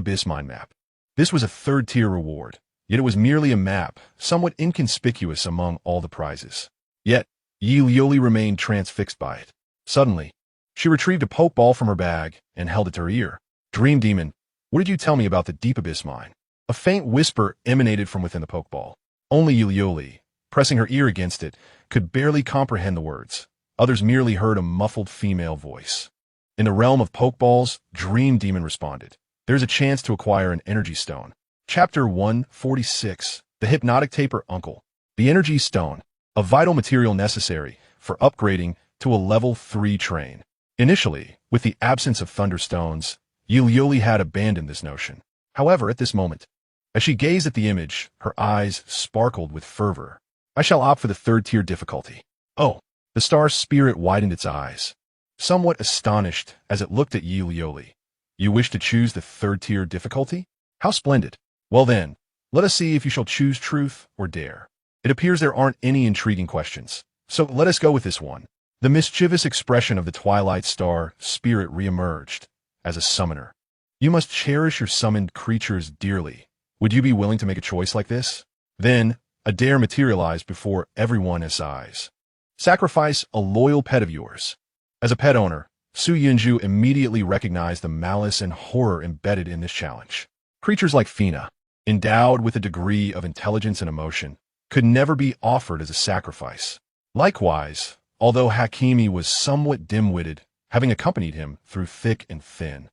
Abyss mind map. This was a third-tier reward, yet it was merely a map, somewhat inconspicuous among all the prizes. Yet, Yuli remained transfixed by it. Suddenly, she retrieved a poke ball from her bag and held it to her ear. Dream Demon, what did you tell me about the Deep Abyss mine? A faint whisper emanated from within the poke ball. Only Yuli, pressing her ear against it, could barely comprehend the words. Others merely heard a muffled female voice. In the realm of pokeballs, Dream Demon responded. There's a chance to acquire an energy stone. Chapter 146, The Hypnotic Taper Uncle. The energy stone, a vital material necessary for upgrading to a level 3 train. Initially, with the absence of thunderstones, Yuli had abandoned this notion. However, at this moment, as she gazed at the image, her eyes sparkled with fervor. I shall opt for the third-tier difficulty. Oh, the star spirit widened its eyes, somewhat astonished as it looked at Yuli. You wish to choose the third-tier difficulty? How splendid. Well then, let us see if you shall choose truth or dare. It appears there aren't any intriguing questions, so let us go with this one. The mischievous expression of the Twilight Star spirit reemerged as a summoner. You must cherish your summoned creatures dearly. Would you be willing to make a choice like this? Then, a dare materialized before everyone's eyes. Sacrifice a loyal pet of yours. As a pet owner, Su Yunju immediately recognized the malice and horror embedded in this challenge. Creatures like Fina, endowed with a degree of intelligence and emotion, could never be offered as a sacrifice. Likewise, although Hakimi was somewhat dim-witted, having accompanied him through thick and thin,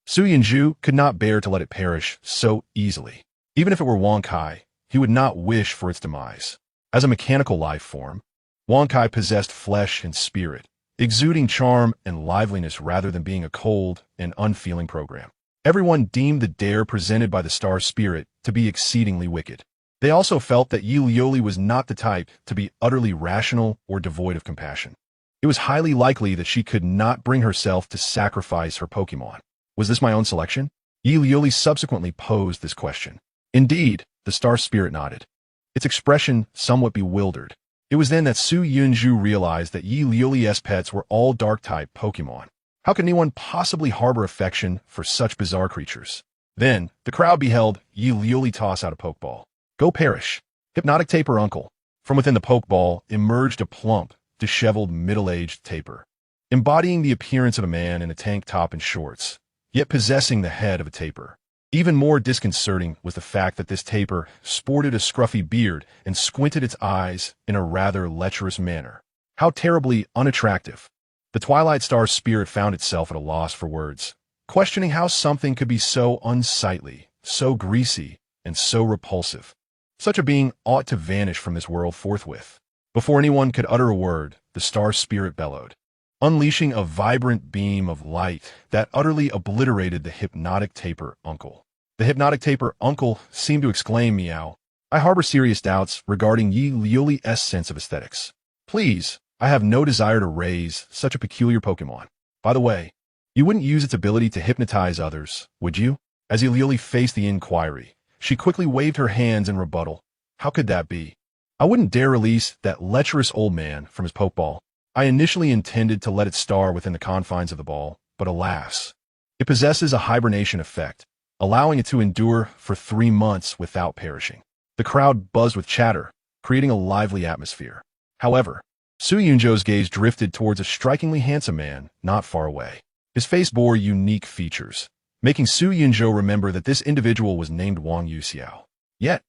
Su Yunju could not bear to let it perish so easily. Even if it were Wonkai, he would not wish for its demise. As a mechanical life form, Wonkai possessed flesh and spirit, exuding charm and liveliness rather than being a cold and unfeeling program. Everyone deemed the dare presented by the star spirit to be exceedingly wicked. They also felt that Yuli was not the type to be utterly rational or devoid of compassion. It was highly likely that she could not bring herself to sacrifice her Pokemon. Was this my own selection? Yuli subsequently posed this question. Indeed, the star spirit nodded, its expression somewhat bewildered. It was then that Su Yunju realized that Yuli's pets were all dark-type Pokemon. How could anyone possibly harbor affection for such bizarre creatures? Then, the crowd beheld Yuli toss out a Pokeball. Go perish. Hypnotic Taper Uncle. From within the Pokeball emerged a plump, disheveled, middle-aged taper, embodying the appearance of a man in a tank top and shorts, yet possessing the head of a taper. Even more disconcerting was the fact that this taper sported a scruffy beard and squinted its eyes in a rather lecherous manner. How terribly unattractive. The Twilight Star spirit found itself at a loss for words, questioning how something could be so unsightly, so greasy, and so repulsive. Such a being ought to vanish from this world forthwith. Before anyone could utter a word, the star spirit bellowed, unleashing a vibrant beam of light that utterly obliterated the Hypnotic Taper Uncle. The Hypnotic Taper Uncle seemed to exclaim, meow. I harbor serious doubts regarding Yuli's sense of aesthetics. Please, I have no desire to raise such a peculiar Pokemon. By the way, you wouldn't use its ability to hypnotize others, would you? As Yuli faced the inquiry, she quickly waved her hands in rebuttal. How could that be? I wouldn't dare release that lecherous old man from his Pokeball. I initially intended to let it star within the confines of the ball, but alas, it possesses a hibernation effect, allowing it to endure for 3 months without perishing. The crowd buzzed with chatter, creating a lively atmosphere. However, Su Yunjo's gaze drifted towards a strikingly handsome man not far away. His face bore unique features, making Su Yunjo remember that this individual was named Wang Yuxiao. Yet,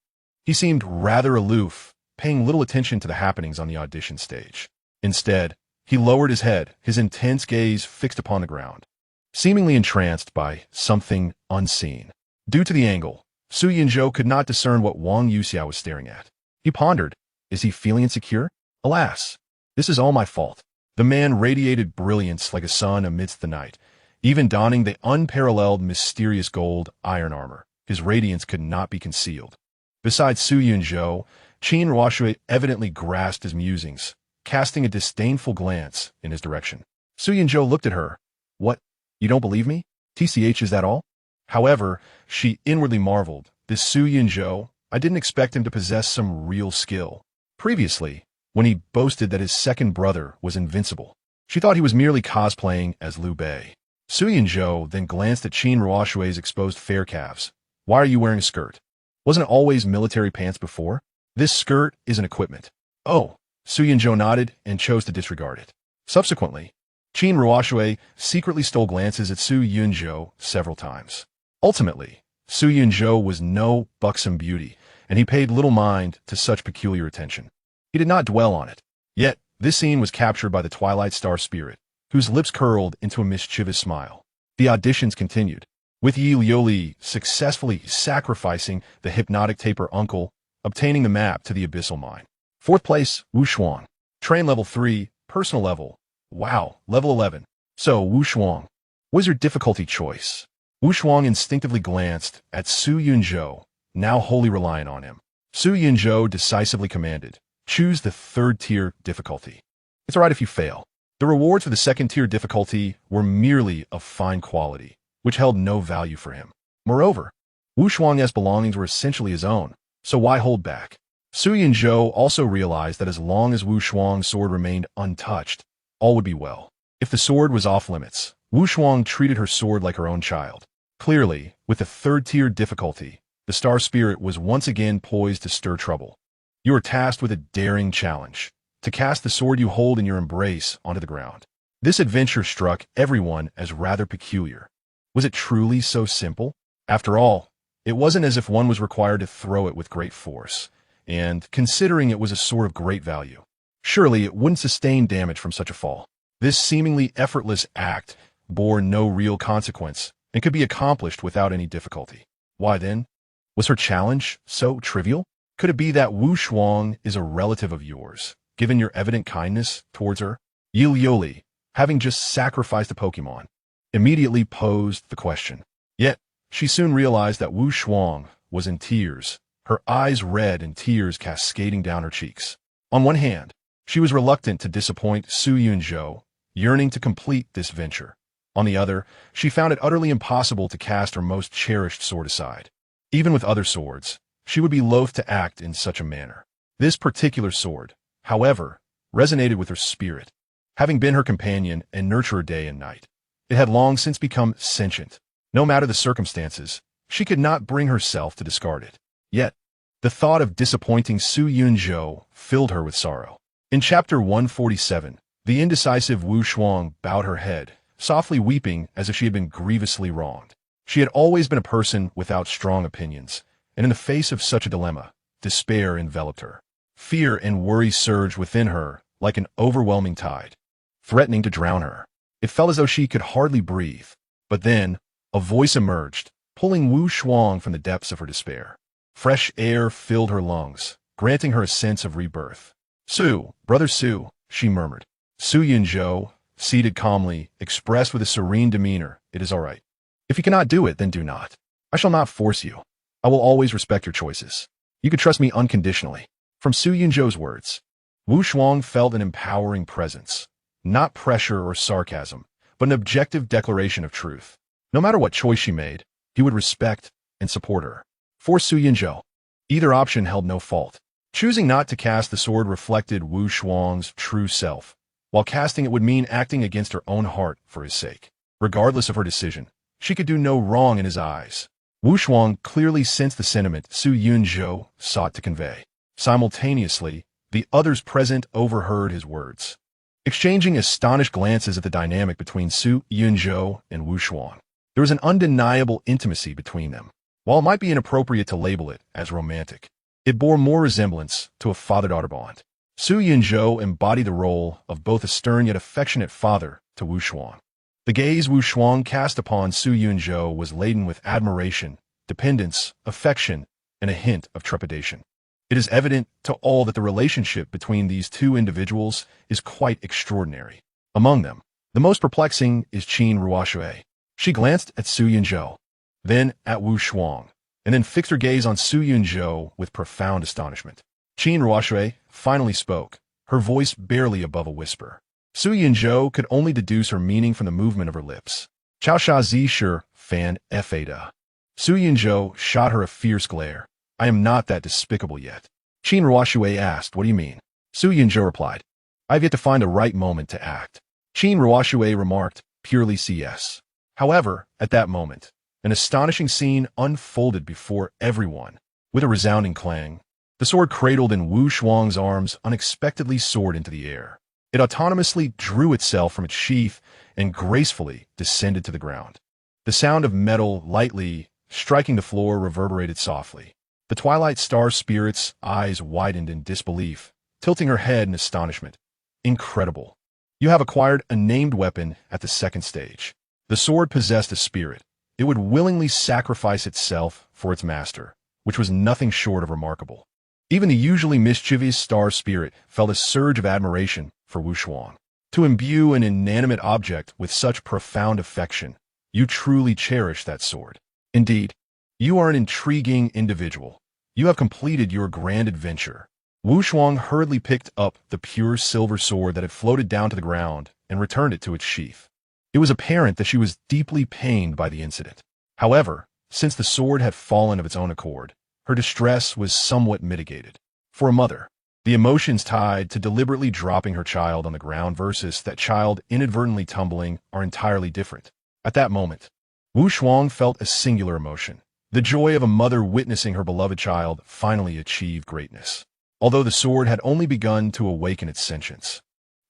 he seemed rather aloof, paying little attention to the happenings on the audition stage. Instead, he lowered his head, his intense gaze fixed upon the ground, seemingly entranced by something unseen. Due to the angle, Su Yunjo could not discern what Wang Yuxiao was staring at. He pondered, is he feeling insecure? Alas, this is all my fault. The man radiated brilliance like a sun amidst the night, even donning the unparalleled mysterious gold iron armor. His radiance could not be concealed. Besides Su Yunjo, Qin Ruoshui evidently grasped his musings, casting a disdainful glance in his direction. Su Yunjo looked at her. What? You don't believe me? TCH, is that all? However, she inwardly marveled. This Su Yunjo, I didn't expect him to possess some real skill. Previously, when he boasted that his second brother was invincible, she thought he was merely cosplaying as Liu Bei. Su Yunzhou then glanced at Qin Ruoshui's exposed fair calves. Why are you wearing a skirt? Wasn't it always military pants before? This skirt is an equipment. Oh, Su Yunzhou nodded and chose to disregard it. Subsequently, Qin Ruoshui secretly stole glances at Su Yunzhou several times. Ultimately, Su Yunzhou was no buxom beauty, and he paid little mind to such peculiar attention. He did not dwell on it. Yet, this scene was captured by the Twilight Star spirit, whose lips curled into a mischievous smile. The auditions continued, with Yi Liuli successfully sacrificing the hypnotic taper uncle, obtaining the map to the abyssal mine. Fourth place, Wu Shuang. Train level 3, personal level. Wow, level 11. So, Wu Shuang. Was your difficulty choice? Wu Shuang instinctively glanced at Su Yunzhou, now wholly reliant on him. Su Yunzhou decisively commanded, choose the third-tier difficulty. It's alright if you fail. The rewards for the second-tier difficulty were merely of fine quality, which held no value for him. Moreover, Wu Shuang's belongings were essentially his own, so why hold back? Su Yunzhou also realized that as long as Wu Shuang's sword remained untouched, all would be well. If the sword was off-limits, Wu Shuang treated her sword like her own child. Clearly, with the third-tier difficulty, the Star Spirit was once again poised to stir trouble. You are tasked with a daring challenge, to cast the sword you hold in your embrace onto the ground. This adventure struck everyone as rather peculiar. Was it truly so simple? After all, it wasn't as if one was required to throw it with great force, and considering it was a sword of great value, surely it wouldn't sustain damage from such a fall. This seemingly effortless act bore no real consequence and could be accomplished without any difficulty. Why then? Was her challenge so trivial? Could it be that Wu Shuang is a relative of yours, given your evident kindness towards her? Yi Liuli, having just sacrificed a Pokemon, immediately posed the question. Yet, she soon realized that Wu Shuang was in tears, her eyes red and tears cascading down her cheeks. On one hand, she was reluctant to disappoint Su Yunzhou, yearning to complete this venture. On the other, she found it utterly impossible to cast her most cherished sword aside. Even with other swords, she would be loath to act in such a manner. This particular sword, however, resonated with her spirit. Having been her companion and nurturer day and night, it had long since become sentient. No matter the circumstances, she could not bring herself to discard it. Yet, the thought of disappointing Su Yunzhou filled her with sorrow. In chapter 147, the indecisive Wu Shuang bowed her head, softly weeping as if she had been grievously wronged. She had always been a person without strong opinions, and in the face of such a dilemma, despair enveloped her. Fear and worry surged within her like an overwhelming tide, threatening to drown her. It felt as though she could hardly breathe. But then, a voice emerged, pulling Wu Shuang from the depths of her despair. Fresh air filled her lungs, granting her a sense of rebirth. Su, brother Su, she murmured. Su Yunzhou, seated calmly, expressed with a serene demeanor, it is all right. If you cannot do it, then do not. I shall not force you. I will always respect your choices. You can trust me unconditionally. From Su Yunzhou's words, Wu Shuang felt an empowering presence. Not pressure or sarcasm, but an objective declaration of truth. No matter what choice she made, he would respect and support her. For Su Yunzhou, either option held no fault. Choosing not to cast the sword reflected Wu Shuang's true self, while casting it would mean acting against her own heart for his sake. Regardless of her decision, she could do no wrong in his eyes. Wu Shuang clearly sensed the sentiment Su Yunzhou sought to convey. Simultaneously, the others present overheard his words, exchanging astonished glances at the dynamic between Su Yunzhou and Wu Shuang. There was an undeniable intimacy between them. While it might be inappropriate to label it as romantic, it bore more resemblance to a father-daughter bond. Su Yunzhou embodied the role of both a stern yet affectionate father to Wu Shuang. The gaze Wu Shuang cast upon Su Yunzhou was laden with admiration, dependence, affection, and a hint of trepidation. It is evident to all that the relationship between these two individuals is quite extraordinary. Among them, the most perplexing is Qin Ruoshui. She glanced at Su Yunzhou, then at Wu Shuang, and then fixed her gaze on Su Yunzhou with profound astonishment. Qin Ruoshui finally spoke, her voice barely above a whisper. Su Yunzhou could only deduce her meaning from the movement of her lips. Chao Sha Zi Shur Fan Fada. Su Yunzhou shot her a fierce glare. I am not that despicable yet. Qin Ruoshui asked, what do you mean? Su Yunzhou replied, I have yet to find the right moment to act. Qin Ruoshui remarked, purely CS. However, at that moment, an astonishing scene unfolded before everyone. With a resounding clang, the sword cradled in Wu Shuang's arms unexpectedly soared into the air. It autonomously drew itself from its sheath and gracefully descended to the ground. The sound of metal lightly striking the floor reverberated softly. The Twilight Star Spirit's eyes widened in disbelief, tilting her head in astonishment. Incredible. You have acquired a named weapon at the second stage. The sword possessed a spirit. It would willingly sacrifice itself for its master, which was nothing short of remarkable. Even the usually mischievous Star Spirit felt a surge of admiration for Wu Shuang. To imbue an inanimate object with such profound affection, you truly cherish that sword. Indeed, you are an intriguing individual. You have completed your grand adventure. Wu Shuang hurriedly picked up the pure silver sword that had floated down to the ground and returned it to its sheath. It was apparent that she was deeply pained by the incident. However, since the sword had fallen of its own accord, her distress was somewhat mitigated. For a mother, the emotions tied to deliberately dropping her child on the ground versus that child inadvertently tumbling are entirely different. At that moment, Wu Shuang felt a singular emotion, the joy of a mother witnessing her beloved child finally achieve greatness. Although the sword had only begun to awaken its sentience,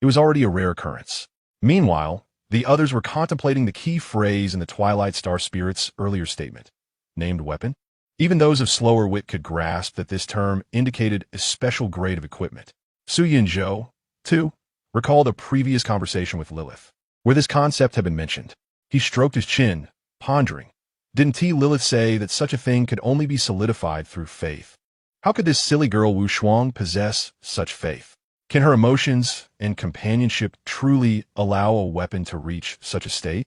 it was already a rare occurrence. Meanwhile, the others were contemplating the key phrase in the Twilight Star Spirit's earlier statement, named weapon. Even those of slower wit could grasp that this term indicated a special grade of equipment. Su Yunzhou, too, recalled a previous conversation with Lilith, where this concept had been mentioned. He stroked his chin, pondering. Didn't Lilith say that such a thing could only be solidified through faith? How could this silly girl Wu Shuang possess such faith? Can her emotions and companionship truly allow a weapon to reach such a state?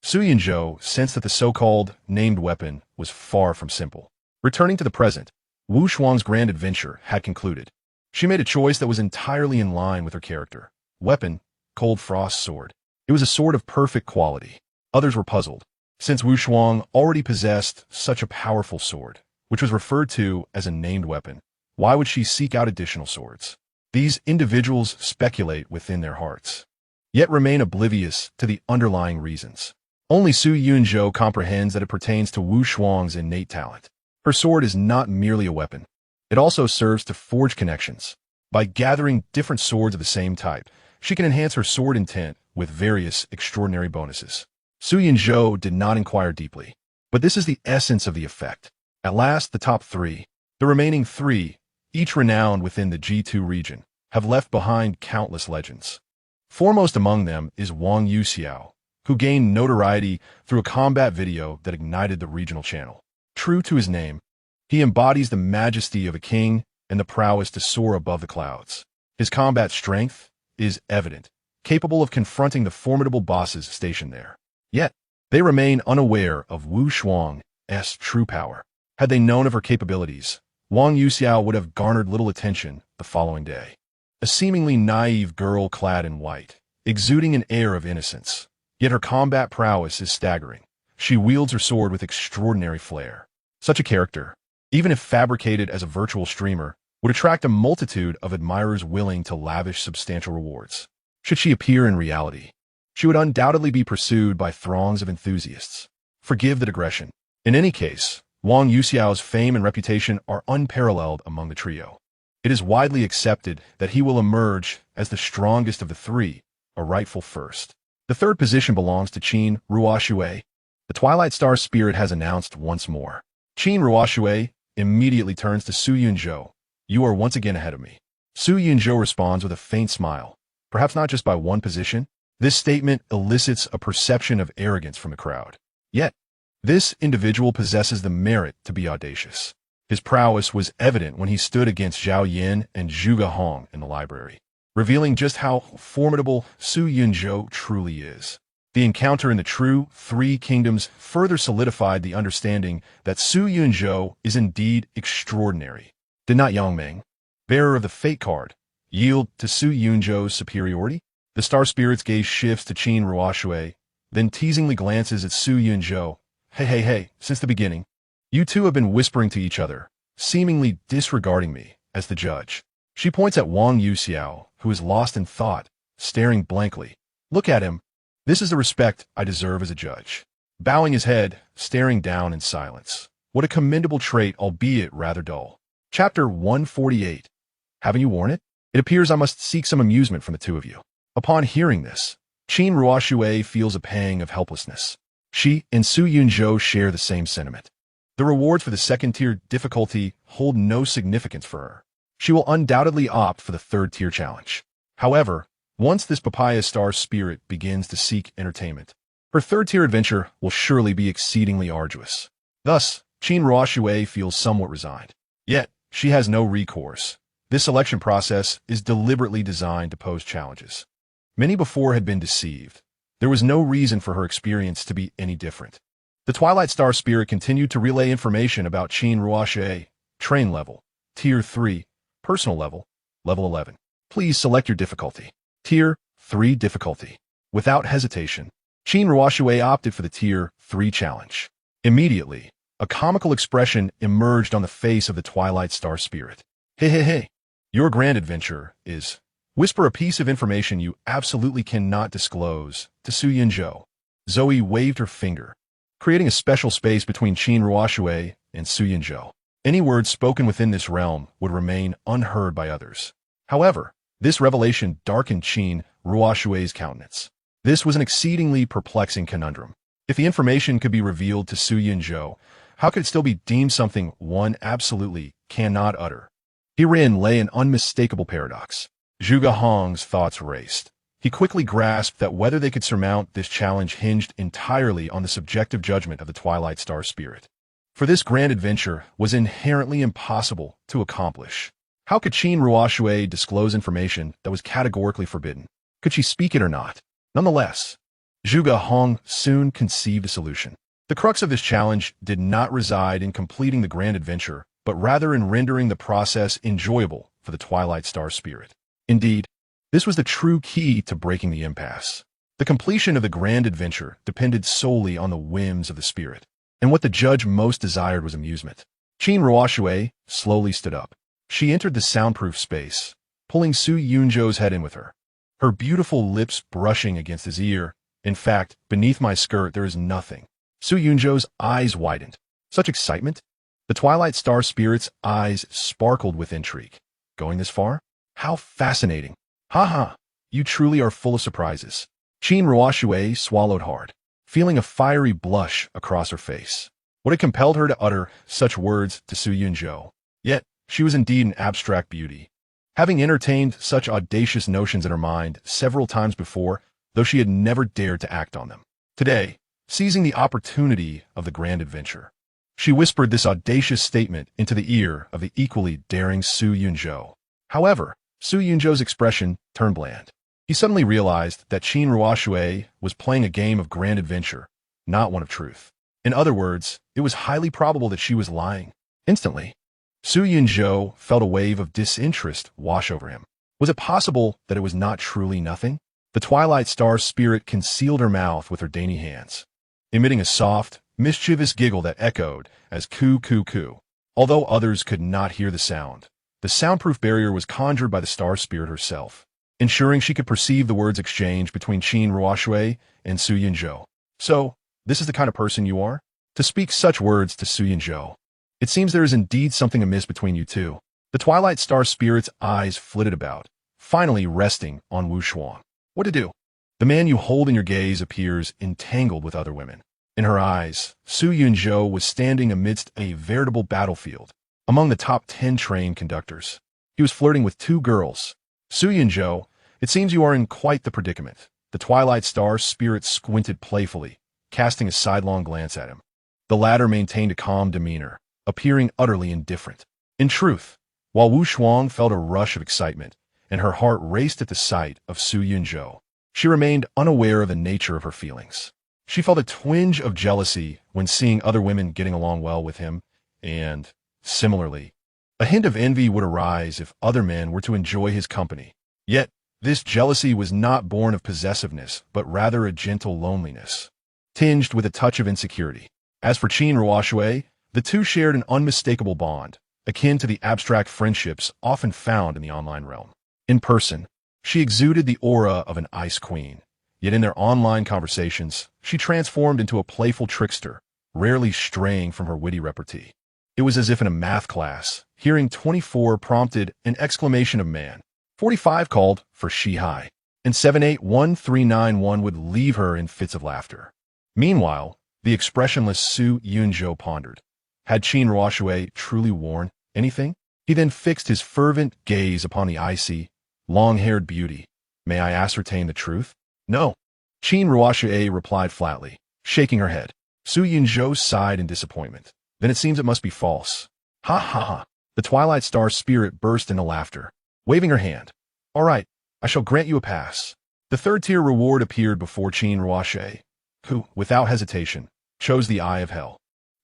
Su Yunzhou sensed that the so-called named weapon was far from simple. Returning to the present, Wu Shuang's grand adventure had concluded. She made a choice that was entirely in line with her character. Weapon, Cold Frost Sword. It was a sword of perfect quality. Others were puzzled. Since Wu Shuang already possessed such a powerful sword, which was referred to as a named weapon, why would she seek out additional swords? These individuals speculate within their hearts, yet remain oblivious to the underlying reasons. Only Su Yunzhou comprehends that it pertains to Wu Shuang's innate talent. Her sword is not merely a weapon. It also serves to forge connections. By gathering different swords of the same type, she can enhance her sword intent with various extraordinary bonuses. Su Yunzhou did not inquire deeply, but this is the essence of the effect. At last, the top three, the remaining three, each renowned within the G2 region, have left behind countless legends. Foremost among them is Wang Yuxiao, who gained notoriety through a combat video that ignited the regional channel. True to his name, he embodies the majesty of a king and the prowess to soar above the clouds. His combat strength is evident, capable of confronting the formidable bosses stationed there. Yet, they remain unaware of Wu Shuang's true power. Had they known of her capabilities, Wang Yuxiao would have garnered little attention the following day. A seemingly naive girl clad in white, exuding an air of innocence. Yet her combat prowess is staggering. She wields her sword with extraordinary flair. Such a character, even if fabricated as a virtual streamer, would attract a multitude of admirers willing to lavish substantial rewards. Should she appear in reality, she would undoubtedly be pursued by throngs of enthusiasts. Forgive the digression. In any case, Wang Yuxiao's fame and reputation are unparalleled among the trio. It is widely accepted that he will emerge as the strongest of the three, a rightful first. The third position belongs to Qin Ruoshui. The Twilight Star Spirit has announced once more. Qin Ruoshui immediately turns to Su Yunzhou. You are once again ahead of me. Su Yunzhou responds with a faint smile. Perhaps not just by one position. This statement elicits a perception of arrogance from the crowd. Yet, this individual possesses the merit to be audacious. His prowess was evident when he stood against Zhao Yin and Zhuge Hong in the library, revealing just how formidable Su Yunzhou truly is. The encounter in the true Three Kingdoms further solidified the understanding that Su Yunzhou is indeed extraordinary. Did not Yang Meng, bearer of the Fate card, yield to Su Yunzhou's superiority? The Star Spirit's gaze shifts to Qin Ruoshui, then teasingly glances at Su Yunzhou. Hey, since the beginning, you two have been whispering to each other, seemingly disregarding me as the judge. She points at Wang Yuxiao, who is lost in thought, staring blankly. Look at him. This is the respect I deserve as a judge. bowing his head, staring down in silence. What a commendable trait, albeit rather dull. Chapter 148. Haven't you worn it? It appears I must seek some amusement from the two of you. Upon hearing this, Qin Ruoxue feels a pang of helplessness. She and Su Yunzhou share the same sentiment. The rewards for the second-tier difficulty hold no significance for her. She will undoubtedly opt for the third-tier challenge. However, once this papaya star spirit begins to seek entertainment, her third-tier adventure will surely be exceedingly arduous. Thus, Qin Ruoxue feels somewhat resigned. Yet, she has no recourse. This selection process is deliberately designed to pose challenges. Many before had been deceived. There was no reason for her experience to be any different. The Twilight Star Spirit continued to relay information about Qin Ruoxue. Train level, Tier 3, Personal level, Level 11. Please select your difficulty. Tier 3 difficulty. Without hesitation, Qin Ruoxue opted for the Tier 3 challenge. Immediately, a comical expression emerged on the face of the Twilight Star Spirit. Hey. Your grand adventure is... Whisper a piece of information you absolutely cannot disclose to Su Yunzhou. Zoe waved her finger, creating a special space between Qin Ruoxue and Su Yunzhou. Any words spoken within this realm would remain unheard by others. However, this revelation darkened Qin Ruoxue's countenance. This was an exceedingly perplexing conundrum. If the information could be revealed to Su Yunzhou, how could it still be deemed something one absolutely cannot utter? Herein lay an unmistakable paradox. Zhuge Hong's thoughts raced. He quickly grasped that whether they could surmount this challenge hinged entirely on the subjective judgment of the Twilight Star Spirit. For this grand adventure was inherently impossible to accomplish. How could Qin Ruoxue disclose information that was categorically forbidden? Could she speak it or not? Nonetheless, Zhuge Hong soon conceived a solution. The crux of this challenge did not reside in completing the grand adventure, but rather in rendering the process enjoyable for the Twilight Star Spirit. Indeed, this was the true key to breaking the impasse. The completion of the grand adventure depended solely on the whims of the spirit, and what the judge most desired was amusement. Qin Ruoxue slowly stood up. She entered the soundproof space, pulling Su Yunzhou's head in with her, her beautiful lips brushing against his ear. In fact, beneath my skirt there is nothing. Su Yunzhou's eyes widened. Such excitement? The Twilight Star Spirit's eyes sparkled with intrigue. Going this far? How fascinating. Ha, you truly are full of surprises. Qin Ruoxue swallowed hard, feeling a fiery blush across her face. What had compelled her to utter such words to Su Yunzhou? Yet, she was indeed an abstract beauty. Having entertained such audacious notions in her mind several times before, though she had never dared to act on them. Today, seizing the opportunity of the grand adventure, she whispered this audacious statement into the ear of the equally daring Su Yunzhou. However, Su Yunzhou's expression turned bland. He suddenly realized that Qin Ruoxue was playing a game of grand adventure, not one of truth. In other words, it was highly probable that she was lying. Instantly, Su Yunzhou felt a wave of disinterest wash over him. Was it possible that it was not truly nothing? The Twilight Star Spirit concealed her mouth with her dainty hands, emitting a soft, mischievous giggle that echoed as coo coo coo. Although others could not hear the sound, the soundproof barrier was conjured by the Star Spirit herself, ensuring she could perceive the words exchanged between Qin Ruoxue and Su Yunzhou. So, this is the kind of person you are? To speak such words to Su Yunzhou. It seems there is indeed something amiss between you two. The Twilight Star Spirit's eyes flitted about, finally resting on Wu Shuang. What to do? The man you hold in your gaze appears entangled with other women. In her eyes, Su Yunzhou was standing amidst a veritable battlefield, among the top 10 train conductors. He was flirting with 2 girls. Su Yunzhou, it seems you are in quite the predicament. The Twilight Star Spirit squinted playfully, casting a sidelong glance at him. The latter maintained a calm demeanor, appearing utterly indifferent. In truth, while Wu Shuang felt a rush of excitement, and her heart raced at the sight of Su Yunzhou, she remained unaware of the nature of her feelings. She felt a twinge of jealousy when seeing other women getting along well with him, and, similarly, a hint of envy would arise if other men were to enjoy his company. Yet, this jealousy was not born of possessiveness, but rather a gentle loneliness, tinged with a touch of insecurity. As for Qin Ruoxue, the two shared an unmistakable bond, akin to the abstract friendships often found in the online realm. In person, she exuded the aura of an ice queen, Yet in their online conversations, she transformed into a playful trickster, rarely straying from her witty repartee. It was as if in a math class, hearing 24 prompted an exclamation of man. 45 called for she high, and 781391 would leave her in fits of laughter. Meanwhile, the expressionless Su Yunzhou pondered. Had Qin Ruoxue truly worn anything? He then fixed his fervent gaze upon the icy, long-haired beauty. May I ascertain the truth? No. Qin Ruoxue replied flatly, shaking her head. Su Yunzhou sighed in disappointment. Then it seems it must be false. Ha ha ha. The Twilight Star spirit burst into laughter, waving her hand. All right, I shall grant you a pass. The third-tier reward appeared before Qin Ruoxue, who, without hesitation, chose the Eye of Hell,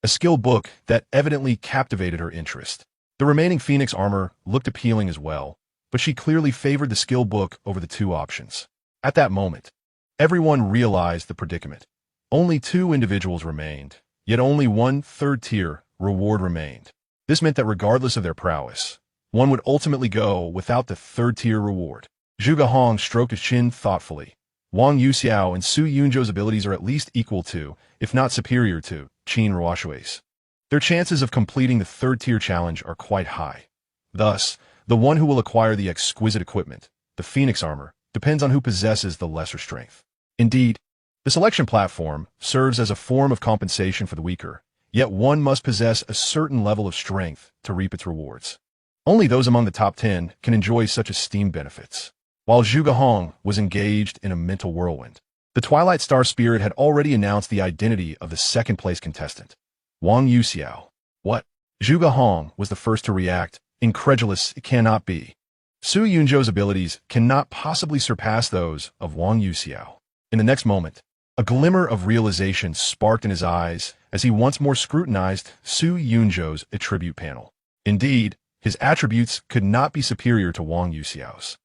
a skill book that evidently captivated her interest. The remaining Phoenix armor looked appealing as well, but she clearly favored the skill book over the two options. At that moment, everyone realized the predicament. Only two individuals remained, yet only one third-tier reward remained. This meant that regardless of their prowess, one would ultimately go without the third-tier reward. Zhuge Hong stroked his chin thoughtfully. Wang Yuxiao and Su Yunzhou's abilities are at least equal to, if not superior to, Qin Ruoxue's. Their chances of completing the third-tier challenge are quite high. Thus, the one who will acquire the exquisite equipment, the Phoenix armor, depends on who possesses the lesser strength. Indeed, the selection platform serves as a form of compensation for the weaker, yet one must possess a certain level of strength to reap its rewards. Only those among the top 10 can enjoy such esteemed benefits. While Zhuge Hong was engaged in a mental whirlwind, the Twilight Star Spirit had already announced the identity of the second-place contestant, Wang Yuxiao. What? Zhuge Hong was the first to react, incredulous it cannot be. Su Yunzhou's abilities cannot possibly surpass those of Wang Yuxiao. In the next moment, a glimmer of realization sparked in his eyes as he once more scrutinized Su Yunzhou's attribute panel. Indeed, his attributes could not be superior to Wang Yuxiao's.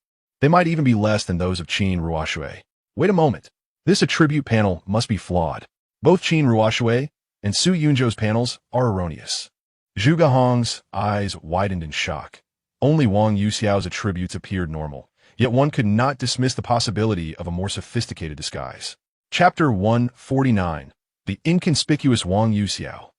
They might even be less than those of Qin Ruoxue. Wait a moment. This attribute panel must be flawed. Both Qin Ruoxue and Su Yunzhou's panels are erroneous. Zhuge Hong's eyes widened in shock. Only Wang Yuxiao's attributes appeared normal, yet one could not dismiss the possibility of a more sophisticated disguise. Chapter 149. The Inconspicuous Wang Yuxiao.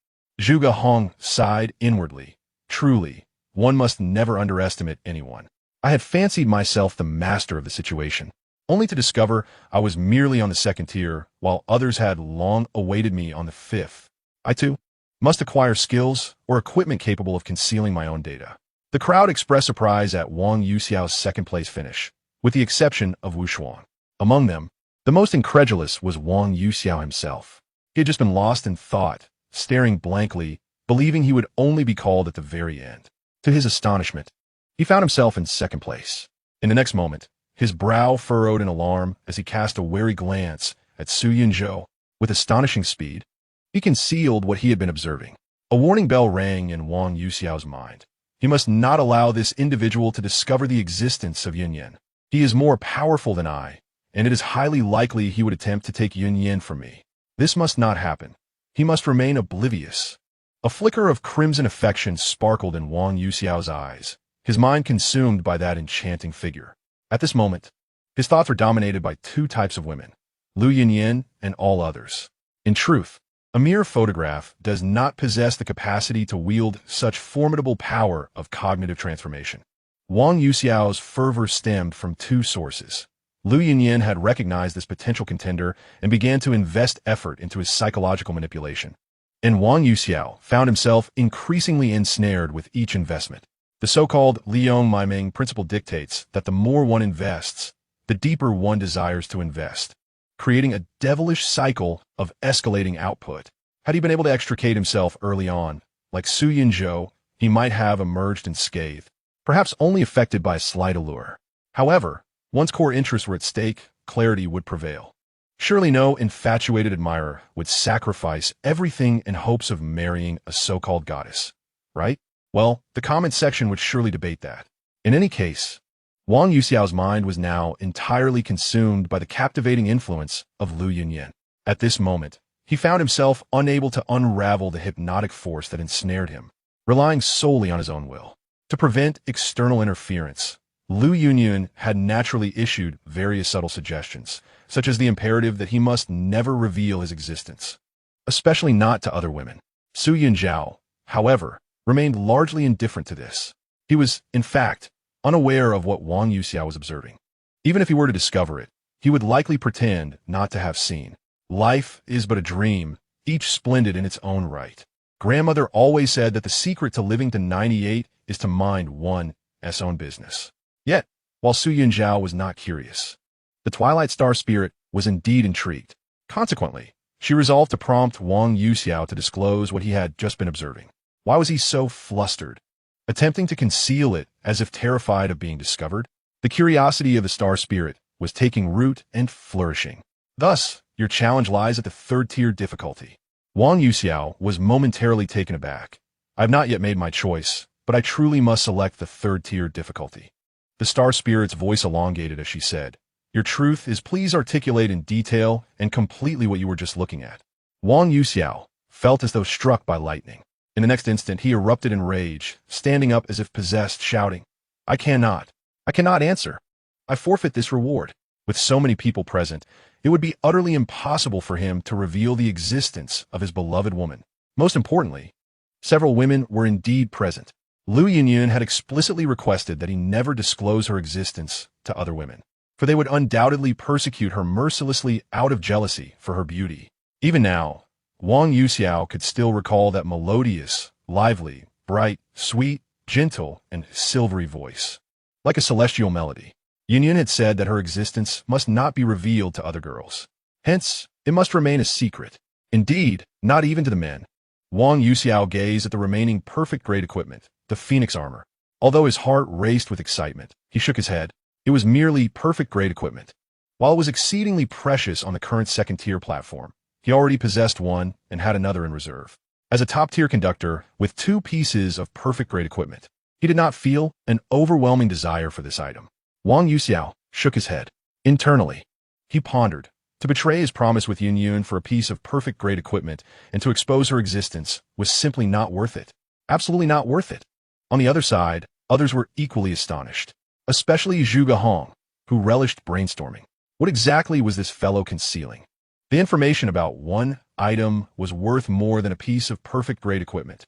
Zhuge Hong sighed inwardly. Truly, one must never underestimate anyone. I had fancied myself the master of the situation, only to discover I was merely on the second tier, while others had long awaited me on the fifth. I, too, must acquire skills or equipment capable of concealing my own data. The crowd expressed surprise at Wang Yuxiao's second-place finish, with the exception of Wu Shuang. Among them, the most incredulous was Wang Yuxiao himself. He had just been lost in thought, staring blankly, believing he would only be called at the very end. To his astonishment, he found himself in second place. In the next moment, his brow furrowed in alarm as he cast a wary glance at Su Yunzhou. With astonishing speed, he concealed what he had been observing. A warning bell rang in Wang Yuxiao's mind. He must not allow this individual to discover the existence of Yunyan. He is more powerful than I, and it is highly likely he would attempt to take Yunyan from me. This must not happen. He must remain oblivious. A flicker of crimson affection sparkled in Wang Yuxiao's eyes, his mind consumed by that enchanting figure. At this moment, his thoughts were dominated by two types of women, Lu Yunyan and all others. In truth, a mere photograph does not possess the capacity to wield such formidable power of cognitive transformation. Wang Yuxiao's fervor stemmed from two sources. Lu Yunyan had recognized this potential contender and began to invest effort into his psychological manipulation. And Wang Yuxiao found himself increasingly ensnared with each investment. The so-called Liang Miming principle dictates that the more one invests, the deeper one desires to invest, creating a devilish cycle of escalating output. Had he been able to extricate himself early on, like Su Yunzhou, he might have emerged unscathed, perhaps only affected by a slight allure. However, once core interests were at stake, clarity would prevail. Surely no infatuated admirer would sacrifice everything in hopes of marrying a so-called goddess, right? Well, the comment section would surely debate that. In any case, Wang Yuxiao's mind was now entirely consumed by the captivating influence of Lu Yunyan. At this moment, he found himself unable to unravel the hypnotic force that ensnared him, relying solely on his own will. To prevent external interference, Lu Yunyun had naturally issued various subtle suggestions, such as the imperative that he must never reveal his existence, especially not to other women. Su Yunzhao, however, remained largely indifferent to this. He was, in fact, unaware of what Wang Yuxiao was observing. Even if he were to discover it, he would likely pretend not to have seen. Life is but a dream, each splendid in its own right. Grandmother always said that the secret to living to 98 is to mind one's own business. Yet, while Su Yunzhao was not curious, the Twilight Star spirit was indeed intrigued. Consequently, she resolved to prompt Wang Yuxiao to disclose what he had just been observing. Why was he so flustered? Attempting to conceal it as if terrified of being discovered? The curiosity of the star spirit was taking root and flourishing. Thus, your challenge lies at the third-tier difficulty. Wang Yuxiao was momentarily taken aback. I have not yet made my choice, but I truly must select the third-tier difficulty. The star spirit's voice elongated as she said, "Your truth is please articulate in detail and completely what you were just looking at." Wang Yuxiao felt as though struck by lightning. In the next instant, he erupted in rage, standing up as if possessed, shouting, I cannot answer. I forfeit this reward." With so many people present, it would be utterly impossible for him to reveal the existence of his beloved woman. Most importantly, several women were indeed present. Lu Yunyun had explicitly requested that he never disclose her existence to other women, for they would undoubtedly persecute her mercilessly out of jealousy for her beauty. Even now, Wang Yuxiao could still recall that melodious, lively, bright, sweet, gentle, and silvery voice. Like a celestial melody, Yunyun had said that her existence must not be revealed to other girls. Hence, it must remain a secret. Indeed, not even to the men. Wang Yuxiao gazed at the remaining perfect-grade equipment, the Phoenix armor. Although his heart raced with excitement, he shook his head. It was merely perfect-grade equipment. While it was exceedingly precious on the current second-tier platform, he already possessed one and had another in reserve. As a top-tier conductor with 2 pieces of perfect-grade equipment, he did not feel an overwhelming desire for this item. Wang Yuxiao shook his head. Internally, he pondered. To betray his promise with Yunyun for a piece of perfect-grade equipment and to expose her existence was simply not worth it. Absolutely not worth it. On the other side, others were equally astonished, especially Zhuge Hong, who relished brainstorming. What exactly was this fellow concealing? The information about one item was worth more than a piece of perfect-grade equipment.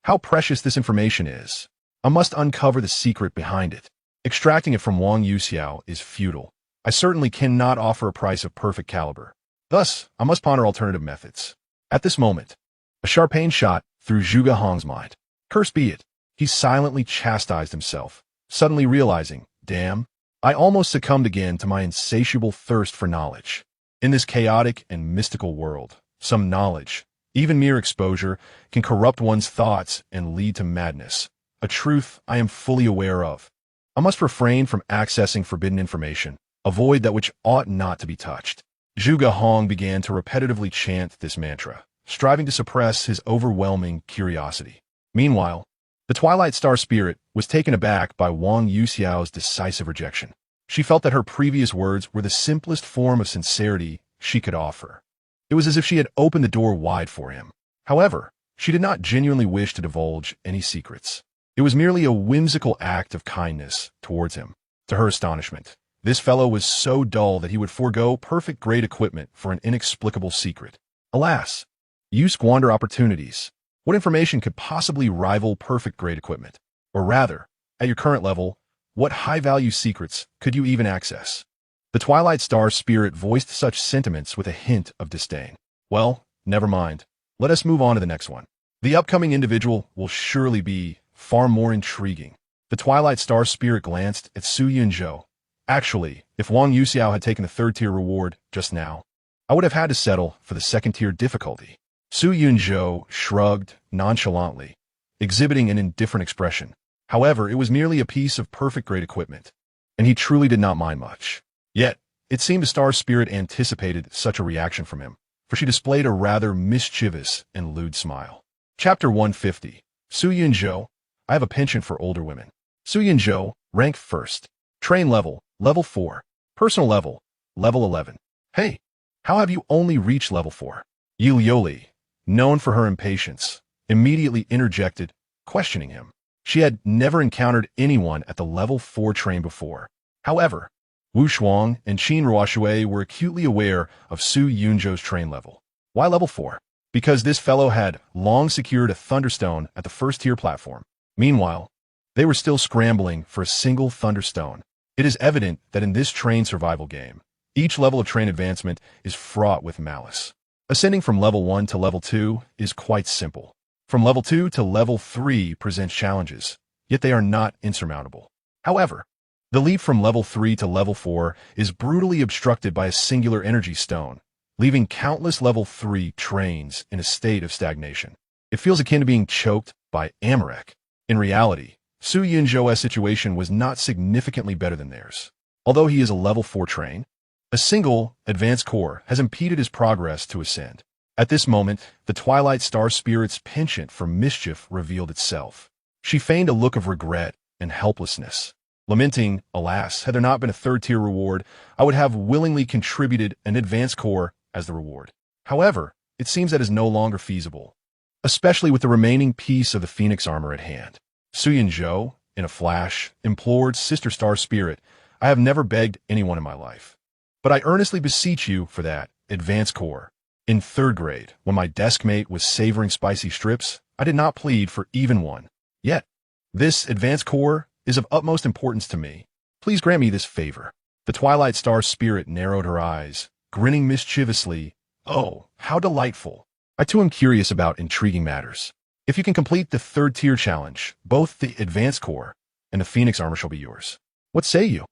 How precious this information is. I must uncover the secret behind it. Extracting it from Wang Yuxiao is futile. I certainly cannot offer a price of perfect caliber. Thus, I must ponder alternative methods. At this moment, a sharp pain shot through Zhuge Hong's mind. Cursed be it. He silently chastised himself, suddenly realizing, damn, I almost succumbed again to my insatiable thirst for knowledge. In this chaotic and mystical world, some knowledge, even mere exposure, can corrupt one's thoughts and lead to madness, a truth I am fully aware of. I must refrain from accessing forbidden information, avoid that which ought not to be touched. Zhuge Hong began to repetitively chant this mantra, striving to suppress his overwhelming curiosity. Meanwhile, the Twilight Star spirit was taken aback by Wang Yuxiao's decisive rejection. She felt that her previous words were the simplest form of sincerity she could offer. It was as if she had opened the door wide for him. However, she did not genuinely wish to divulge any secrets. It was merely a whimsical act of kindness towards him. To her astonishment, this fellow was so dull that he would forego perfect-grade equipment for an inexplicable secret. Alas, you squander opportunities. What information could possibly rival perfect-grade equipment? Or rather, at your current level, what high-value secrets could you even access? The Twilight Star spirit voiced such sentiments with a hint of disdain. Well, never mind. Let us move on to the next one. The upcoming individual will surely be far more intriguing. The Twilight Star spirit glanced at Su Yunzhou. Actually, if Wang Yuxiao had taken the third-tier reward just now, I would have had to settle for the second-tier difficulty. Su Yunzhou shrugged nonchalantly, exhibiting an indifferent expression. However, it was merely a piece of perfect-grade equipment, and he truly did not mind much. Yet, it seemed the star spirit anticipated such a reaction from him, for she displayed a rather mischievous and lewd smile. Chapter 150. Su Yunzhou, I have a penchant for older women. Su Yunzhou, rank 1st. Train level, level 4. Personal level, level 11. Hey, how have you only reached level 4? Yuli, known for her impatience, immediately interjected, questioning him. She had never encountered anyone at the level 4 train before. However, Wu Shuang and Qin Ruoshui were acutely aware of Su Yunzhou's train level. Why level 4? Because this fellow had long secured a thunderstone at the first-tier platform. Meanwhile, they were still scrambling for a single thunderstone. It is evident that in this train survival game, each level of train advancement is fraught with malice. Ascending from level 1 to level 2 is quite simple. From level 2 to level 3 presents challenges, yet they are not insurmountable. However, the leap from level 3 to level 4 is brutally obstructed by a singular energy stone, leaving countless level 3 trains in a state of stagnation. It feels akin to being choked by Amarek. In reality, Su Yunzhou's situation was not significantly better than theirs. Although he is a level 4 train, a single advanced core has impeded his progress to ascend. At this moment, the Twilight Star Spirit's penchant for mischief revealed itself. She feigned a look of regret and helplessness, lamenting, "Alas, had there not been a third-tier reward, I would have willingly contributed an advanced core as the reward." However, it seems that is no longer feasible, especially with the remaining piece of the Phoenix armor at hand. Su Yunzhou, in a flash, implored Sister Star Spirit, "I have never begged anyone in my life, but I earnestly beseech you for that advanced core. In 3rd grade, when my desk mate was savoring spicy strips, I did not plead for even one. Yet, this advanced core is of utmost importance to me. Please grant me this favor." The Twilight Star Spirit narrowed her eyes, grinning mischievously. "Oh, how delightful. I too am curious about intriguing matters. If you can complete the 3rd-tier challenge, both the advanced core and the Phoenix armor shall be yours. What say you?"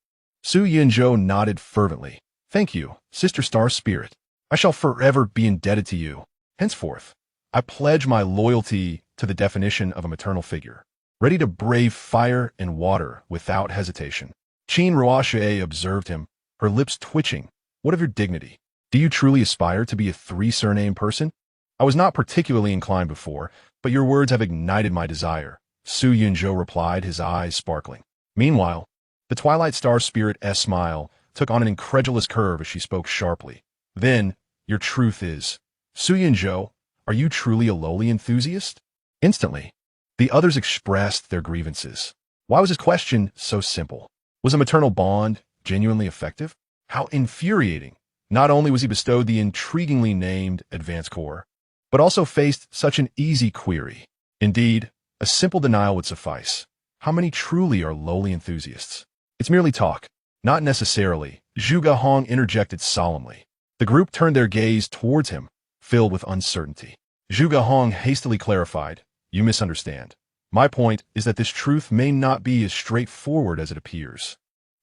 Su Yunzhou nodded fervently. "Thank you, Sister Star Spirit. I shall forever be indebted to you. Henceforth, I pledge my loyalty to the definition of a maternal figure, ready to brave fire and water without hesitation." Qin Ruoshui observed him, her lips twitching. "What of your dignity? Do you truly aspire to be a 3-surname person? I was not particularly inclined before, but your words have ignited my desire," Su Yunzhou replied, his eyes sparkling. Meanwhile, the Twilight Star Spirit's smile took on an incredulous curve as she spoke sharply. "Then, your truth is, Su Yunzhou, are you truly a lowly enthusiast?" Instantly, the others expressed their grievances. Why was his question so simple? Was a maternal bond genuinely effective? How infuriating! Not only was he bestowed the intriguingly named advanced core, but also faced such an easy query. Indeed, a simple denial would suffice. How many truly are lowly enthusiasts? It's merely talk. Not necessarily, Zhuge Hong interjected solemnly. The group turned their gaze towards him, filled with uncertainty. Zhuge Hong hastily clarified, "You misunderstand. My point is that this truth may not be as straightforward as it appears."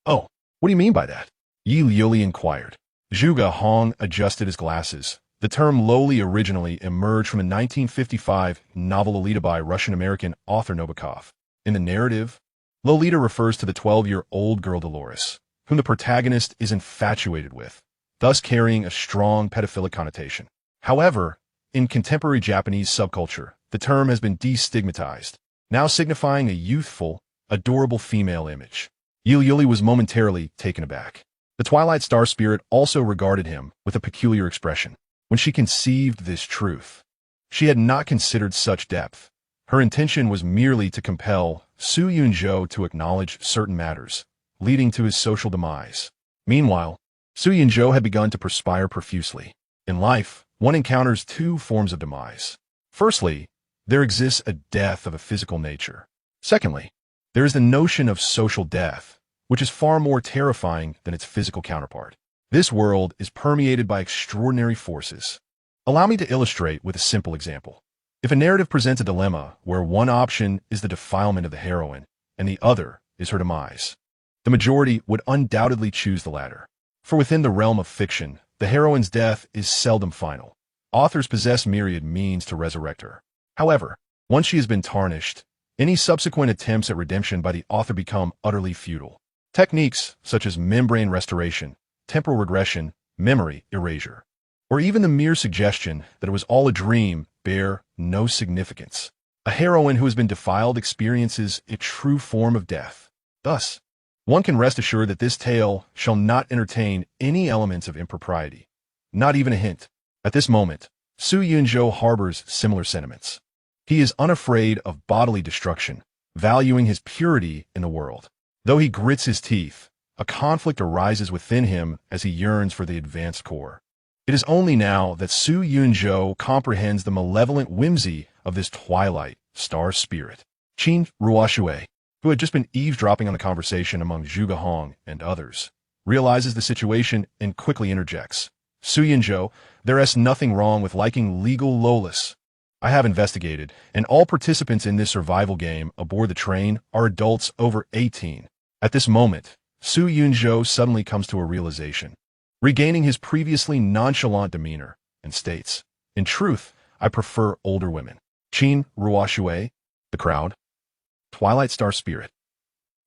"Oh, what do you mean by that?" Yi Liuli inquired. Zhuge Hong adjusted his glasses. The term lowly originally emerged from a 1955 novel Lolita by Russian-American author Nabokov. In the narrative, Lolita refers to the 12-year-old girl Dolores, whom the protagonist is infatuated with, thus carrying a strong pedophilic connotation. However, in contemporary Japanese subculture, the term has been destigmatized, now signifying a youthful, adorable female image. Yuli was momentarily taken aback. The Twilight Star Spirit also regarded him with a peculiar expression. When she conceived this truth, she had not considered such depth. Her intention was merely to compel Su Yunzhou to acknowledge certain matters, leading to his social demise. Meanwhile, Su Yunzhou had begun to perspire profusely. In life, one encounters 2 forms of demise. Firstly, there exists a death of a physical nature. Secondly, there is the notion of social death, which is far more terrifying than its physical counterpart. This world is permeated by extraordinary forces. Allow me to illustrate with a simple example. If a narrative presents a dilemma where one option is the defilement of the heroine and the other is her demise, the majority would undoubtedly choose the latter. For within the realm of fiction, the heroine's death is seldom final. Authors possess myriad means to resurrect her. However, once she has been tarnished, any subsequent attempts at redemption by the author become utterly futile. Techniques such as membrane restoration, temporal regression, memory erasure, or even the mere suggestion that it was all a dream bear no significance. A heroine who has been defiled experiences a true form of death. Thus, one can rest assured that this tale shall not entertain any elements of impropriety, not even a hint. At this moment, Su Yunzhou harbors similar sentiments. He is unafraid of bodily destruction, valuing his purity in the world. Though he grits his teeth, a conflict arises within him as he yearns for the advanced core. It is only now that Su Yunzhou comprehends the malevolent whimsy of this twilight star spirit. Qin Ruoxue, who had just been eavesdropping on the conversation among Zhuge Hong and others, realizes the situation and quickly interjects. Su Yunzhou, there is nothing wrong with liking legal lolis. I have investigated, and all participants in this survival game aboard the train are adults over 18. At this moment, Su Yunzhou suddenly comes to a realization, regaining his previously nonchalant demeanor, and states, in truth, I prefer older women. Qin Ruoxue, the crowd. Twilight Star Spirit.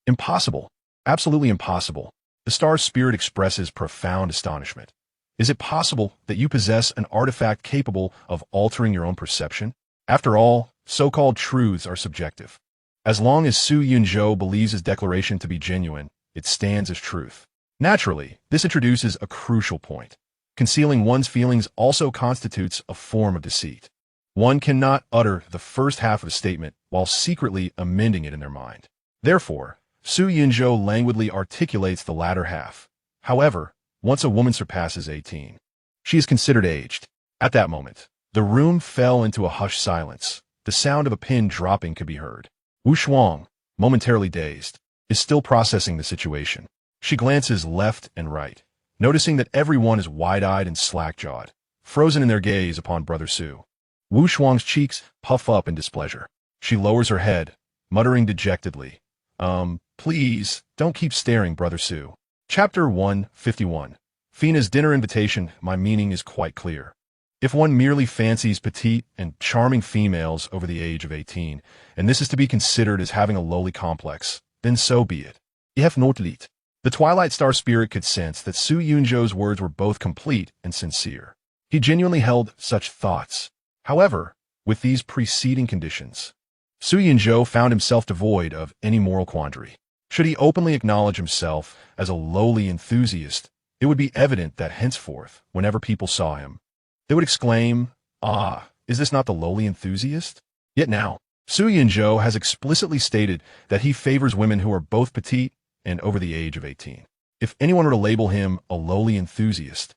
Impossible. Absolutely impossible. The star spirit expresses profound astonishment. Is it possible that you possess an artifact capable of altering your own perception? After all, so-called truths are subjective. As long as Su Yunzhou believes his declaration to be genuine, it stands as truth. Naturally, this introduces a crucial point. Concealing one's feelings also constitutes a form of deceit. One cannot utter the first half of a statement while secretly amending it in their mind. Therefore, Su Yunzhou languidly articulates the latter half. However, once a woman surpasses 18, she is considered aged. At that moment, the room fell into a hushed silence. The sound of a pin dropping could be heard. Wu Shuang, momentarily dazed, is still processing the situation. She glances left and right, noticing that everyone is wide-eyed and slack-jawed, frozen in their gaze upon Brother Su. Wu Shuang's cheeks puff up in displeasure. She lowers her head, muttering dejectedly, please, don't keep staring, Brother Su. Chapter 151. Fina's dinner invitation. My meaning is quite clear. If one merely fancies petite and charming females over the age of 18, and this is to be considered as having a lowly complex, then so be it. If not lit. The Twilight Star Spirit could sense that Su Yunzhou's words were both complete and sincere. He genuinely held such thoughts. However, with these preceding conditions, Su Yunzhou found himself devoid of any moral quandary. Should he openly acknowledge himself as a lowly enthusiast, it would be evident that henceforth, whenever people saw him, they would exclaim, "Ah, is this not the lowly enthusiast?" Yet now, Su Yunzhou has explicitly stated that he favors women who are both petite and over the age of 18. If anyone were to label him a lowly enthusiast,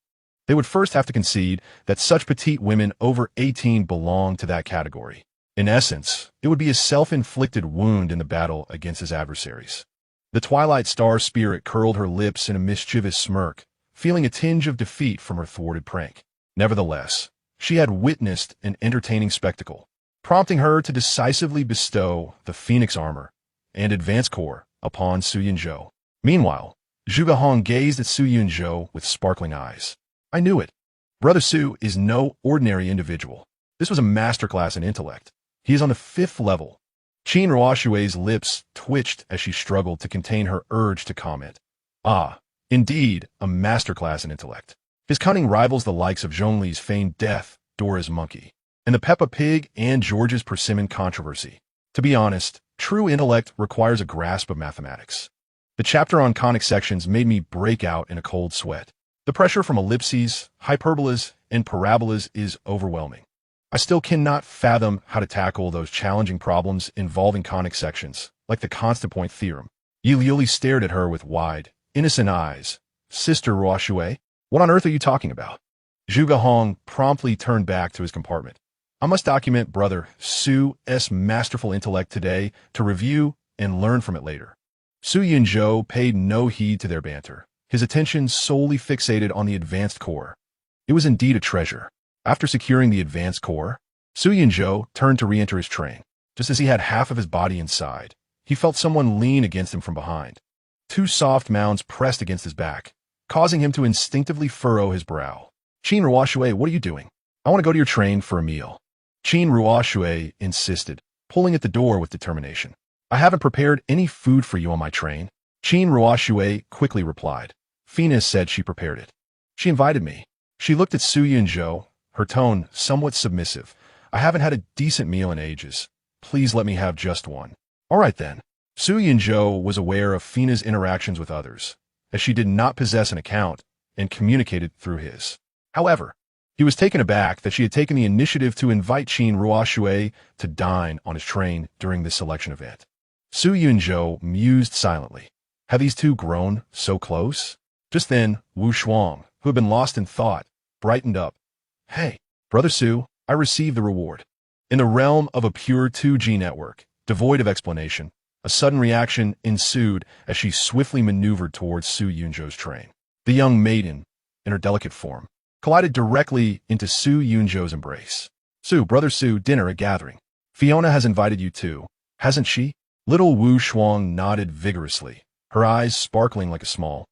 they would first have to concede that such petite women over 18 belong to that category. In essence, it would be a self-inflicted wound in the battle against his adversaries. The Twilight Star Spirit curled her lips in a mischievous smirk, feeling a tinge of defeat from her thwarted prank. Nevertheless, she had witnessed an entertaining spectacle, prompting her to decisively bestow the Phoenix armor and advance core upon Su Yunzhou. Meanwhile, Zhuge Hong gazed at Su Yunzhou with sparkling eyes. I knew it. Brother Su is no ordinary individual. This was a masterclass in intellect. He is on the 5th level. Qin Ruoxue's lips twitched as she struggled to contain her urge to comment. Ah, indeed, a masterclass in intellect. His cunning rivals the likes of Zhongli's feigned death, Dora's monkey, and the Peppa Pig and George's persimmon controversy. To be honest, true intellect requires a grasp of mathematics. The chapter on conic sections made me break out in a cold sweat. The pressure from ellipses, hyperbolas, and parabolas is overwhelming. I still cannot fathom how to tackle those challenging problems involving conic sections, like the constant point theorem. Yuli stared at her with wide, innocent eyes. Sister Ruoxue, what on earth are you talking about? Zhuge Hong promptly turned back to his compartment. I must document Brother Su's masterful intellect today to review and learn from it later. Su Yunzhou paid no heed to their banter, his attention solely fixated on the advanced core. It was indeed a treasure. After securing the advanced core, Su Yunzhou turned to re-enter his train. Just as he had half of his body inside, he felt someone lean against him from behind. 2 soft mounds pressed against his back, causing him to instinctively furrow his brow. Qin Ruoxue, what are you doing? I want to go to your train for a meal. Qin Ruoxue insisted, pulling at the door with determination. I haven't prepared any food for you on my train. Qin Ruoxue quickly replied. Fina said she prepared it. She invited me. She looked at Su Yunzhou, her tone somewhat submissive. I haven't had a decent meal in ages. Please let me have just one. All right then. Su Yunzhou was aware of Fina's interactions with others, as she did not possess an account and communicated through his. However, he was taken aback that she had taken the initiative to invite Qin Ruoxue to dine on his train during this selection event. Su Yunzhou mused silently. Had these two grown so close? Just then, Wu Shuang, who had been lost in thought, brightened up. Hey, Brother Su, I received the reward. In the realm of a pure 2G network, devoid of explanation, a sudden reaction ensued as she swiftly maneuvered towards Su Yunzhou's train. The young maiden, in her delicate form, collided directly into Su Yunzhou's embrace. Su, Brother Su, dinner, a gathering. Fiona has invited you too, hasn't she? Little Wu Shuang nodded vigorously, her eyes sparkling like a small,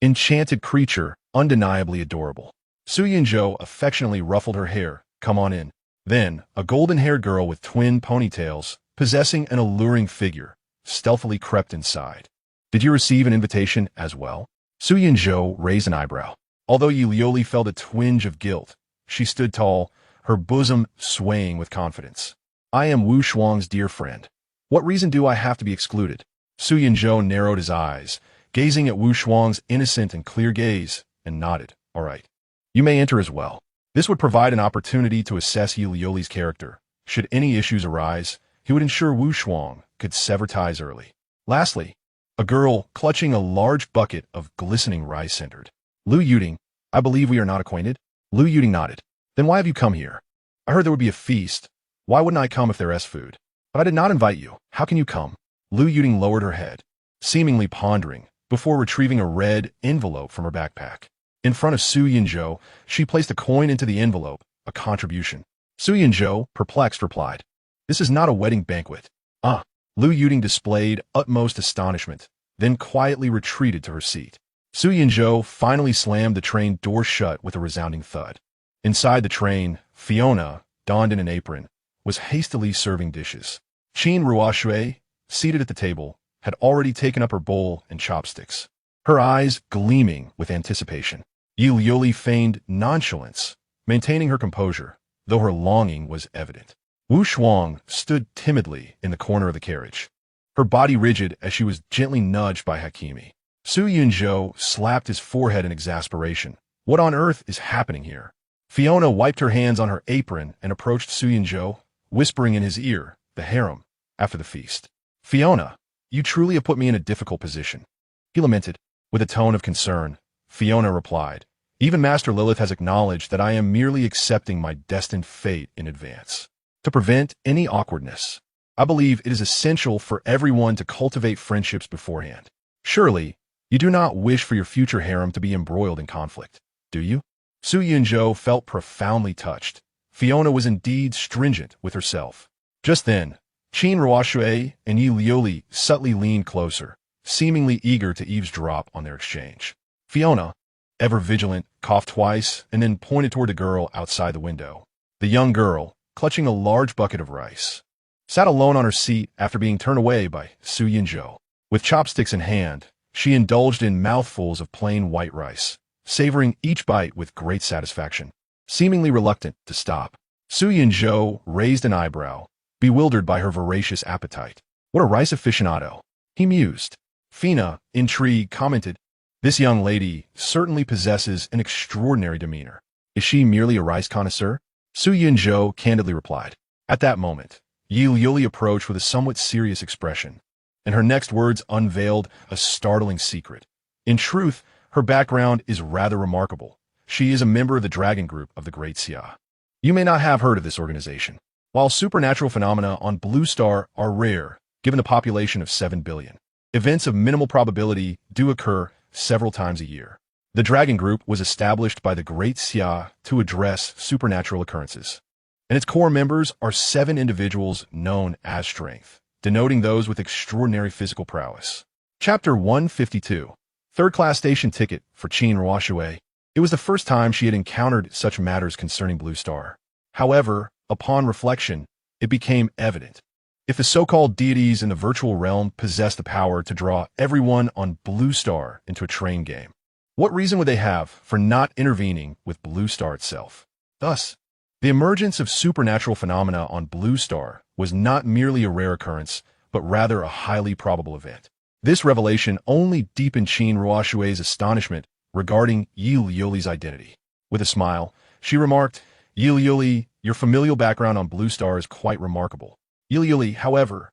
enchanted creature, undeniably adorable. Su Yunzhou affectionately ruffled her hair. Come on in. Then, a golden-haired girl with twin ponytails, possessing an alluring figure, stealthily crept inside. Did you receive an invitation as well? Su Yunzhou raised an eyebrow. Although Yi Liuli felt a twinge of guilt, she stood tall, her bosom swaying with confidence. I am Wu Shuang's dear friend. What reason do I have to be excluded? Su Yunzhou narrowed his eyes, gazing at Wu Shuang's innocent and clear gaze, and nodded. All right. You may enter as well. This would provide an opportunity to assess Yi Liuli's character. Should any issues arise, he would ensure Wu Shuang could sever ties early. Lastly, a girl clutching a large bucket of glistening rice entered. Lu Yuding, I believe we are not acquainted? Lu Yuding nodded. Then why have you come here? I heard there would be a feast. Why wouldn't I come if there is food? But I did not invite you. How can you come? Lu Yuding lowered her head, seemingly pondering, before retrieving a red envelope from her backpack. In front of Su Yunzhou, she placed a coin into the envelope, a contribution. Su Yunzhou, perplexed, replied, This is not a wedding banquet. Lu Yuding displayed utmost astonishment, then quietly retreated to her seat. Su Yunzhou finally slammed the train door shut with a resounding thud. Inside the train, Fiona, donned in an apron, was hastily serving dishes. Qin Ruoshui, seated at the table, had already taken up her bowl and chopsticks, her eyes gleaming with anticipation. Yi Liuli feigned nonchalance, maintaining her composure, though her longing was evident. Wu Shuang stood timidly in the corner of the carriage, her body rigid as she was gently nudged by Hakimi. Su Yunzhou slapped his forehead in exasperation. What on earth is happening here? Fiona wiped her hands on her apron and approached Su Yunzhou, whispering in his ear, the harem, after the feast. Fiona, you truly have put me in a difficult position. He lamented. With a tone of concern, Fiona replied, Even Master Lilith has acknowledged that I am merely accepting my destined fate in advance. To prevent any awkwardness, I believe it is essential for everyone to cultivate friendships beforehand. Surely, you do not wish for your future harem to be embroiled in conflict, do you? Su Yunzhou felt profoundly touched. Fiona was indeed stringent with herself. Just then, Qin Ruoshui and Yi Liuli subtly leaned closer, seemingly eager to eavesdrop on their exchange. Fiona, ever vigilant, coughed twice and then pointed toward the girl outside the window. The young girl, clutching a large bucket of rice, sat alone on her seat after being turned away by Su Yunzhou. With chopsticks in hand, she indulged in mouthfuls of plain white rice, savoring each bite with great satisfaction. Seemingly reluctant to stop, Su Yunzhou raised an eyebrow, bewildered by her voracious appetite. What a rice aficionado, he mused. Fina, intrigued, commented, This young lady certainly possesses an extraordinary demeanor. Is she merely a rice connoisseur? Su Yunzhou candidly replied. At that moment, Yi Liuli approached with a somewhat serious expression, and her next words unveiled a startling secret. In truth, her background is rather remarkable. She is a member of the Dragon Group of the Great Xia. You may not have heard of this organization. While supernatural phenomena on Blue Star are rare, given a population of 7 billion, events of minimal probability do occur several times a year. The Dragon Group was established by the Great Xia to address supernatural occurrences, and its core members are 7 individuals known as Strength, denoting those with extraordinary physical prowess. Chapter 152. Third-class station ticket for Qin Ruoshui. It was the first time she had encountered such matters concerning Blue Star. However, upon reflection, it became evident. If the so-called deities in the virtual realm possessed the power to draw everyone on Blue Star into a train game, what reason would they have for not intervening with Blue Star itself? Thus, the emergence of supernatural phenomena on Blue Star was not merely a rare occurrence, but rather a highly probable event. This revelation only deepened Qin Ruoshui's astonishment regarding Yi Liuli's identity. With a smile, she remarked, Yi Liuli, your familial background on Blue Star is quite remarkable. Yi Liuli, however,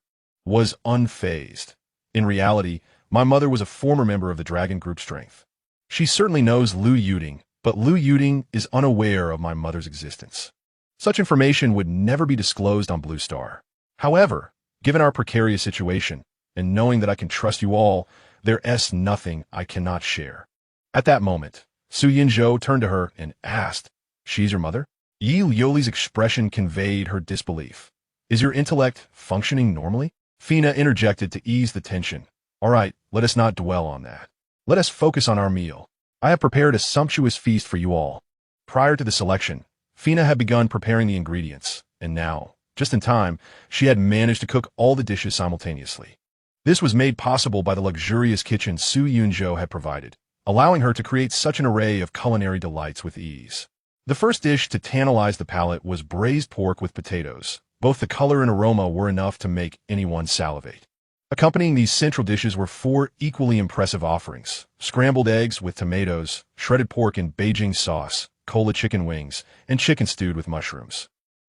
was unfazed. In reality, my mother was a former member of the Dragon Group Strength. She certainly knows Liu Yuding, but Liu Yuding is unaware of my mother's existence. Such information would never be disclosed on Blue Star. However, given our precarious situation, and knowing that I can trust you all, there's nothing I cannot share. At that moment, Su Yinzhou turned to her and asked, "She's your mother?" Yi Liuli's expression conveyed her disbelief. "Is your intellect functioning normally?" Fina interjected to ease the tension. "All right, let us not dwell on that. Let us focus on our meal. I have prepared a sumptuous feast for you all." Prior to the selection, Fina had begun preparing the ingredients, and now, just in time, she had managed to cook all the dishes simultaneously. This was made possible by the luxurious kitchen Su Yunzhou had provided, allowing her to create such an array of culinary delights with ease. The first dish to tantalize the palate was braised pork with potatoes. Both the color and aroma were enough to make anyone salivate. Accompanying these central dishes were 4 equally impressive offerings: scrambled eggs with tomatoes, shredded pork in Beijing sauce, cola chicken wings, and chicken stewed with mushrooms.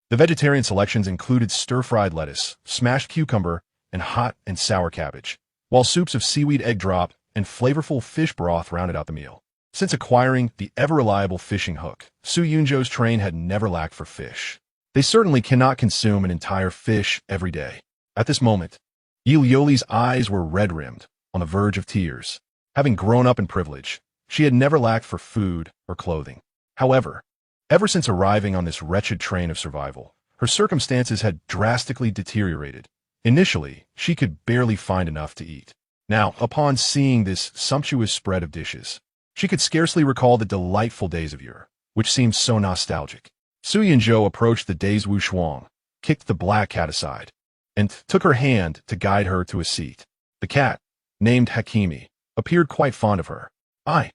The vegetarian selections included stir-fried lettuce, smashed cucumber, and hot and sour cabbage, while soups of seaweed egg drop and flavorful fish broth rounded out the meal. Since acquiring the ever-reliable fishing hook, Su Yunzhou's train had never lacked for fish. They certainly cannot consume an entire fish every day. At this moment, Yi Liuli's eyes were red-rimmed, on the verge of tears. Having grown up in privilege, she had never lacked for food or clothing. However, ever since arriving on this wretched train of survival, her circumstances had drastically deteriorated. Initially, she could barely find enough to eat. Now, upon seeing this sumptuous spread of dishes, she could scarcely recall the delightful days of yore, which seemed so nostalgic. Su Yinzhou approached the dazed Wu Shuang, kicked the black cat aside, and took her hand to guide her to a seat. The cat, named Hakimi, appeared quite fond of her. I'm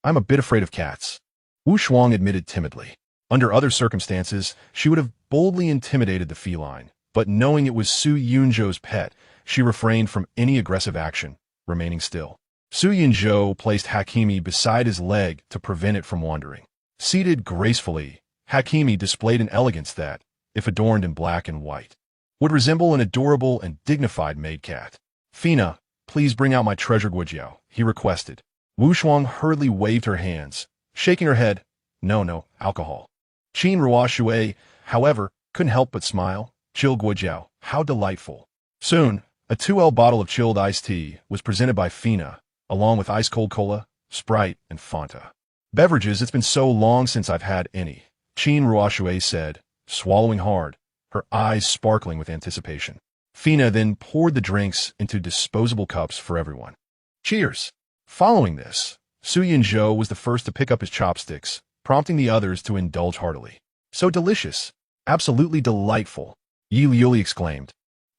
a bit afraid of cats," Wu Shuang admitted timidly. Under other circumstances, she would have boldly intimidated the feline, but knowing it was Su Yunzhou's pet, she refrained from any aggressive action, remaining still. Su Yunzhou placed Hakimi beside his leg to prevent it from wandering. Seated gracefully, Hakimi displayed an elegance that, if adorned in black and white, would resemble an adorable and dignified maid cat. "Fina, please bring out my treasured gujiao," he requested. Wu Shuang hurriedly waved her hands, shaking her head. No, alcohol." Qin Ruoshui, however, couldn't help but smile. "Chilled gujiao, how delightful." Soon, a 2L bottle of chilled iced tea was presented by Fina, along with ice-cold cola, Sprite, and Fanta. "Beverages, it's been so long since I've had any," Qin Ruoshui said, swallowing hard, her eyes sparkling with anticipation. Fina then poured the drinks into disposable cups for everyone. "Cheers!" Following this, Su Yinzhou was the first to pick up his chopsticks, prompting the others to indulge heartily. "So delicious! Absolutely delightful!" Yi Liuli exclaimed,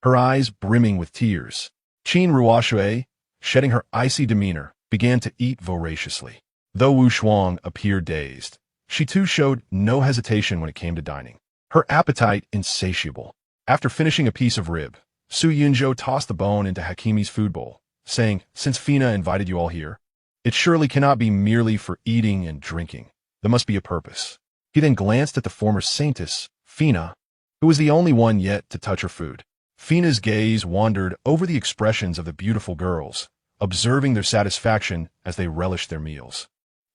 her eyes brimming with tears. Qin Ruoshui, shedding her icy demeanor, began to eat voraciously. Though Wu Shuang appeared dazed, she too showed no hesitation when it came to dining, her appetite insatiable. After finishing a piece of rib, Su Yunzhou tossed the bone into Hakimi's food bowl, saying, "Since Fina invited you all here, it surely cannot be merely for eating and drinking. There must be a purpose." He then glanced at the former saintess, Fina, who was the only one yet to touch her food. Fina's gaze wandered over the expressions of the beautiful girls, observing their satisfaction as they relished their meals.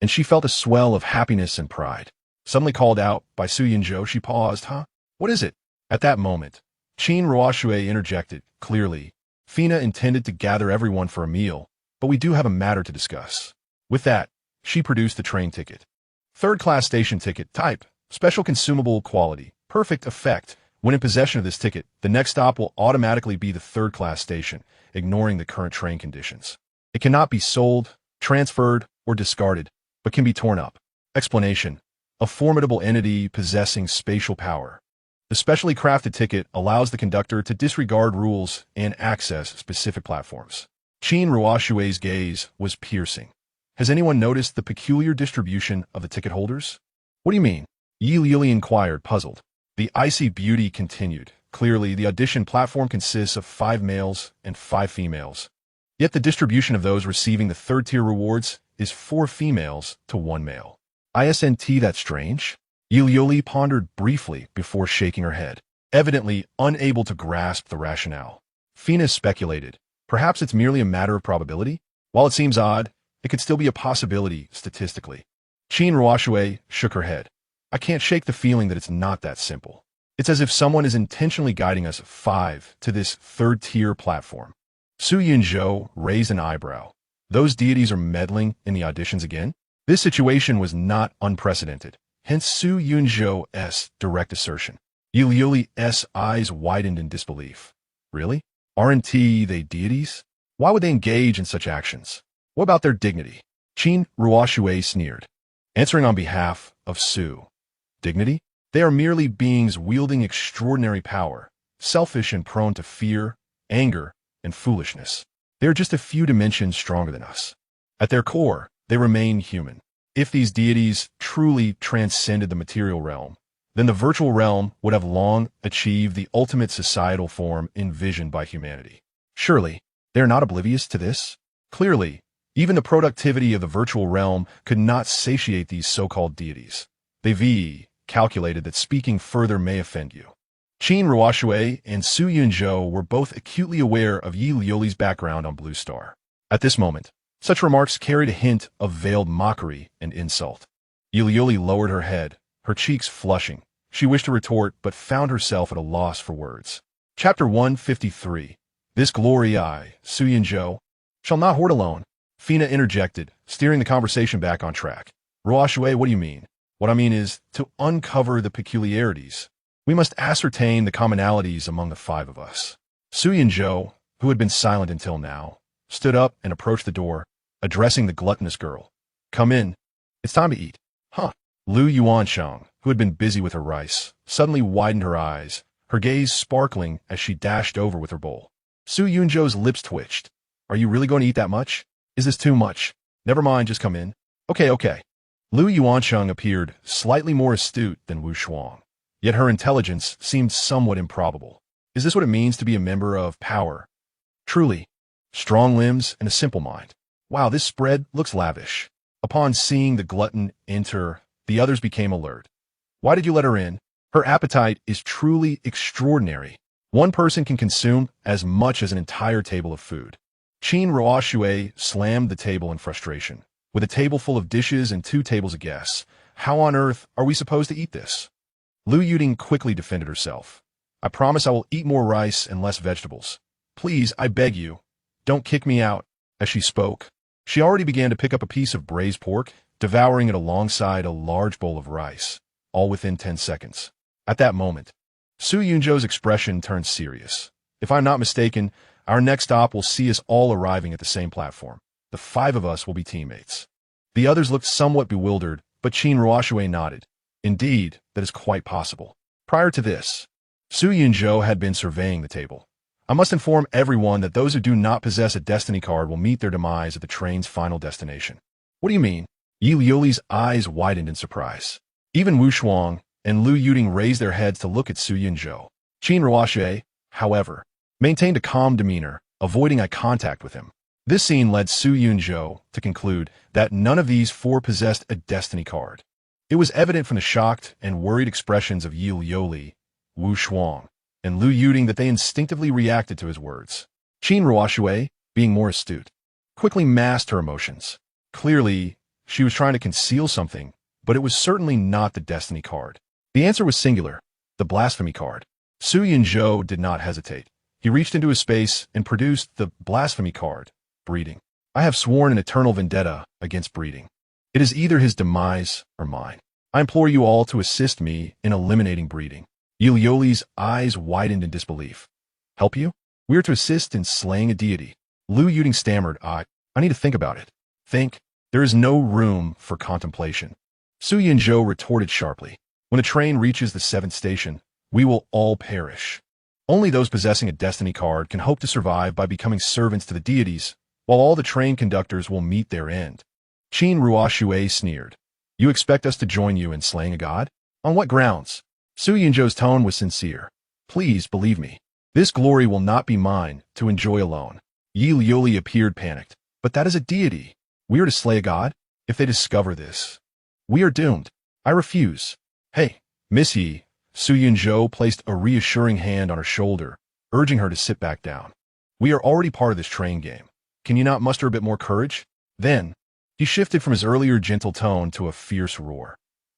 And she felt a swell of happiness and pride. Suddenly called out by Su Yinzhou, she paused. What is it?" At that moment, Qin Ruoshui interjected, clearly, "Fina intended to gather everyone for a meal, but we do have a matter to discuss." With that, she produced the train ticket. Third-class station ticket, type, special consumable quality, perfect effect. When in possession of this ticket, the next stop will automatically be the third-class station, ignoring the current train conditions. It cannot be sold, transferred, or discarded, but can be torn up. Explanation: a formidable entity possessing spatial power. The specially crafted ticket allows the conductor to disregard rules and access specific platforms. Qin Ruoshui's gaze was piercing. "Has anyone noticed the peculiar distribution of the ticket holders?" "What do you mean?" Yi Liuli inquired, puzzled. The icy beauty continued. "Clearly, the audition platform consists of 5 males and 5 females. Yet the distribution of those receiving the third-tier rewards is 4 females to 1 male. Isn't that strange?" Yi Liuli pondered briefly before shaking her head, evidently unable to grasp the rationale. Fina speculated. Perhaps it's merely a matter of probability? While it seems odd, it could still be a possibility statistically. Chin Ruoxue shook her head. I can't shake the feeling that it's not that simple. It's as if someone is intentionally guiding us to this third-tier platform. Su Yunzhou raised an eyebrow. Those deities are meddling in the auditions again? This situation was not unprecedented, hence Su Yunzhou's direct assertion. Yuli's eyes widened in disbelief. Really? Aren't they deities? Why would they engage in such actions? What about their dignity? Chin Ruoxue sneered. Answering on behalf of Su. Dignity? They are merely beings wielding extraordinary power, selfish and prone to fear, anger, and foolishness. They are just a few dimensions stronger than us. At their core, they remain human. If these deities truly transcended the material realm, then the virtual realm would have long achieved the ultimate societal form envisioned by humanity. Surely, they are not oblivious to this? Clearly, even the productivity of the virtual realm could not satiate these so-called deities. They've calculated that speaking further may offend you. Chin Ruoxue and Su Yunzhou were both acutely aware of Yi Liuli's background on Blue Star. At this moment, such remarks carried a hint of veiled mockery and insult. Yi Liuli lowered her head, her cheeks flushing. She wished to retort, but found herself at a loss for words. Chapter 153. This glory I, Su Yunzhou, shall not hoard alone. Fina interjected, steering the conversation back on track. Ruoxue, what do you mean? What I mean is, to uncover the peculiarities, we must ascertain the commonalities among the five of us. Su Yunzhou, who had been silent until now, stood up and approached the door, addressing the gluttonous girl. Come in. It's time to eat. Huh. Lu Yuansheng, who had been busy with her rice, suddenly widened her eyes, her gaze sparkling as she dashed over with her bowl. Su Yunzhou's lips twitched. Are you really going to eat that much? Is this too much? Never mind, just come in. Okay. Lu Yuansheng appeared slightly more astute than Wu Shuang, yet her intelligence seemed somewhat improbable. Is this what it means to be a member of power? Truly, strong limbs and a simple mind. Wow, this spread looks lavish. Upon seeing the glutton enter, the others became alert. Why did you let her in? Her appetite is truly extraordinary. One person can consume as much as an entire table of food. Chin Ruoxue slammed the table in frustration. With a table full of dishes and 2 tables of guests, how on earth are we supposed to eat this? Lu Yuding quickly defended herself. I promise I will eat more rice and less vegetables. Please, I beg you, don't kick me out. As she spoke, she already began to pick up a piece of braised pork, devouring it alongside a large bowl of rice, all within 10 seconds. At that moment, Su Yunzhou's expression turned serious. If I'm not mistaken, our next stop will see us all arriving at the same platform. The 5 of us will be teammates. The others looked somewhat bewildered, but Chin Ruoxue nodded. Indeed, that is quite possible. Prior to this, Su Yunzhou had been surveying the table. I must inform everyone that those who do not possess a destiny card will meet their demise at the train's final destination. What do you mean? Yi Liuli's eyes widened in surprise. Even Wu Shuang and Lu Yuding raised their heads to look at Su Yunzhou. Chin Ruoxue, however, maintained a calm demeanor, avoiding eye contact with him. This scene led Su Yunzhou to conclude that none of these 4 possessed a destiny card. It was evident from the shocked and worried expressions of Yi Liuli, Wu Shuang, and Lu Yuding that they instinctively reacted to his words. Chin Ruoxue, being more astute, quickly masked her emotions. Clearly, she was trying to conceal something, but it was certainly not the destiny card. The answer was singular, the blasphemy card. Su Yunzhou did not hesitate. He reached into his space and produced the blasphemy card. Breeding. I have sworn an eternal vendetta against breeding. It is either his demise or mine. I implore you all to assist me in eliminating breeding. Yi Liuli's eyes widened in disbelief. Help you? We are to assist in slaying a deity. Lu Yuding stammered, I need to think about it. Think? There is no room for contemplation. Su Yunzhou retorted sharply. When the train reaches the 7th station, we will all perish. Only those possessing a destiny card can hope to survive by becoming servants to the deities, while all the train conductors will meet their end. Chin Ruoxue sneered. You expect us to join you in slaying a god? On what grounds? Su Yunzhou's tone was sincere. Please believe me. This glory will not be mine to enjoy alone. Yi Liuli appeared panicked. But that is a deity. We are to slay a god? If they discover this, we are doomed. I refuse. Hey, Miss Yi. Su Yunzhou placed a reassuring hand on her shoulder, urging her to sit back down. We are already part of this train game. Can you not muster a bit more courage? Then, he shifted from his earlier gentle tone to a fierce roar.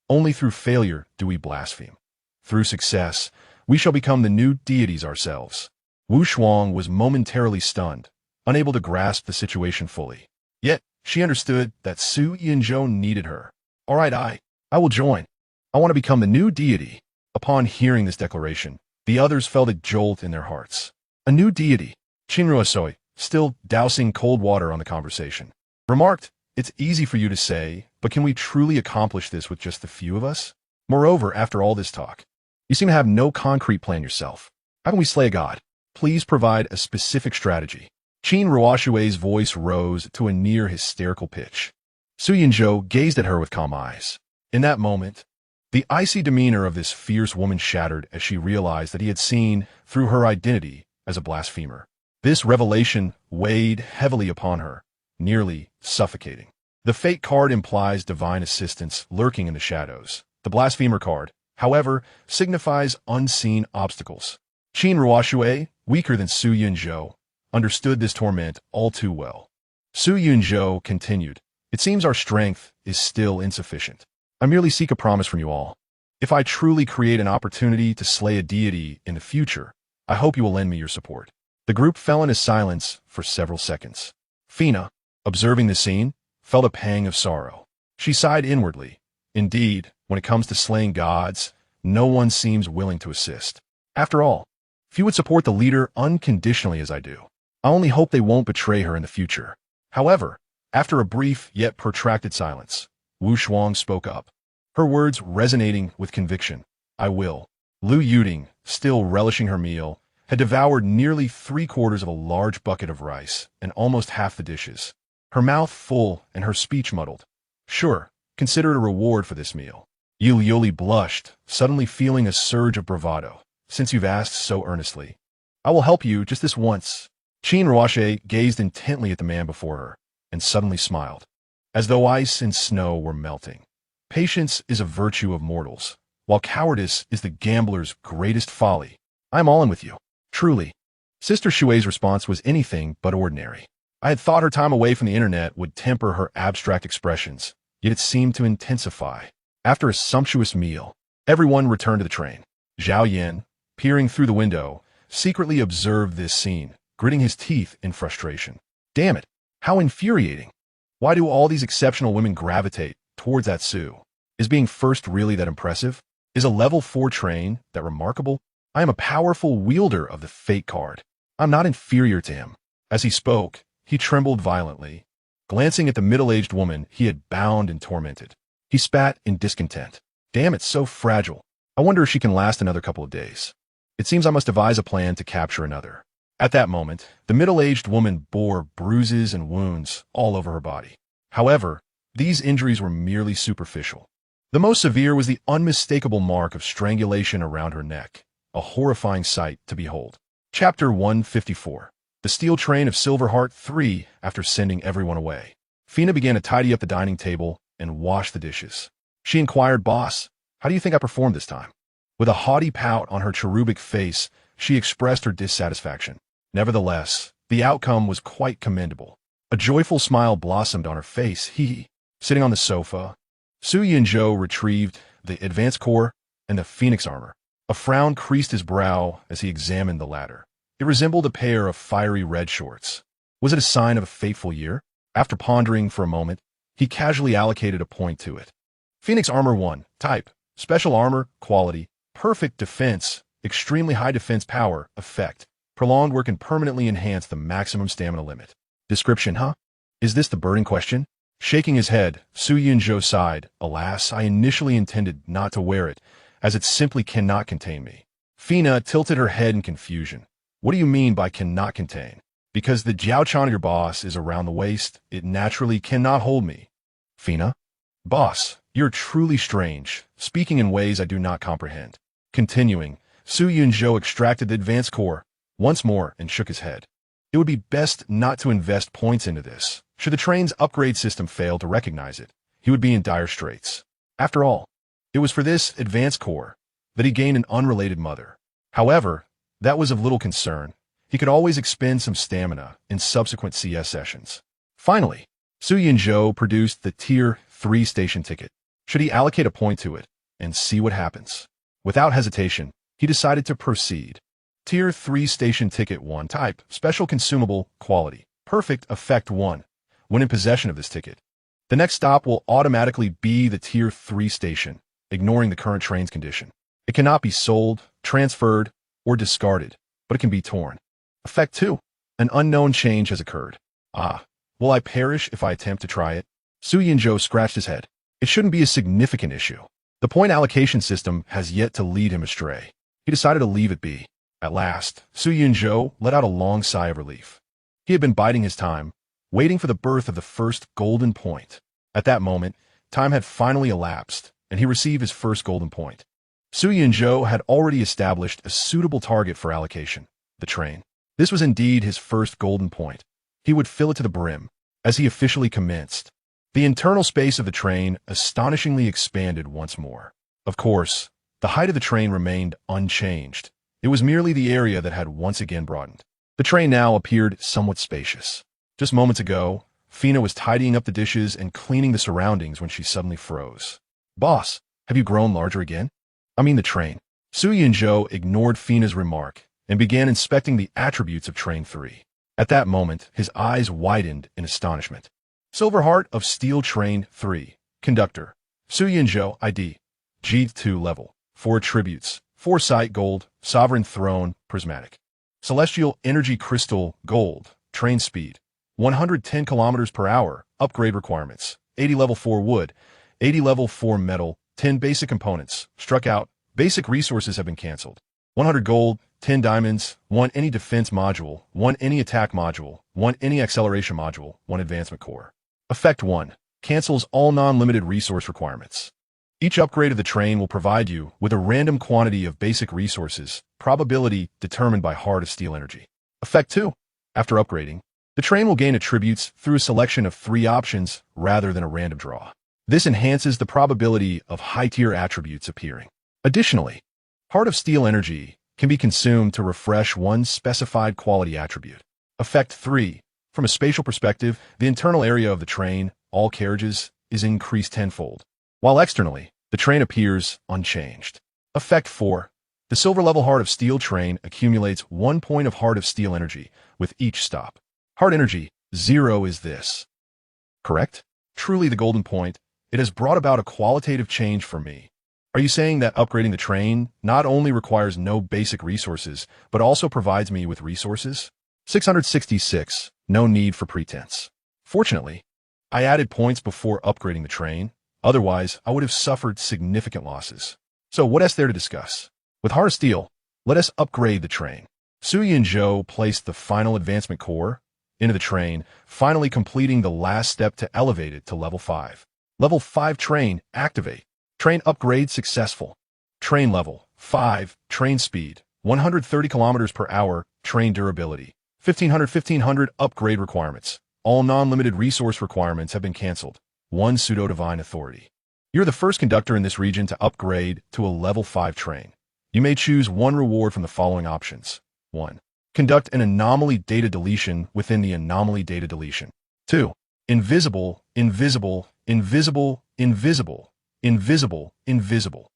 Only through failure do we blaspheme. Through success, we shall become the new deities ourselves. Wu Shuang was momentarily stunned, unable to grasp the situation fully. Yet, she understood that Su Yinzhou needed her. All right, I will join. I want to become the new deity. Upon hearing this declaration, the others felt a jolt in their hearts. A new deity. Qinruosui, still dousing cold water on the conversation, remarked, "It's easy for you to say, but can we truly accomplish this with just a few of us? Moreover, after all this talk, you seem to have no concrete plan yourself. How can we slay a god? Please provide a specific strategy." Qin Ruoshui's voice rose to a near hysterical pitch. Su Yinzhou gazed at her with calm eyes. In that moment, the icy demeanor of this fierce woman shattered as she realized that he had seen through her identity as a blasphemer. This revelation weighed heavily upon her, nearly suffocating. The fate card implies divine assistance lurking in the shadows. The blasphemer card, however, signifies unseen obstacles. Qin Ruoshui, weaker than Su Yinzhou, understood this torment all too well. Su Yinzhou continued, "It seems our strength is still insufficient. I merely seek a promise from you all. If I truly create an opportunity to slay a deity in the future, I hope you will lend me your support." The group fell into silence for several seconds. Fina, observing the scene, felt a pang of sorrow. She sighed inwardly. Indeed, when it comes to slaying gods, no one seems willing to assist. After all, few would support the leader unconditionally as I do. I only hope they won't betray her in the future. However, after a brief yet protracted silence, Wu Shuang spoke up, her words resonating with conviction. "I will." Lu Yuding, still relishing her meal, had devoured nearly 3/4 of a large bucket of rice and almost half the dishes, her mouth full and her speech muddled. "Sure, consider it a reward for this meal." Yu Yoli blushed, suddenly feeling a surge of bravado. "Since you've asked so earnestly, I will help you just this once." Qin Ruoshe gazed intently at the man before her, and suddenly smiled, as though ice and snow were melting. "Patience is a virtue of mortals, while cowardice is the gambler's greatest folly. I am all in with you. Truly." Sister Shui's response was anything but ordinary. I had thought her time away from the internet would temper her abstract expressions, yet it seemed to intensify. After a sumptuous meal, everyone returned to the train. Zhao Yin, peering through the window, secretly observed this scene, gritting his teeth in frustration. Damn it, how infuriating. Why do all these exceptional women gravitate towards that Su? Is being first really that impressive? Is a level 4 train that remarkable? I am a powerful wielder of the fate card. I'm not inferior to him. As he spoke, he trembled violently, glancing at the middle-aged woman he had bound and tormented. He spat in discontent. Damn, it's so fragile. I wonder if she can last another couple of days. It seems I must devise a plan to capture another. At that moment, the middle-aged woman bore bruises and wounds all over her body. However, these injuries were merely superficial. The most severe was the unmistakable mark of strangulation around her neck, a horrifying sight to behold. Chapter 154. The Steel Train of Silverheart 3. After sending everyone away, Fina began to tidy up the dining table and wash the dishes. She inquired, "Boss, how do you think I performed this time?" With a haughty pout on her cherubic face, she expressed her dissatisfaction. Nevertheless, the outcome was quite commendable. A joyful smile blossomed on her face. Sitting on the sofa, Su Yinzhou retrieved the advanced core and the phoenix armor. A frown creased his brow as he examined the latter. It resembled a pair of fiery red shorts. Was it a sign of a fateful year? After pondering for a moment, he casually allocated a point to it. Phoenix Armor 1. Type. Special Armor. Quality. Perfect Defense. Extremely High Defense Power. Effect. Prolonged work can permanently enhance the maximum stamina limit. Description, huh? Is this the burning question? Shaking his head, Su Yinzhou sighed. Alas, I initially intended not to wear it, as it simply cannot contain me. Fina tilted her head in confusion. What do you mean by cannot contain? Because the Jiaochan of your boss is around the waist, it naturally cannot hold me. Fina? Boss, you're truly strange, speaking in ways I do not comprehend. Continuing, Su Yinzhou extracted the advanced core once more and shook his head. It would be best not to invest points into this. Should the train's upgrade system fail to recognize it, he would be in dire straits. After all, it was for this advanced core that he gained an unrelated mother. However, that was of little concern. he could always expend some stamina in subsequent CS sessions. Finally, Su Yunzhou produced the Tier 3 station ticket. Should he allocate a point to it and see what happens? Without hesitation, he decided to proceed. Tier 3 station ticket 1 type, special consumable, quality, perfect, effect 1. When in possession of this ticket, the next stop will automatically be the Tier 3 station, ignoring the current train's condition. It cannot be sold, transferred, or discarded, but it can be torn. Effect 2. An unknown change has occurred. Ah, will I perish if I attempt to try it? Su Yunzhou scratched his head. It shouldn't be a significant issue. The point allocation system has yet to lead him astray. He decided to leave it be. At last, Su Yunzhou let out a long sigh of relief. He had been biding his time, waiting for the birth of the first golden point. At that moment, time had finally elapsed, and he received his first golden point. Su Yunzhou had already established a suitable target for allocation, the train. This was indeed his first golden point. He would fill it to the brim, as he officially commenced. The internal space of the train astonishingly expanded once more. Of course, the height of the train remained unchanged. It was merely the area that had once again broadened. The train now appeared somewhat spacious. Just moments ago, Fina was tidying up the dishes and cleaning the surroundings when she suddenly froze. "Boss, have you grown larger again? I mean the train." Su Yunzhou ignored Fina's remark and began inspecting the attributes of Train 3. At that moment, his eyes widened in astonishment. Silver Heart of Steel Train 3. Conductor. Su Yunzhou ID. G2 level. 4 attributes. Foresight Gold. Sovereign Throne. Prismatic. Celestial Energy Crystal Gold. Train speed. 110 km per hour. Upgrade requirements. 80 level 4 wood. 80 level 4 metal. 10 basic components. Struck out. Basic resources have been cancelled. 100 gold. 10 diamonds. 1 any defense module. 1 any attack module. 1 any acceleration module. 1 advancement core. Effect 1. Cancels all non-limited resource requirements. Each upgrade of the train will provide you with a random quantity of basic resources, probability determined by Heart of Steel energy. Effect 2. After upgrading, the train will gain attributes through a selection of 3 options rather than a random draw. This enhances the probability of high-tier attributes appearing. Additionally, Heart of Steel energy can be consumed to refresh one specified quality attribute. Effect 3. From a spatial perspective, the internal area of the train, all carriages, is increased tenfold, while externally, the train appears unchanged. Effect 4. The silver level Heart of Steel train accumulates 1 point of Heart of Steel energy with each stop. Heart energy 0 is this. Correct? Truly the golden point. It has brought about a qualitative change for me. Are you saying that upgrading the train not only requires no basic resources, but also provides me with resources? 666. No need for pretense. Fortunately, I added points before upgrading the train. Otherwise, I would have suffered significant losses. So what is there to discuss? With Heart of Steel, let us upgrade the train. Su Yunzhou placed the final advancement core into the train, finally completing the last step to elevate it to level 5. Level 5 train, activate. Train upgrade successful. Train level 5, train speed, 130 km per hour, train durability, 1500 upgrade requirements. All non-limited resource requirements have been cancelled. 1 pseudo-divine authority. You're the first conductor in this region to upgrade to a level 5 train. You may choose 1 reward from the following options. 1. Conduct an anomaly data deletion within the anomaly data deletion. 2. Invisible, invisible, invisible, invisible, invisible, invisible.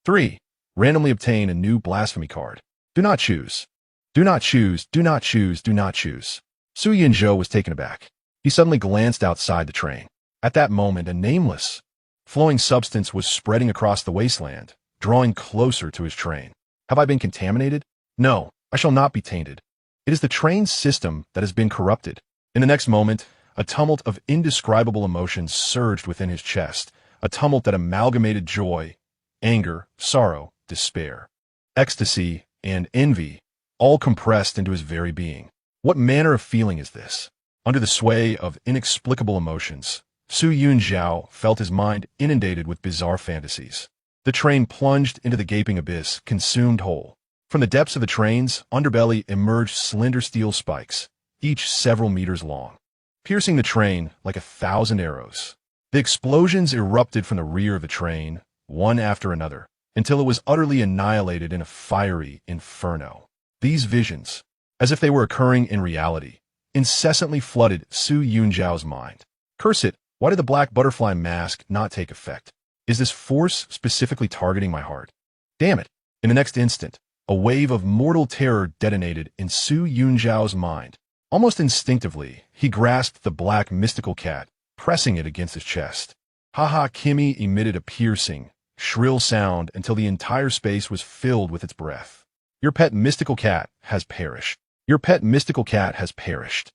3. Randomly obtain a new blasphemy card. Do not choose. Do not choose, do not choose, do not choose. Su Yunzhou was taken aback. He suddenly glanced outside the train. At that moment, a nameless, flowing substance was spreading across the wasteland, drawing closer to his train. Have I been contaminated? No, I shall not be tainted. It is the train's system that has been corrupted. In the next moment, a tumult of indescribable emotions surged within his chest, a tumult that amalgamated joy, anger, sorrow, despair, ecstasy, and envy, all compressed into his very being. What manner of feeling is this? Under the sway of inexplicable emotions, Su Yunzhou felt his mind inundated with bizarre fantasies. The train plunged into the gaping abyss, consumed whole. From the depths of the train's underbelly emerged slender steel spikes, each several meters long, piercing the train like 1,000 arrows. The explosions erupted from the rear of the train, one after another, until it was utterly annihilated in a fiery inferno. These visions, as if they were occurring in reality, incessantly flooded Su Yunzhao's mind. Curse it, why did the black butterfly mask not take effect? Is this force specifically targeting my heart? Damn it! In the next instant, a wave of mortal terror detonated in Su Yunzhao's mind. Almost instinctively, he grasped the black mystical cat, pressing it against his chest. Ha Kimi emitted a piercing, shrill sound until the entire space was filled with its breath. Your pet mystical cat has perished. Your pet mystical cat has perished.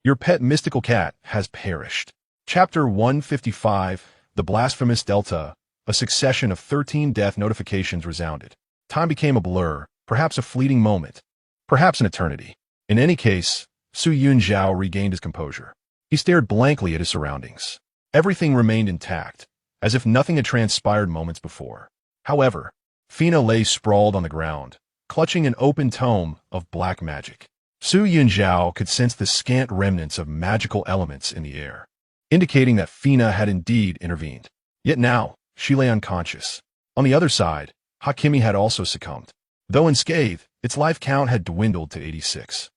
Your pet mystical cat has perished. Chapter 155, The Blasphemous Delta. A succession of 13 death notifications resounded. Time became a blur, perhaps a fleeting moment, perhaps an eternity. In any case, Su Yunzhao regained his composure. He stared blankly at his surroundings. Everything remained intact, as if nothing had transpired moments before. However, Fina lay sprawled on the ground, clutching an open tome of black magic. Su Yunzhao could sense the scant remnants of magical elements in the air, indicating that Fina had indeed intervened. Yet now, she lay unconscious. On the other side, Hakimi had also succumbed. Though unscathed, its life count had dwindled to 86.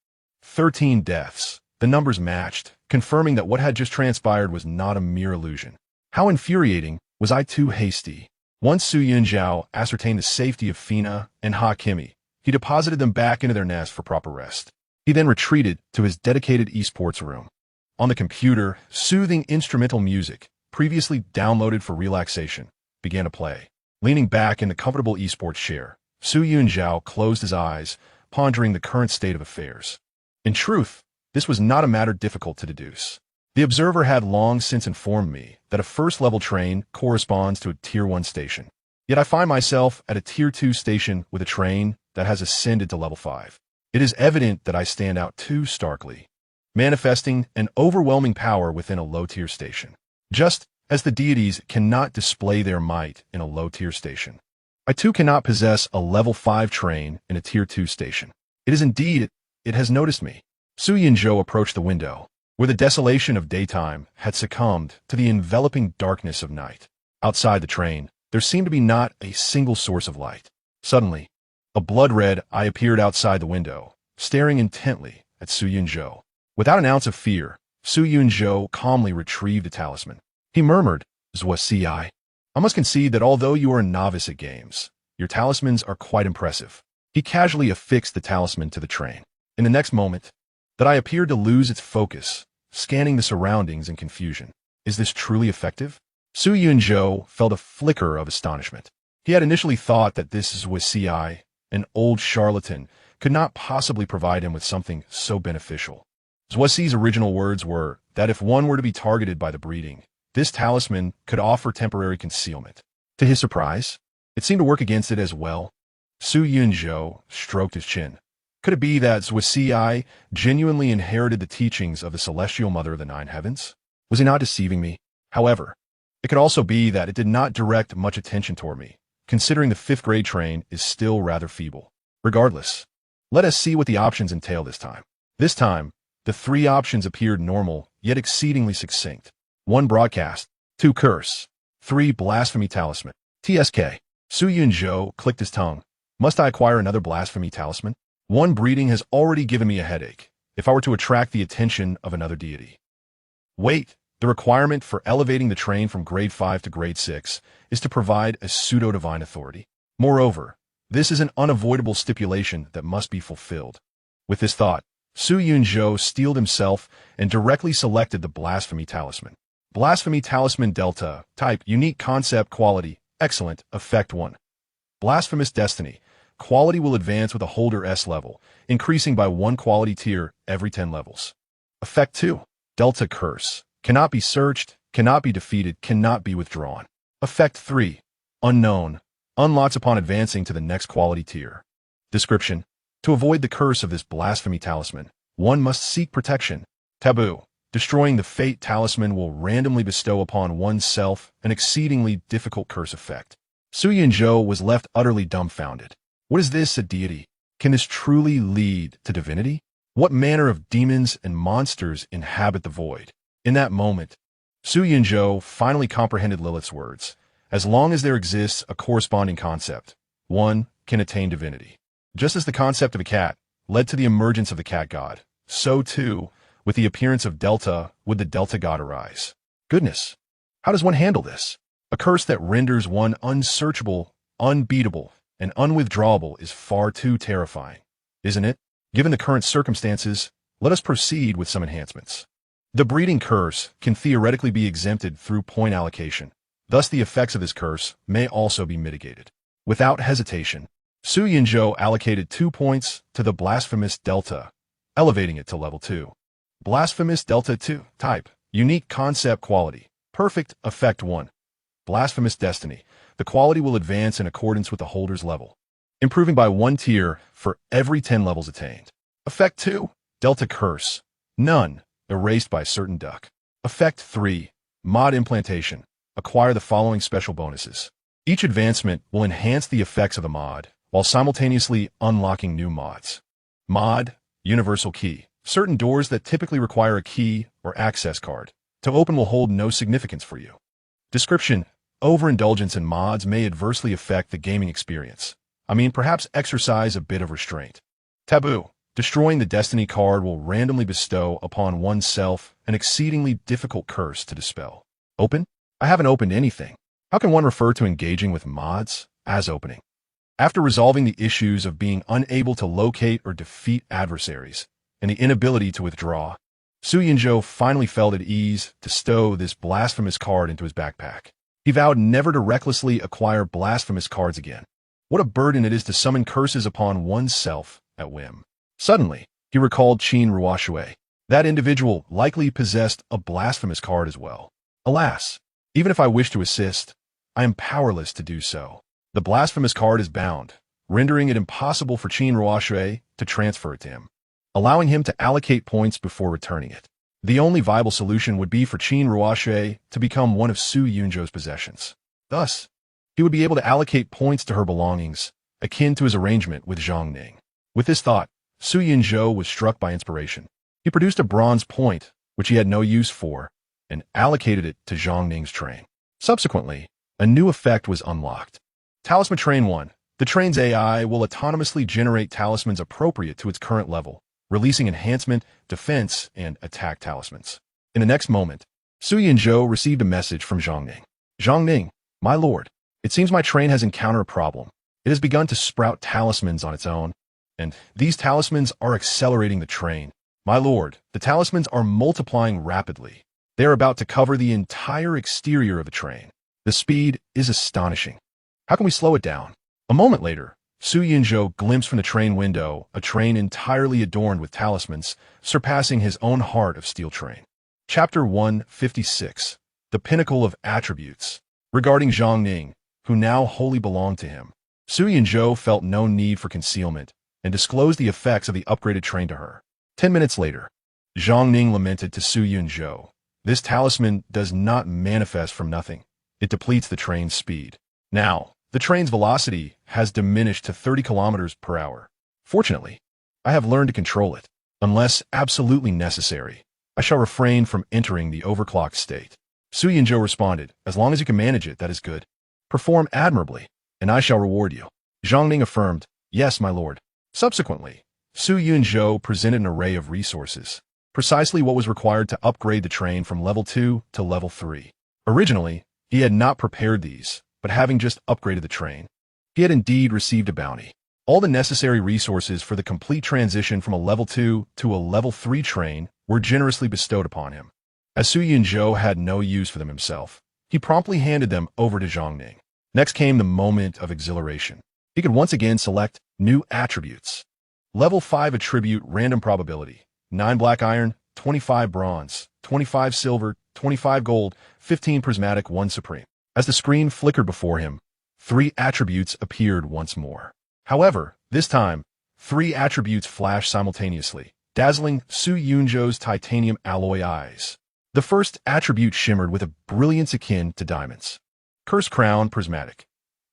13 deaths. The numbers matched, confirming that what had just transpired was not a mere illusion. How infuriating. Was I too hasty? Once Su Yunzhao ascertained the safety of Fina and Hakimi, he deposited them back into their nest for proper rest. He then retreated to his dedicated esports room. On the computer, soothing instrumental music, previously downloaded for relaxation, began to play. Leaning back in the comfortable esports chair, Su Yunzhao closed his eyes, pondering the current state of affairs. In truth, this was not a matter difficult to deduce. The observer had long since informed me that a first-level train corresponds to a Tier 1 station. Yet I find myself at a Tier 2 station with a train that has ascended to level 5. It is evident that I stand out too starkly, manifesting an overwhelming power within a low-tier station. Just as the deities cannot display their might in a low-tier station, I too cannot possess a level 5 train in a Tier 2 station. It is indeed, it has noticed me. Su Yunzhao approached the window, where the desolation of daytime had succumbed to the enveloping darkness of night. Outside the train, there seemed to be not a single source of light. Suddenly, a blood-red eye appeared outside the window, staring intently at Su Yunzhao. Without an ounce of fear, Su Yunzhao calmly retrieved the talisman. He murmured, "Zwasi, I must concede that although you are a novice at games, your talismans are quite impressive." He casually affixed the talisman to the train. In the next moment, that eye appeared to lose its focus, scanning the surroundings in confusion. Is this truly effective? Su Yunzhao felt a flicker of astonishment. He had initially thought that this Zwasi, an old charlatan, could not possibly provide him with something so beneficial. Zwasi's original words were that if one were to be targeted by the breeding, this talisman could offer temporary concealment. To his surprise, it seemed to work against it as well. Su Yunzhao stroked his chin. Could it be that Zwasi genuinely inherited the teachings of the celestial mother of the 9 heavens? Was he not deceiving me? However, it could also be that it did not direct much attention toward me, considering the 5th grade train is still rather feeble. Regardless, let us see what the options entail this time. This time, the 3 options appeared normal, yet exceedingly succinct. 1 broadcast, 2 curse, 3 blasphemy talisman. TSK. Su Yunzhao clicked his tongue. Must I acquire another blasphemy talisman? 1 breeding has already given me a headache, if I were to attract the attention of another deity. Wait, the requirement for elevating the train from grade 5 to grade 6 is to provide a pseudo-divine authority. Moreover, this is an unavoidable stipulation that must be fulfilled. With this thought, Su Yunzhao steeled himself and directly selected the blasphemy talisman. Blasphemy talisman Delta, type, unique concept, quality, excellent, effect 1. Blasphemous destiny. Quality will advance with a holder S level, increasing by 1 quality tier every 10 levels. Effect 2. Delta curse. Cannot be searched, cannot be defeated, cannot be withdrawn. Effect 3. Unknown. Unlocks upon advancing to the next quality tier. Description. To avoid the curse of this blasphemy talisman, one must seek protection. Taboo. Destroying the fate talisman will randomly bestow upon oneself an exceedingly difficult curse effect. Su Yunzhao was left utterly dumbfounded. What is this, a deity? Can this truly lead to divinity? What manner of demons and monsters inhabit the void? In that moment, Su Yunzhao finally comprehended Lilith's words. As long as there exists a corresponding concept, one can attain divinity. Just as the concept of a cat led to the emergence of the cat god, so too, with the appearance of Delta, would the Delta god arise. Goodness, how does one handle this? A curse that renders one unsearchable, unbeatable, and unwithdrawable is far too terrifying, isn't it? Given the current circumstances, let us proceed with some enhancements. The breeding curse can theoretically be exempted through point allocation. Thus, the effects of this curse may also be mitigated. Without hesitation, Su Yunzhou allocated 2 points to the blasphemous Delta, elevating it to level 2. Blasphemous Delta 2, type, unique concept quality, perfect, effect 1. Blasphemous destiny, the quality will advance in accordance with the holder's level, improving by 1 tier for every 10 levels attained. Effect 2, Delta curse, none, erased by certain duck. Effect 3, mod implantation, acquire the following special bonuses. Each advancement will enhance the effects of the mod, while simultaneously unlocking new mods. Mod, universal key. Certain doors that typically require a key or access card to open will hold no significance for you. Description, overindulgence in mods may adversely affect the gaming experience. Perhaps exercise a bit of restraint. Taboo, destroying the destiny card will randomly bestow upon oneself an exceedingly difficult curse to dispel. Open? I haven't opened anything. How can one refer to engaging with mods as opening? After resolving the issues of being unable to locate or defeat adversaries and the inability to withdraw, Su Yunzhou finally felt at ease to stow this blasphemous card into his backpack. He vowed never to recklessly acquire blasphemous cards again. What a burden it is to summon curses upon oneself at whim. Suddenly, he recalled Qin Ruoshui. That individual likely possessed a blasphemous card as well. Alas, even if I wish to assist, I am powerless to do so. The blasphemous card is bound, rendering it impossible for Qin Ruoshui to transfer it to him, allowing him to allocate points before returning it. The only viable solution would be for Qin Ruoshui to become one of Su Yunzhou's possessions. Thus, he would be able to allocate points to her belongings, akin to his arrangement with Zhang Ning. With this thought, Su Yunzhou was struck by inspiration. He produced a bronze point, which he had no use for, and allocated it to Zhang Ning's train. Subsequently, a new effect was unlocked. Talisman Train 1. The train's AI will autonomously generate talismans appropriate to its current level, releasing enhancement, defense, and attack talismans. In the next moment, Su Yunzhou received a message from Zhang Ning. Zhang Ning, my lord, it seems my train has encountered a problem. It has begun to sprout talismans on its own, and these talismans are accelerating the train. My lord, the talismans are multiplying rapidly. They are about to cover the entire exterior of the train. The speed is astonishing. How can we slow it down? A moment later, Su Yunzhou glimpsed from the train window a train entirely adorned with talismans, surpassing his own heart of steel train. Chapter 156. The Pinnacle of Attributes. Regarding Zhang Ning, who now wholly belonged to him, Su Yunzhou felt no need for concealment and disclosed the effects of the upgraded train to her. 10 minutes later, Zhang Ning lamented to Su Yunzhou. This talisman does not manifest from nothing. It depletes the train's speed. Now, the train's velocity has diminished to 30 kilometers per hour. Fortunately, I have learned to control it. Unless absolutely necessary, I shall refrain from entering the overclocked state. Su Yunzhou responded, as long as you can manage it, that is good. Perform admirably, and I shall reward you. Zhang Ning affirmed, yes, my lord. Subsequently, Su Yunzhou presented an array of resources, precisely what was required to upgrade the train from level 2 to level 3. Originally, he had not prepared these, but having just upgraded the train, he had indeed received a bounty. All the necessary resources for the complete transition from a level 2 to a level 3 train were generously bestowed upon him. As Su Yunzhou had no use for them himself, he promptly handed them over to Zhang Ning. Next came the moment of exhilaration. He could once again select new attributes. Level 5 attribute random probability. 9 black iron, 25 bronze, 25 silver, 25 gold, 15 prismatic, 1 supreme. As the screen flickered before him, 3 attributes appeared once more. However, this time, 3 attributes flashed simultaneously, dazzling Su Yunzhou's titanium alloy eyes. The first attribute shimmered with a brilliance akin to diamonds. Curse Crown Prismatic.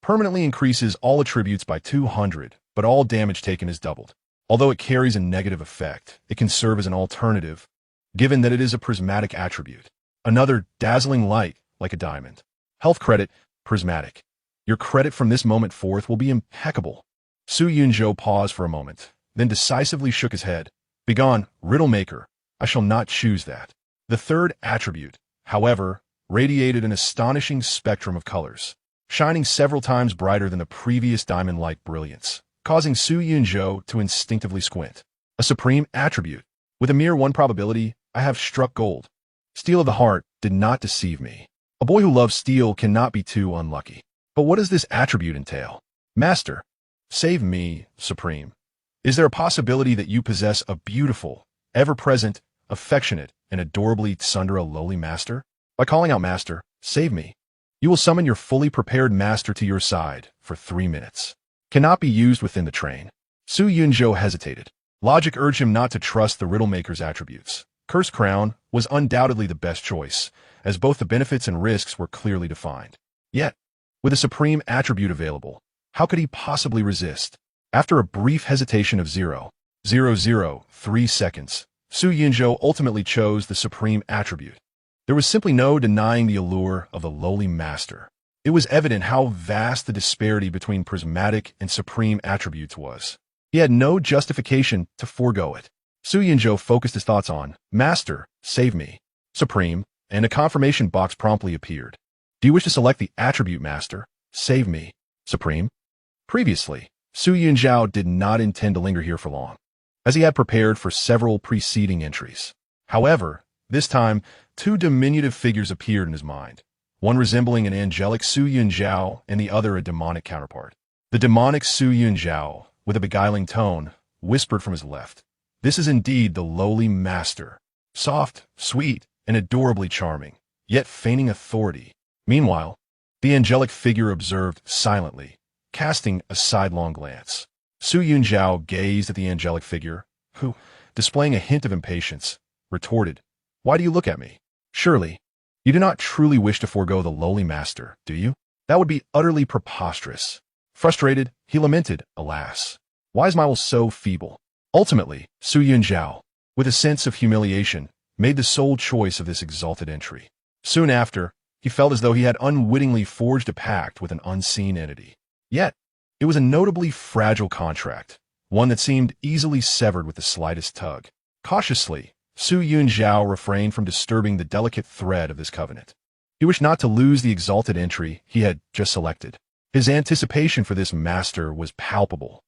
Permanently increases all attributes by 200, but all damage taken is doubled. Although it carries a negative effect, it can serve as an alternative, given that it is a prismatic attribute. Another dazzling light, like a diamond. Health Credit Prismatic. Your credit from this moment forth will be impeccable. Su Yunzhou paused for a moment, then decisively shook his head. Begone, riddle maker, I shall not choose that. The third attribute, however, radiated an astonishing spectrum of colors, shining several times brighter than the previous diamond-like brilliance, causing Su Yunzhou to instinctively squint. A supreme attribute. With a mere 1 probability, I have struck gold. Steel of the heart did not deceive me. A boy who loves steel cannot be too unlucky. But what does this attribute entail? Master, save me, Supreme. Is there a possibility that you possess a beautiful, ever-present, affectionate, and adorably tsundere lowly master? By calling out Master, save me, you will summon your fully prepared master to your side for 3 minutes. Cannot be used within the train. Su Yunzhou hesitated. Logic urged him not to trust the riddle maker's attributes. Cursed Crown was undoubtedly the best choice, as both the benefits and risks were clearly defined. Yet, with a supreme attribute available, how could he possibly resist? After a brief hesitation of 0.003 seconds, Su Yunzhou ultimately chose the supreme attribute. There was simply no denying the allure of the lowly master. It was evident how vast the disparity between prismatic and supreme attributes was. He had no justification to forego it. Su Yunzhou focused his thoughts on, Master, save me, Supreme, and a confirmation box promptly appeared. Do you wish to select the attribute Master, save me, Supreme? Previously, Su Yunzhou did not intend to linger here for long, as he had prepared for several preceding entries. However, this time, 2 diminutive figures appeared in his mind, one resembling an angelic Su Yunzhou and the other a demonic counterpart. The demonic Su Yunzhou, with a beguiling tone, whispered from his left, This is indeed the lowly master, soft, sweet, and adorably charming, yet feigning authority. Meanwhile, the angelic figure observed silently, casting a sidelong glance. Su Yunzhou gazed at the angelic figure, who, displaying a hint of impatience, retorted, Why do you look at me? Surely, you do not truly wish to forego the lowly master, do you? That would be utterly preposterous. Frustrated, he lamented, Alas, why is my will so feeble? Ultimately, Su Yunzhou, with a sense of humiliation, made the sole choice of this exalted entry. Soon after, he felt as though he had unwittingly forged a pact with an unseen entity. Yet, it was a notably fragile contract, one that seemed easily severed with the slightest tug. Cautiously, Su Yunzhou refrained from disturbing the delicate thread of this covenant. He wished not to lose the exalted entry he had just selected. His anticipation for this master was palpable,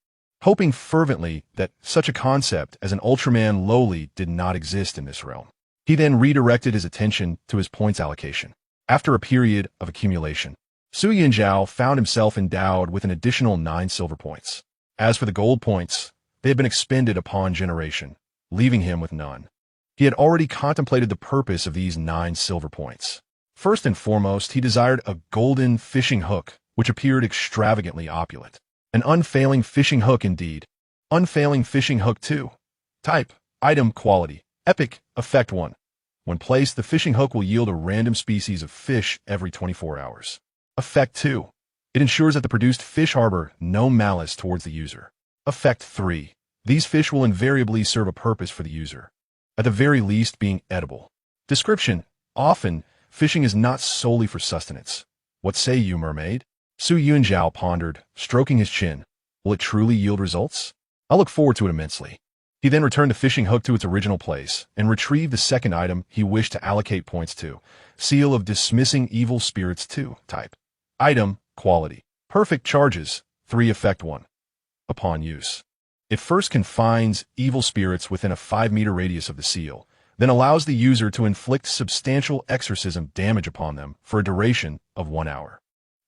hoping fervently that such a concept as an Ultraman lowly did not exist in this realm. He then redirected his attention to his points allocation. After a period of accumulation, Su Yunzhou found himself endowed with an additional 9 silver points. As for the gold points, they had been expended upon generation, leaving him with none. He had already contemplated the purpose of these 9 silver points. First and foremost, he desired a golden fishing hook, which appeared extravagantly opulent. An unfailing fishing hook indeed. Unfailing fishing hook 2. Type, item, quality, epic, effect 1. When placed, the fishing hook will yield a random species of fish every 24 hours. Effect 2. It ensures that the produced fish harbor no malice towards the user. Effect 3. These fish will invariably serve a purpose for the user, at the very least being edible. Description. Often, fishing is not solely for sustenance. What say you, mermaid? Su Yunzhou pondered, stroking his chin. Will it truly yield results? I look forward to it immensely. He then returned the fishing hook to its original place and retrieved the second item he wished to allocate points to. Seal of Dismissing Evil Spirits 2. Type. Item, quality. Perfect charges, 3 effect 1. Upon use, it first confines evil spirits within a 5-meter radius of the seal, then allows the user to inflict substantial exorcism damage upon them for a duration of 1 hour.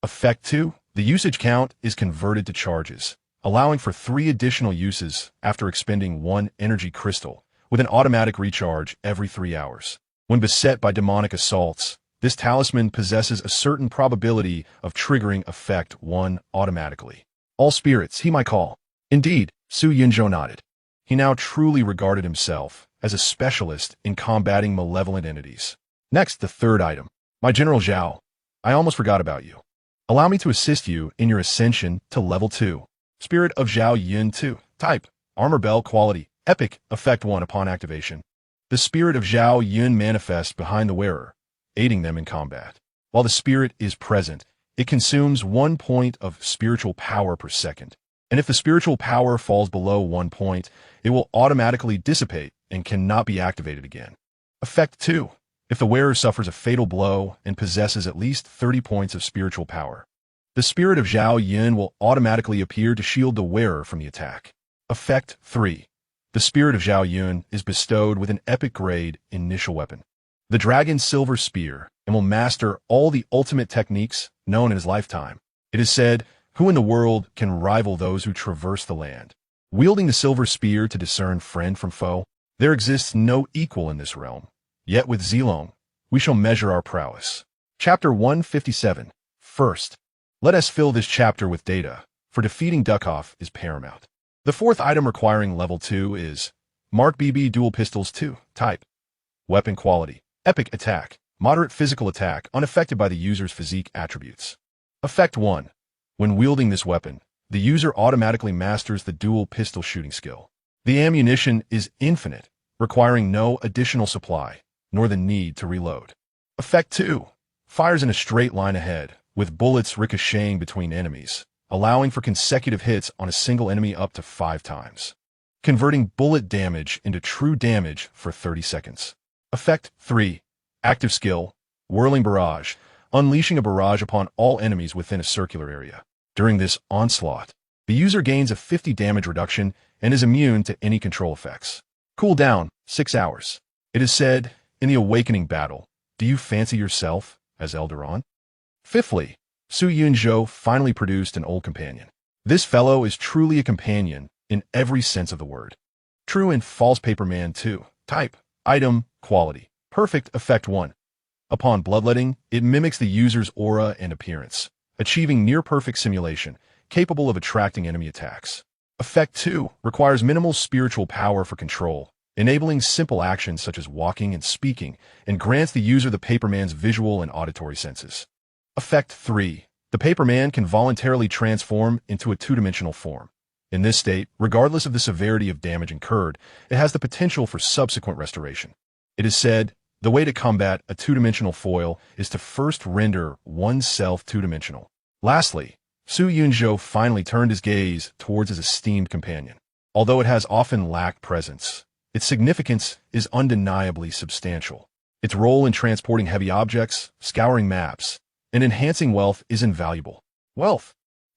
Effect 2. The usage count is converted to charges, allowing for 3 additional uses after expending 1 energy crystal, with an automatic recharge every 3 hours. When beset by demonic assaults, this talisman possesses a certain probability of triggering effect 1 automatically. All spirits he might call. Indeed, Su Yunzhou nodded. He now truly regarded himself as a specialist in combating malevolent entities. Next, the third item. My General Zhao, I almost forgot about you. Allow me to assist you in your ascension to level 2. Spirit of Zhao Yun 2. Type, Armor Bell quality, Epic, effect 1 upon activation. The Spirit of Zhao Yun manifests behind the wearer, aiding them in combat. While the spirit is present, it consumes 1 point of spiritual power per second. and if the spiritual power falls below 1 point, it will automatically dissipate and cannot be activated again. Effect 2. If the wearer suffers a fatal blow and possesses at least 30 points of spiritual power, the spirit of Zhao Yun will automatically appear to shield the wearer from the attack. Effect 3. The spirit of Zhao Yun is bestowed with an epic grade initial weapon, the Dragon's Silver Spear, and will master all the ultimate techniques known in his lifetime. It is said, who in the world can rival those who traverse the land, wielding the silver spear to discern friend from foe? There exists no equal in this realm. Yet with Zilong, we shall measure our prowess. Chapter 157. First, let us fill this chapter with data, for defeating Duckhoff is paramount. The fourth item requiring level 2 is Mark BB Dual Pistols 2, type. Weapon quality, epic attack, moderate physical attack, unaffected by the user's physique attributes. Effect 1. When wielding this weapon, the user automatically masters the dual pistol shooting skill. The ammunition is infinite, requiring no additional supply, nor the need to reload. Effect 2. Fires in a straight line ahead, with bullets ricocheting between enemies, allowing for consecutive hits on a single enemy up to 5 times, converting bullet damage into true damage for 30 seconds. Effect 3. Active skill, Whirling Barrage, unleashing a barrage upon all enemies within a circular area. During this onslaught, the user gains a 50 damage reduction and is immune to any control effects. Cooldown, 6 hours. It is said, in the Awakening battle, do you fancy yourself as Elderon? Fifthly, Su Yunzhou finally produced an old companion. This fellow is truly a companion in every sense of the word. True and false Paperman 2, type, item, quality, perfect. Effect 1. Upon bloodletting, it mimics the user's aura and appearance, achieving near-perfect simulation, capable of attracting enemy attacks. Effect 2 requires minimal spiritual power for control, enabling simple actions such as walking and speaking, and grants the user the Paperman's visual and auditory senses. Effect 3. The Paperman can voluntarily transform into a two-dimensional form. In this state, regardless of the severity of damage incurred, it has the potential for subsequent restoration. It is said, the way to combat a two-dimensional foil is to first render oneself two-dimensional. Lastly, Su Yunzhou finally turned his gaze towards his esteemed companion. Although it has often lacked presence, its significance is undeniably substantial. Its role in transporting heavy objects, scouring maps, and enhancing wealth is invaluable. Wealth.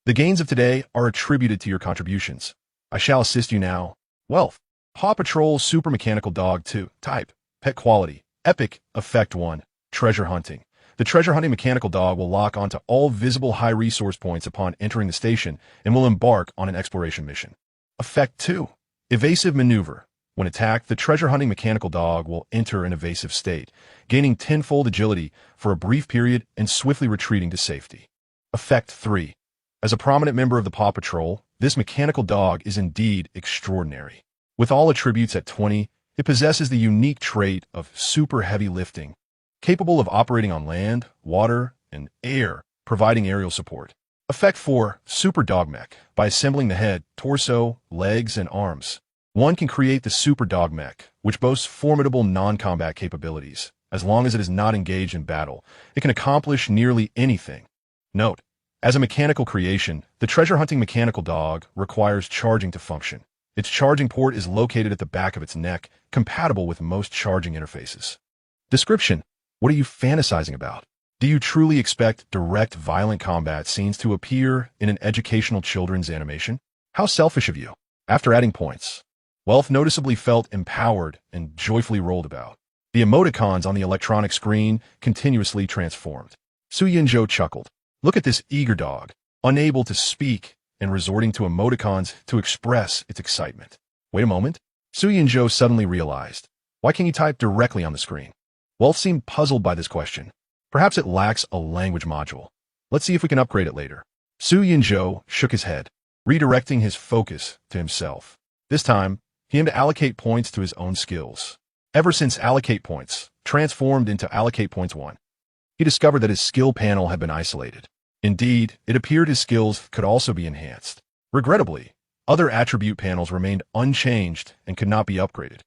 The gains of today are attributed to your contributions. I shall assist you now. Wealth. Paw Patrol Super Mechanical Dog 2, type, pet quality, epic. Effect 1. Treasure hunting. The treasure hunting mechanical dog will lock onto all visible high resource points upon entering the station and will embark on an exploration mission. Effect 2. Evasive maneuver. When attacked, the treasure hunting mechanical dog will enter an evasive state, gaining tenfold agility for a brief period and swiftly retreating to safety. Effect 3. As a prominent member of the Paw Patrol, this mechanical dog is indeed extraordinary. With all attributes at 20, it possesses the unique trait of super heavy lifting, capable of operating on land, water, and air, providing aerial support. Effect 4. Super Dog Mech. By assembling the head, torso, legs, and arms, one can create the Super Dog Mech, which boasts formidable non-combat capabilities. As long as it is not engaged in battle, it can accomplish nearly anything. Note, as a mechanical creation, the treasure hunting mechanical dog requires charging to function. Its charging port is located at the back of its neck, compatible with most charging interfaces. Description. What are you fantasizing about? Do you truly expect direct violent combat scenes to appear in an educational children's animation? How selfish of you. After adding points, Wealth noticeably felt empowered and joyfully rolled about. The emoticons on the electronic screen continuously transformed. Su Yunzhou chuckled. Look at this eager dog, unable to speak and resorting to emoticons to express its excitement. Wait a moment. Su Yunzhou suddenly realized. Why can't you type directly on the screen? Wealth seemed puzzled by this question. Perhaps it lacks a language module. Let's see if we can upgrade it later. Su Yunzhou shook his head, redirecting his focus to himself. This time, he aimed to allocate points to his own skills. Ever since Allocate Points transformed into Allocate Points 1, he discovered that his skill panel had been isolated. Indeed, it appeared his skills could also be enhanced. Regrettably, other attribute panels remained unchanged and could not be upgraded,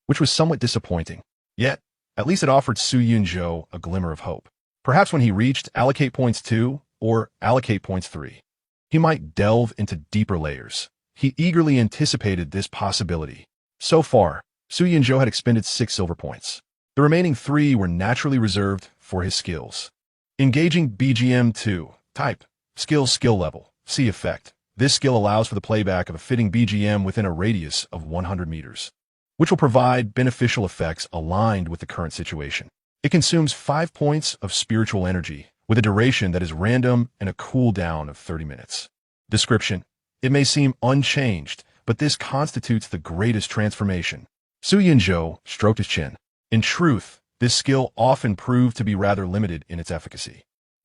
which was somewhat disappointing. Yet, at least it offered Su Yunzhou a glimmer of hope. Perhaps when he reached Allocate Points 2 or Allocate Points 3, he might delve into deeper layers. He eagerly anticipated this possibility. So far, Su Yunzhou had expended 6 silver points. The remaining 3 were naturally reserved for his skills. Engaging BGM 2. Type. Skill level. See effect. This skill allows for the playback of a fitting BGM within a radius of 100 meters, which will provide beneficial effects aligned with the current situation. It consumes 5 points of spiritual energy, with a duration that is random and a cooldown of 30 minutes. Description. It may seem unchanged, but this constitutes the greatest transformation. Su Yunzhou stroked his chin. In truth, this skill often proved to be rather limited in its efficacy.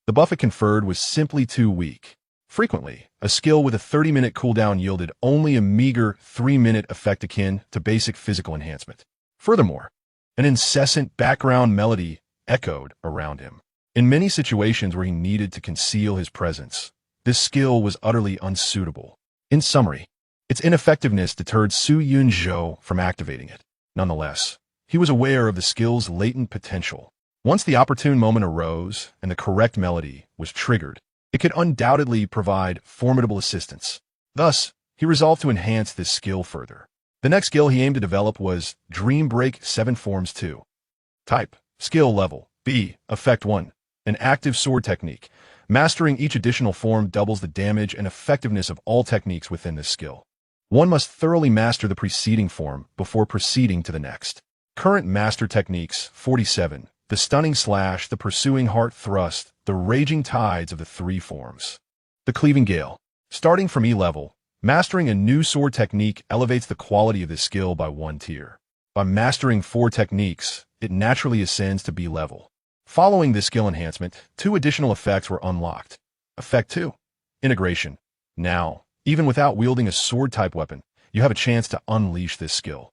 The buff it conferred was simply too weak. Frequently, a skill with a 30-minute cooldown yielded only a meager 3-minute effect akin to basic physical enhancement. Furthermore, an incessant background melody echoed around him. In many situations where he needed to conceal his presence, this skill was utterly unsuitable. In summary, its ineffectiveness deterred Su Yunzhou from activating it. Nonetheless, he was aware of the skill's latent potential. Once the opportune moment arose and the correct melody was triggered, it could undoubtedly provide formidable assistance. Thus, he resolved to enhance this skill further. The next skill he aimed to develop was Dream Break 7 Forms 2. Type. Skill level. B. Effect 1. An active sword technique. Mastering each additional form doubles the damage and effectiveness of all techniques within this skill. One must thoroughly master the preceding form before proceeding to the next. Current master techniques 47. The Stunning Slash, the Pursuing Heart Thrust, the Raging Tides of the 3 forms. The Cleaving Gale. Starting from E level, mastering a new sword technique elevates the quality of this skill by 1 tier. By mastering 4 techniques, it naturally ascends to B level. Following this skill enhancement, 2 additional effects were unlocked. Effect 2. Integration. Now, even without wielding a sword-type weapon, you have a chance to unleash this skill.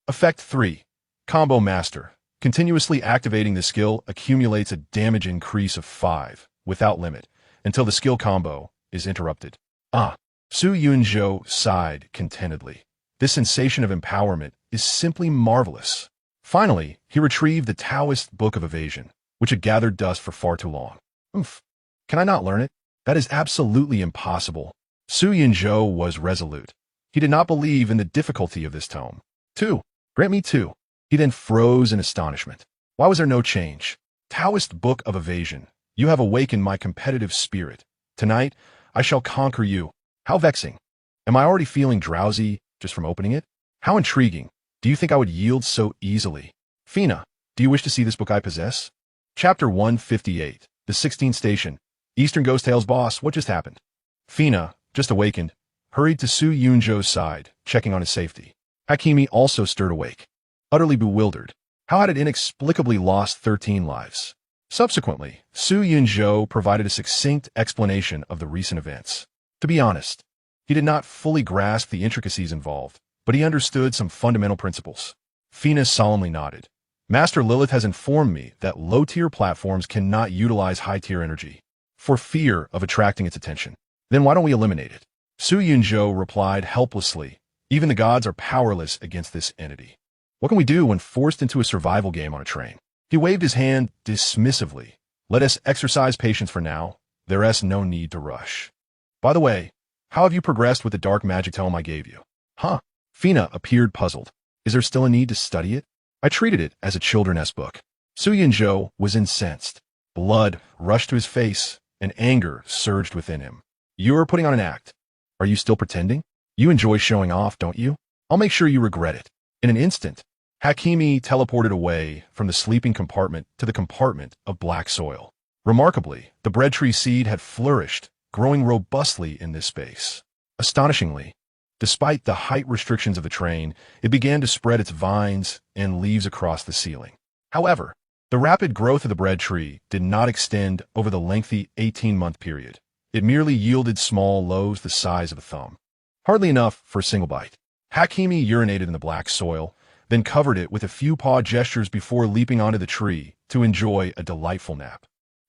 Effect 3. Combo Master. Continuously activating this skill accumulates a damage increase of 5, without limit, until the skill combo is interrupted. Su Yunzhou sighed contentedly. This sensation of empowerment is simply marvelous. Finally, he retrieved the Taoist Book of Evasion, which had gathered dust for far too long. Can I not learn it? That is absolutely impossible. Su Yunzhou was resolute. He did not believe in the difficulty of this tome. 2. Grant me 2. He then froze in astonishment. Why was there no change? Taoist Book of Evasion. You have awakened my competitive spirit. Tonight, I shall conquer you. How vexing. Am I already feeling drowsy just from opening it? How intriguing. Do you think I would yield so easily? Fina, do you wish to see this book I possess? Chapter 158. The 16th Station. Eastern Ghost Tales boss, what just happened? Fina, just awakened, hurried to Su Yunzhou's side, checking on his safety. Hakimi also stirred awake, utterly bewildered. How had it inexplicably lost 13 lives? Subsequently, Su Yunzhou provided a succinct explanation of the recent events. To be honest, he did not fully grasp the intricacies involved, but he understood some fundamental principles. Fina solemnly nodded. Master Lilith has informed me that low-tier platforms cannot utilize high-tier energy, for fear of attracting its attention. Then why don't we eliminate it? Su Yunzhou replied helplessly. Even the gods are powerless against this entity. What can we do when forced into a survival game on a train? He waved his hand dismissively. Let us exercise patience for now. There is no need to rush. By the way, how have you progressed with the dark magic tome I gave you? Fina appeared puzzled. Is there still a need to study it? I treated it as a children's book. Su Yunzhou was incensed. Blood rushed to his face, and anger surged within him. You're putting on an act. Are you still pretending? You enjoy showing off, don't you? I'll make sure you regret it. In an instant, Hakimi teleported away from the sleeping compartment to the compartment of black soil. Remarkably, the bread tree seed had flourished, growing robustly in this space. Astonishingly, despite the height restrictions of the train, it began to spread its vines and leaves across the ceiling. However, the rapid growth of the bread tree did not extend over the lengthy 18-month period. It merely yielded small loaves the size of a thumb. Hardly enough for a single bite. Hakimi urinated in the black soil, then covered it with a few paw gestures before leaping onto the tree to enjoy a delightful nap.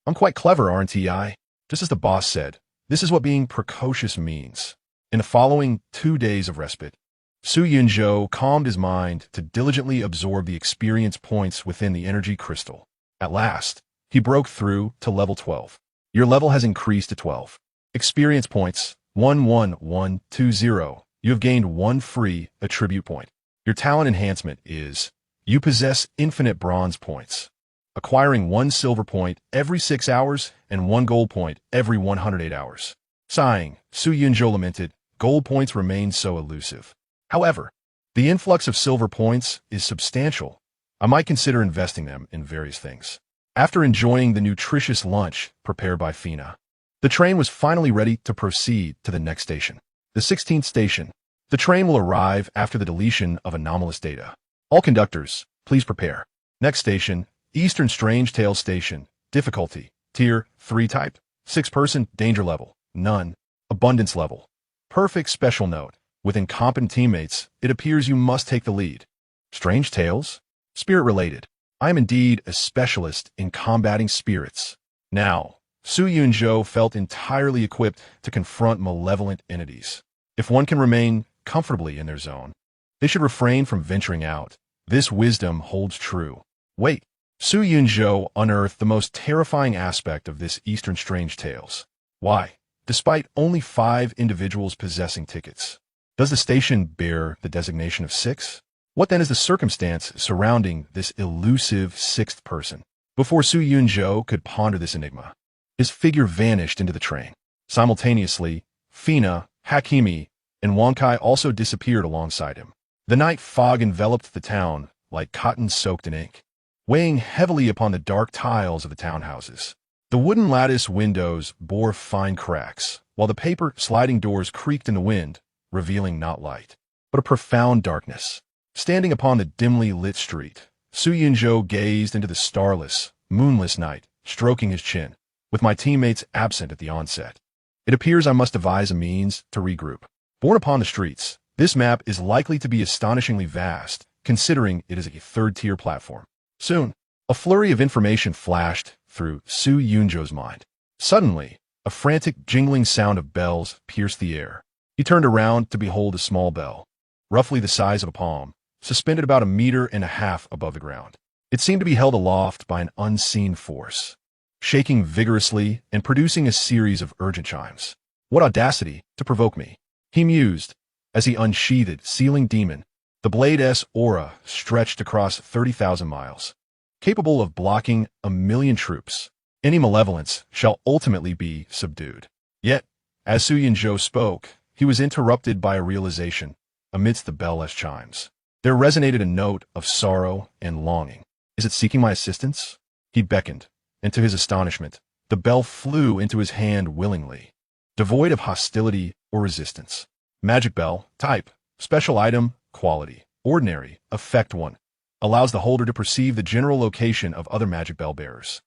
I'm quite clever, aren't I? Just as the boss said, this is what being precocious means. In the following 2 days of respite, Su Yunzhou calmed his mind to diligently absorb the experience points within the energy crystal. At last, he broke through to level 12. Your level has increased to 12. Experience points, 11120. You have gained 1 free attribute point. Your talent enhancement is you possess infinite bronze points, acquiring 1 silver point every 6 hours and 1 gold point every 108 hours. Sighing, Su Yunzhou lamented, gold points remain so elusive. However, the influx of silver points is substantial. I might consider investing them in various things. After enjoying the nutritious lunch prepared by Fina, the train was finally ready to proceed to the next station. The 16th station. The train will arrive after the deletion of anomalous data. All conductors, please prepare. Next station, Eastern Strange Tales Station. Difficulty, Tier 3 type. 6-person, danger level, none. Abundance level. Perfect special note. With incompetent teammates, it appears you must take the lead. Strange tales? Spirit-related. I am indeed a specialist in combating spirits. Now, Su Yunzhou felt entirely equipped to confront malevolent entities. If one can remain comfortably in their zone, they should refrain from venturing out. This wisdom holds true. Wait, Su Yunzhou unearthed the most terrifying aspect of this Eastern Strange Tales. Why, despite only 5 individuals possessing tickets, does the station bear the designation of 6? What then is the circumstance surrounding this elusive 6th person? Before Su Yunzhou could ponder this enigma, his figure vanished into the train. Simultaneously, Fina, Hakimi, and Wankai also disappeared alongside him. The night fog enveloped the town like cotton soaked in ink, weighing heavily upon the dark tiles of the townhouses. The wooden lattice windows bore fine cracks, while the paper sliding doors creaked in the wind, revealing not light, but a profound darkness. Standing upon the dimly lit street, Su Yunzhou gazed into the starless, moonless night, stroking his chin. With my teammates absent at the onset, it appears I must devise a means to regroup. Born upon the streets, this map is likely to be astonishingly vast, considering it is a 3rd-tier platform. Soon, a flurry of information flashed through Su Yunzhou's mind. Suddenly, a frantic jingling sound of bells pierced the air. He turned around to behold a small bell, roughly the size of a palm, suspended about 1.5 meters above the ground. It seemed to be held aloft by an unseen force, shaking vigorously and producing a series of urgent chimes. What audacity to provoke me, he mused, as he unsheathed Sealing Demon. The Blade's aura stretched across 30,000 miles, capable of blocking 1,000,000 troops. Any malevolence shall ultimately be subdued. Yet, as Su Yunzhou spoke, he was interrupted by a realization. Amidst the bell-less chimes, there resonated a note of sorrow and longing. Is it seeking my assistance? He beckoned, and to his astonishment, the bell flew into his hand willingly, devoid of hostility or resistance. Magic bell, type, special item, quality, ordinary, effect 1. Allows the holder to perceive the general location of other magic bell bearers.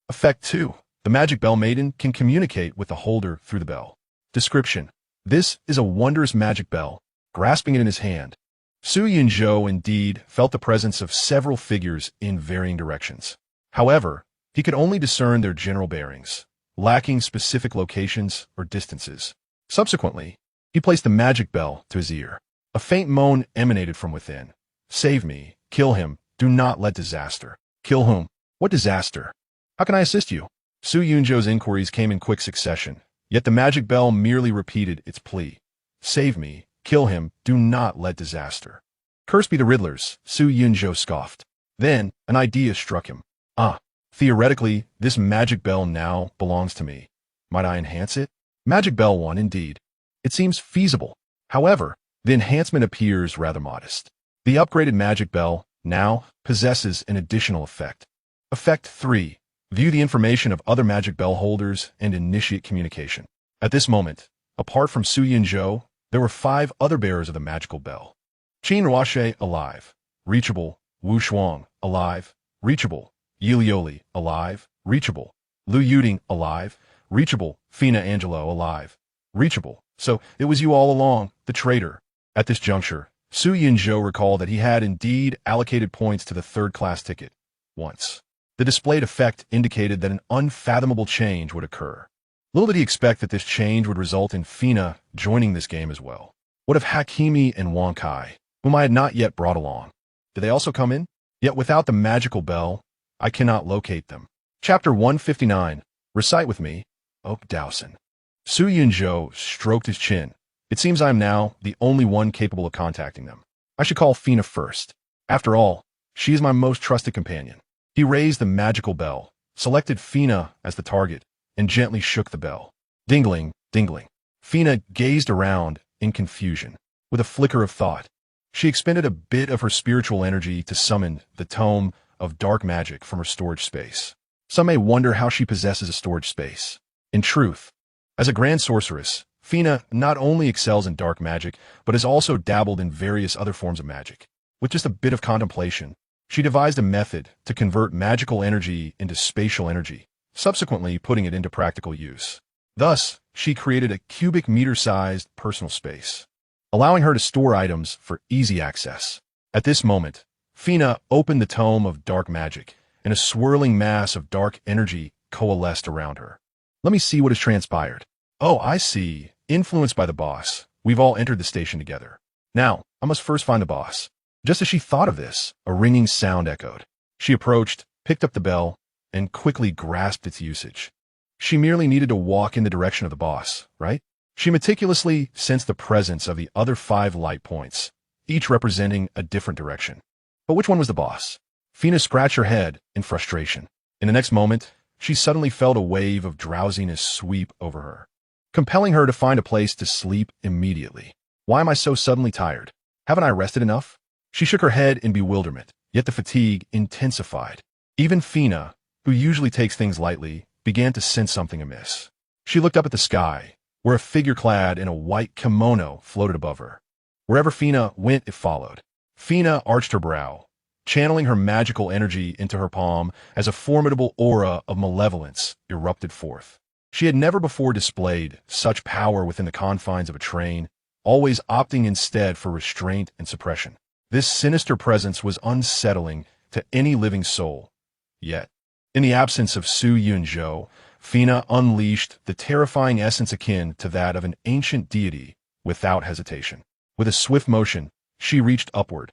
Effect 2. The magic bell maiden can communicate with the holder through the bell. Description. This is a wondrous magic bell. Grasping it in his hand, Su Yunzhou indeed felt the presence of several figures in varying directions. However, he could only discern their general bearings, lacking specific locations or distances. Subsequently, he placed the magic bell to his ear. A faint moan emanated from within. Save me, kill him, do not let disaster. Kill whom? What disaster? How can I assist you? Su Yunzhou's inquiries came in quick succession, yet the magic bell merely repeated its plea. Save me, kill him, do not let disaster. Cursed be the riddlers, Su Yunzhou scoffed. Then, an idea struck him. Theoretically, this magic bell now belongs to me. Might I enhance it? Magic bell 1, indeed. It seems feasible. However, the enhancement appears rather modest. The upgraded magic bell now possesses an additional effect. Effect 3. View the information of other magic bell holders and initiate communication. At this moment, apart from Su Yunzhou, there were 5 other bearers of the magical bell. Qin Ruoxie, alive. Reachable. Wu Shuang, alive. Reachable. Yi Lioli, alive. Reachable. Lu Yuding, alive. Reachable. Fina Angelo, alive. Reachable. So, it was you all along, the traitor. At this juncture, Su Yunzhou recalled that he had indeed allocated points to the 3rd-class ticket. Once. The displayed effect indicated that an unfathomable change would occur. Little did he expect that this change would result in Fina joining this game as well. What of Hakimi and Wankai, whom I had not yet brought along? Did they also come in? Yet without the magical bell, I cannot locate them. Chapter 159. Recite with me, Oak Dowson. Su Yunzhou stroked his chin. It seems I am now the only one capable of contacting them. I should call Fina first. After all, she is my most trusted companion. He raised the magical bell, selected Fina as the target, and gently shook the bell. Dingling, dingling. Fina gazed around in confusion. With a flicker of thought, she expended a bit of her spiritual energy to summon the tome of dark magic from her storage space. Some may wonder how she possesses a storage space. In truth, as a grand sorceress, Fina not only excels in dark magic, but has also dabbled in various other forms of magic. With just a bit of contemplation, she devised a method to convert magical energy into spatial energy, subsequently putting it into practical use. Thus, she created a cubic meter-sized personal space, allowing her to store items for easy access. At this moment, Fina opened the tome of dark magic, and a swirling mass of dark energy coalesced around her. Let me see what has transpired. Oh, I see. Influenced by the boss, we've all entered the station together. Now, I must first find the boss. Just as she thought of this, a ringing sound echoed. She approached, picked up the bell, and quickly grasped its usage. She merely needed to walk in the direction of the boss, right? She meticulously sensed the presence of the other 5 light points, each representing a different direction. But which one was the boss? Fina scratched her head in frustration. In the next moment, she suddenly felt a wave of drowsiness sweep over her, compelling her to find a place to sleep immediately. Why am I so suddenly tired? Haven't I rested enough? She shook her head in bewilderment, yet the fatigue intensified. Even Fina, who usually takes things lightly, began to sense something amiss. She looked up at the sky, where a figure clad in a white kimono floated above her. Wherever Fina went, it followed. Fina arched her brow, channeling her magical energy into her palm as a formidable aura of malevolence erupted forth. She had never before displayed such power within the confines of a train, always opting instead for restraint and suppression. This sinister presence was unsettling to any living soul. Yet, in the absence of Su Yunzhou, Fina unleashed the terrifying essence akin to that of an ancient deity without hesitation. With a swift motion, she reached upward,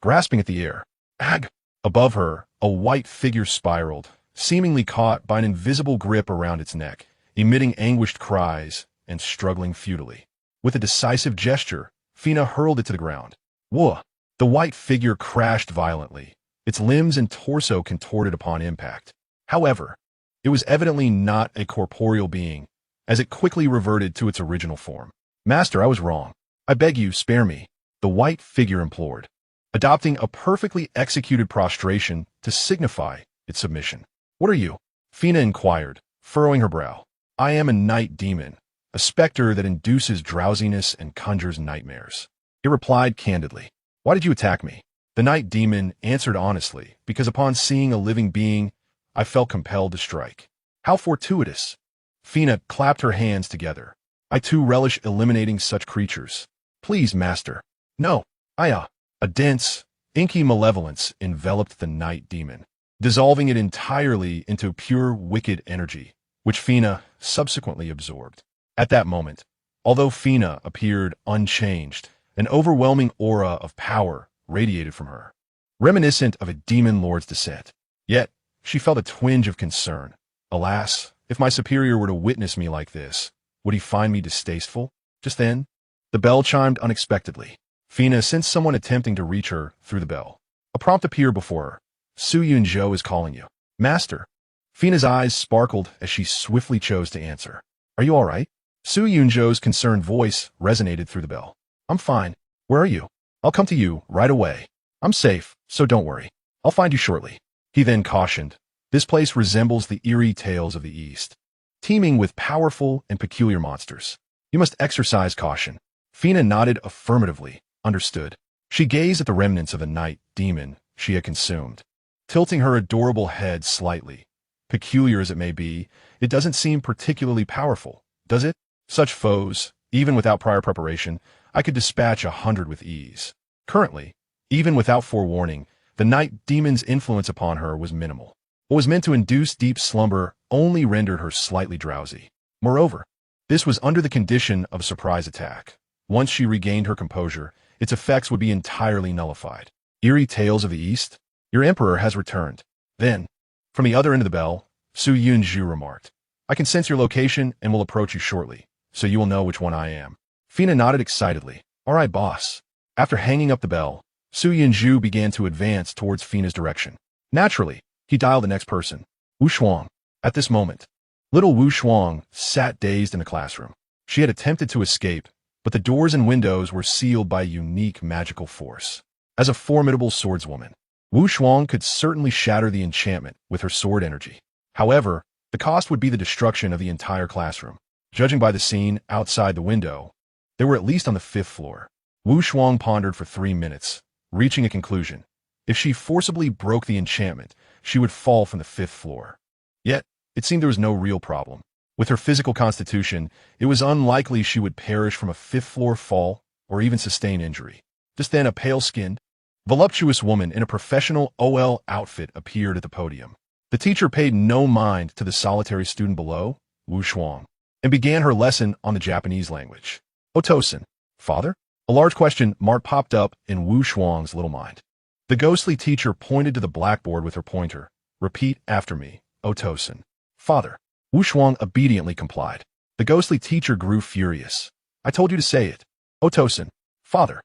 grasping at the air. Ag! Above her, a white figure spiraled, seemingly caught by an invisible grip around its neck, emitting anguished cries and struggling futilely. With a decisive gesture, Fina hurled it to the ground. Whoa! The white figure crashed violently, its limbs and torso contorted upon impact. However, it was evidently not a corporeal being, as it quickly reverted to its original form. Master, I was wrong. I beg you, spare me, the white figure implored, adopting a perfectly executed prostration to signify its submission. What are you? Fina inquired, furrowing her brow. I am a night demon, a specter that induces drowsiness and conjures nightmares. It replied candidly. Why did you attack me? The night demon answered honestly, because upon seeing a living being, I felt compelled to strike. How fortuitous! Fina clapped her hands together. I too relish eliminating such creatures. Please, master. No, a dense, inky malevolence enveloped the night demon, dissolving it entirely into pure wicked energy, which Fina subsequently absorbed. At that moment, although Fina appeared unchanged, an overwhelming aura of power radiated from her, reminiscent of a demon lord's descent. Yet, she felt a twinge of concern. Alas, if my superior were to witness me like this, would he find me distasteful? Just then, the bell chimed unexpectedly. Fina sensed someone attempting to reach her through the bell. A prompt appeared before her. Su Yunzhou is calling you. Master. Fina's eyes sparkled as she swiftly chose to answer. Are you all right? Su Yunzhou's concerned voice resonated through the bell. I'm fine. Where are you? I'll come to you right away. I'm safe, so don't worry. I'll find you shortly. He then cautioned. This place resembles the eerie tales of the East, teeming with powerful and peculiar monsters. You must exercise caution. Fina nodded affirmatively. Understood. She gazed at the remnants of the night demon she had consumed, tilting her adorable head slightly. Peculiar as it may be, it doesn't seem particularly powerful, does it? Such foes, even without prior preparation, I could dispatch 100 with ease. Currently, even without forewarning, the night demon's influence upon her was minimal. What was meant to induce deep slumber only rendered her slightly drowsy. Moreover, this was under the condition of a surprise attack. Once she regained her composure, its effects would be entirely nullified. Eerie tales of the East? Your emperor has returned. Then, from the other end of the bell, Su Yunzhou remarked, I can sense your location and will approach you shortly. so you will know which one I am. Fina nodded excitedly. All right, boss. After hanging up the bell, Su Yinzhu began to advance towards Fina's direction. Naturally, he dialed the next person, Wu Shuang. At this moment, little Wu Shuang sat dazed in the classroom. She had attempted to escape, but the doors and windows were sealed by a unique magical force. As a formidable swordswoman, Wu Shuang could certainly shatter the enchantment with her sword energy. However, the cost would be the destruction of the entire classroom. Judging by the scene outside the window, they were at least on the 5th floor. Wu Shuang pondered for 3 minutes, reaching a conclusion. If she forcibly broke the enchantment, she would fall from the 5th floor. Yet, it seemed there was no real problem. With her physical constitution, it was unlikely she would perish from a 5th floor fall or even sustain injury. Just then, a pale-skinned, voluptuous woman in a professional OL outfit appeared at the podium. The teacher paid no mind to the solitary student below, Wu Shuang, and began her lesson on the Japanese language. Otosan, father? A large question mark popped up in Wu Shuang's little mind. The ghostly teacher pointed to the blackboard with her pointer. Repeat after me, Otosan. Father. Wu Shuang obediently complied. The ghostly teacher grew furious. I told you to say it. Otosan. Father.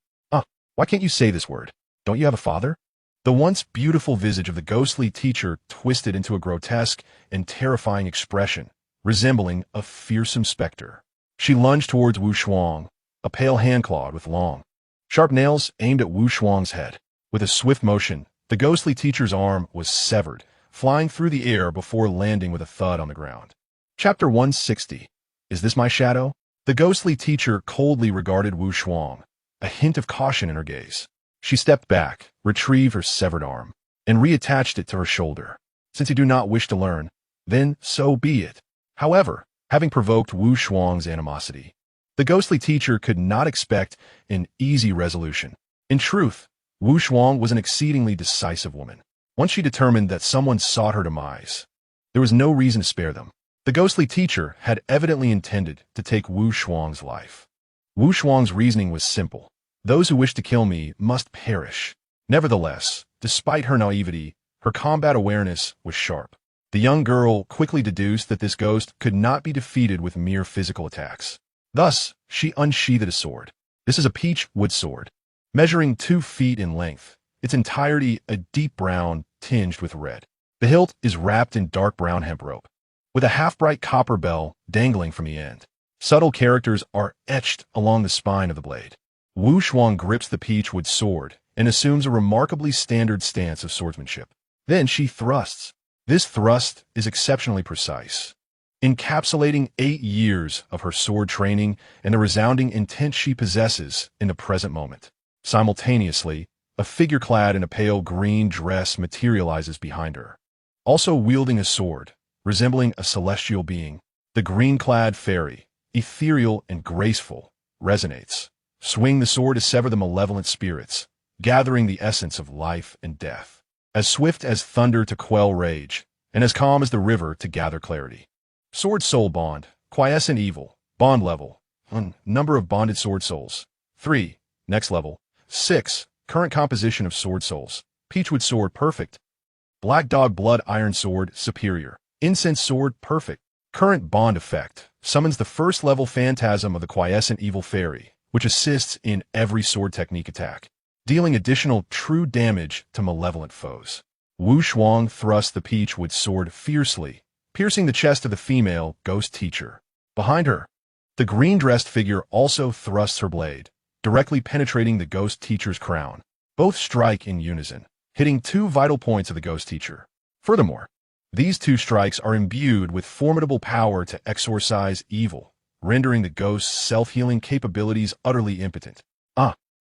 Why can't you say this word? Don't you have a father? The once beautiful visage of the ghostly teacher twisted into a grotesque and terrifying expression, resembling a fearsome specter. She lunged towards Wu Shuang, a pale hand clawed with long, sharp nails aimed at Wu Shuang's head. With a swift motion, the ghostly teacher's arm was severed, flying through the air before landing with a thud on the ground. Chapter 160. Is this my shadow? The ghostly teacher coldly regarded Wu Shuang, a hint of caution in her gaze. She stepped back, retrieved her severed arm, and reattached it to her shoulder. Since you do not wish to learn, then so be it. However, having provoked Wu Shuang's animosity, the ghostly teacher could not expect an easy resolution. In truth, Wu Shuang was an exceedingly decisive woman. Once she determined that someone sought her demise, there was no reason to spare them. The ghostly teacher had evidently intended to take Wu Shuang's life. Wu Shuang's reasoning was simple. Those who wish to kill me must perish. Nevertheless, despite her naivety, her combat awareness was sharp. The young girl quickly deduced that this ghost could not be defeated with mere physical attacks. Thus, she unsheathed a sword. This is a peach wood sword, measuring 2 feet in length, its entirety a deep brown tinged with red. The hilt is wrapped in dark brown hemp rope, with a half-bright copper bell dangling from the end. Subtle characters are etched along the spine of the blade. Wu Shuang grips the peach wood sword and assumes a remarkably standard stance of swordsmanship. Then she thrusts. This thrust is exceptionally precise, encapsulating 8 years of her sword training and the resounding intent she possesses in the present moment. Simultaneously, a figure clad in a pale green dress materializes behind her, also wielding a sword, resembling a celestial being. The green-clad fairy, ethereal and graceful, resonates. Swing the sword to sever the malevolent spirits, gathering the essence of life and death. As swift as thunder to quell rage, and as calm as the river to gather clarity. Sword soul bond, quiescent evil, bond level, number of bonded sword souls. 3, next level. 6, current composition of sword souls. Peachwood sword perfect. Black dog blood iron sword superior. Incense sword perfect. Current bond effect summons the 1st level phantasm of the quiescent evil fairy, which assists in every sword technique attack, dealing additional true damage to malevolent foes. Wu Shuang thrust the peachwood sword fiercely, piercing the chest of the female ghost teacher. Behind her, the green-dressed figure also thrusts her blade, directly penetrating the ghost teacher's crown. Both strike in unison, hitting 2 vital points of the ghost teacher. Furthermore, these 2 strikes are imbued with formidable power to exorcise evil, rendering the ghost's self-healing capabilities utterly impotent.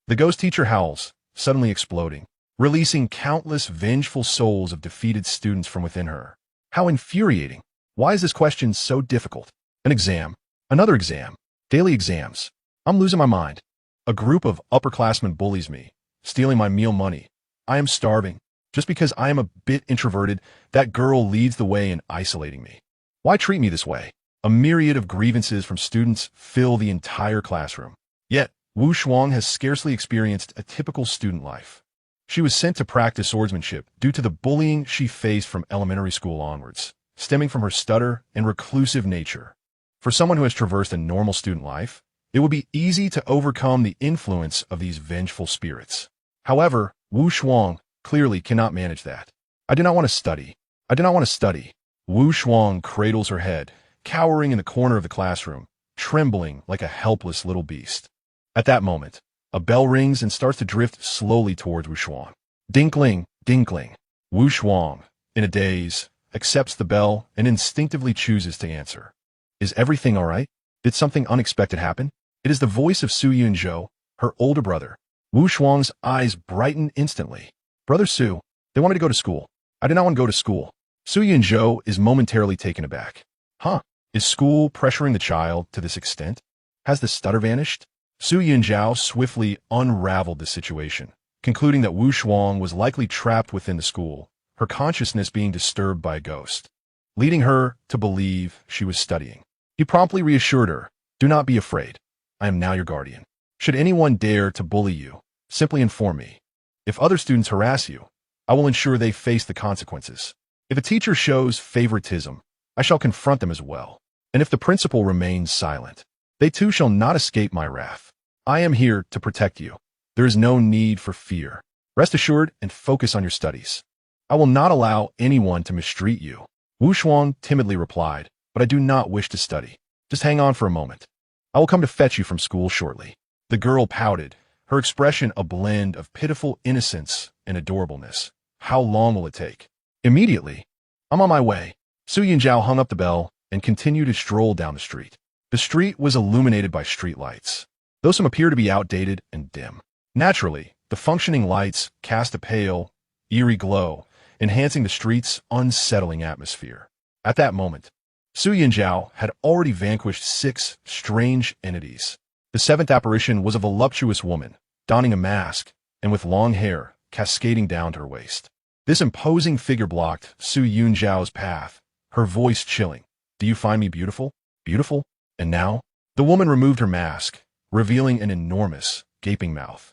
The ghost teacher howls, suddenly exploding, releasing countless vengeful souls of defeated students from within her. How infuriating! Why is this question so difficult? An exam, another exam, daily exams. I'm losing my mind. A group of upperclassmen bullies me, stealing my meal money. I am starving. Just because I am a bit introverted, that girl leads the way in isolating me. Why treat me this way? A myriad of grievances from students fill the entire classroom. Yet, Wu Shuang has scarcely experienced a typical student life. She was sent to practice swordsmanship due to the bullying she faced from elementary school onwards, stemming from her stutter and reclusive nature. For someone who has traversed a normal student life, it would be easy to overcome the influence of these vengeful spirits. However, Wu Shuang clearly cannot manage that. I do not want to study. I do not want to study. Wu Shuang cradles her head, cowering in the corner of the classroom, trembling like a helpless little beast. At that moment, a bell rings and starts to drift slowly towards Wu Shuang. Dinkling, dinkling. Wu Shuang, in a daze, accepts the bell and instinctively chooses to answer. Is everything all right? Did something unexpected happen? It is the voice of Su Yunzhou, her older brother. Wu Shuang's eyes brighten instantly. Brother Su, they want me to go to school. I do not want to go to school. Su Yunzhou is momentarily taken aback. Huh? Is school pressuring the child to this extent? Has the stutter vanished? Su Yunzhou swiftly unraveled the situation, concluding that Wu Shuang was likely trapped within the school, her consciousness being disturbed by a ghost, leading her to believe she was studying. He promptly reassured her, do not be afraid. I am now your guardian. Should anyone dare to bully you, simply inform me. If other students harass you, I will ensure they face the consequences. If a teacher shows favoritism, I shall confront them as well. And if the principal remains silent, they too shall not escape my wrath. I am here to protect you. There is no need for fear. Rest assured and focus on your studies. I will not allow anyone to mistreat you. Wu Shuang timidly replied, but I do not wish to study. Just hang on for a moment. I will come to fetch you from school shortly. The girl pouted, her expression a blend of pitiful innocence and adorableness. How long will it take? Immediately. I'm on my way. Su Yunzhou hung up the bell and continued to stroll down the street. The street was illuminated by street lights, though some appear to be outdated and dim. Naturally, the functioning lights cast a pale, eerie glow, enhancing the street's unsettling atmosphere. At that moment, Su Yunzhou had already vanquished 6 strange entities. The 7th apparition was a voluptuous woman, donning a mask and with long hair cascading down to her waist. This imposing figure blocked Su Yunzhao's path, her voice chilling. Do you find me beautiful? Beautiful? And now? The woman removed her mask, revealing an enormous, gaping mouth.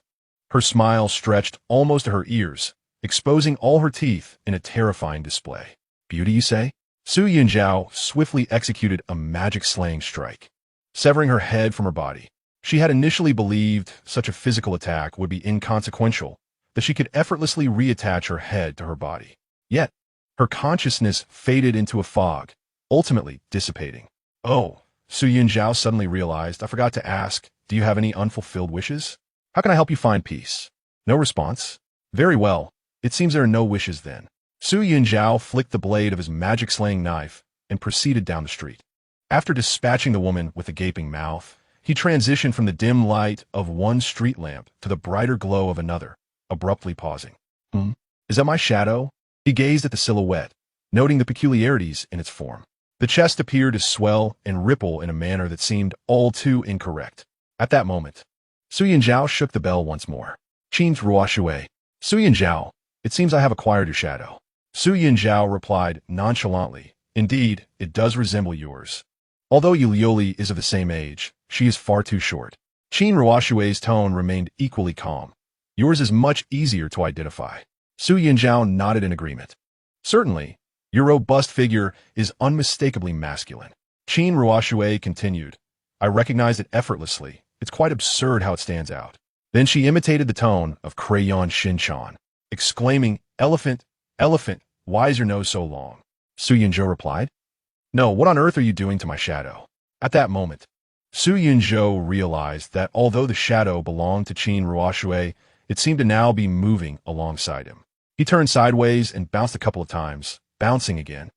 Her smile stretched almost to her ears, exposing all her teeth in a terrifying display. Beauty, you say? Su Yunzhou swiftly executed a magic slaying strike, severing her head from her body. She had initially believed such a physical attack would be inconsequential, that she could effortlessly reattach her head to her body. Yet, her consciousness faded into a fog, ultimately dissipating. Oh, Su Yunzhou suddenly realized, I forgot to ask, do you have any unfulfilled wishes? How can I help you find peace? No response? Very well. It seems there are no wishes then. Su Yunzhou flicked the blade of his magic-slaying knife and proceeded down the street. After dispatching the woman with a gaping mouth, he transitioned from the dim light of one street lamp to the brighter glow of another, abruptly pausing. Is that my shadow? He gazed at the silhouette, noting the peculiarities in its form. The chest appeared to swell and ripple in a manner that seemed all too incorrect. At that moment, Su Yunzhou shook the bell once more. Qin's ruoshui. Su Yunzhou, it seems I have acquired your shadow. Su Yunzhou replied nonchalantly, indeed, it does resemble yours. Although Yu Liuli is of the same age, she is far too short. Qin Ruoshui's tone remained equally calm. Yours is much easier to identify. Su Yunzhou nodded in agreement. Certainly, your robust figure is unmistakably masculine. Qin Ruoshui continued. I recognize it effortlessly. It's quite absurd how it stands out. Then she imitated the tone of Crayon Shinchan, exclaiming, Elephant, elephant, why is your nose so long? Su Yunzhou replied, No, what on earth are you doing to my shadow? At that moment, Su Yunzhou realized that although the shadow belonged to Qin Ruoshui, it seemed to now be moving alongside him. He turned sideways and bounced a couple of times, bouncing again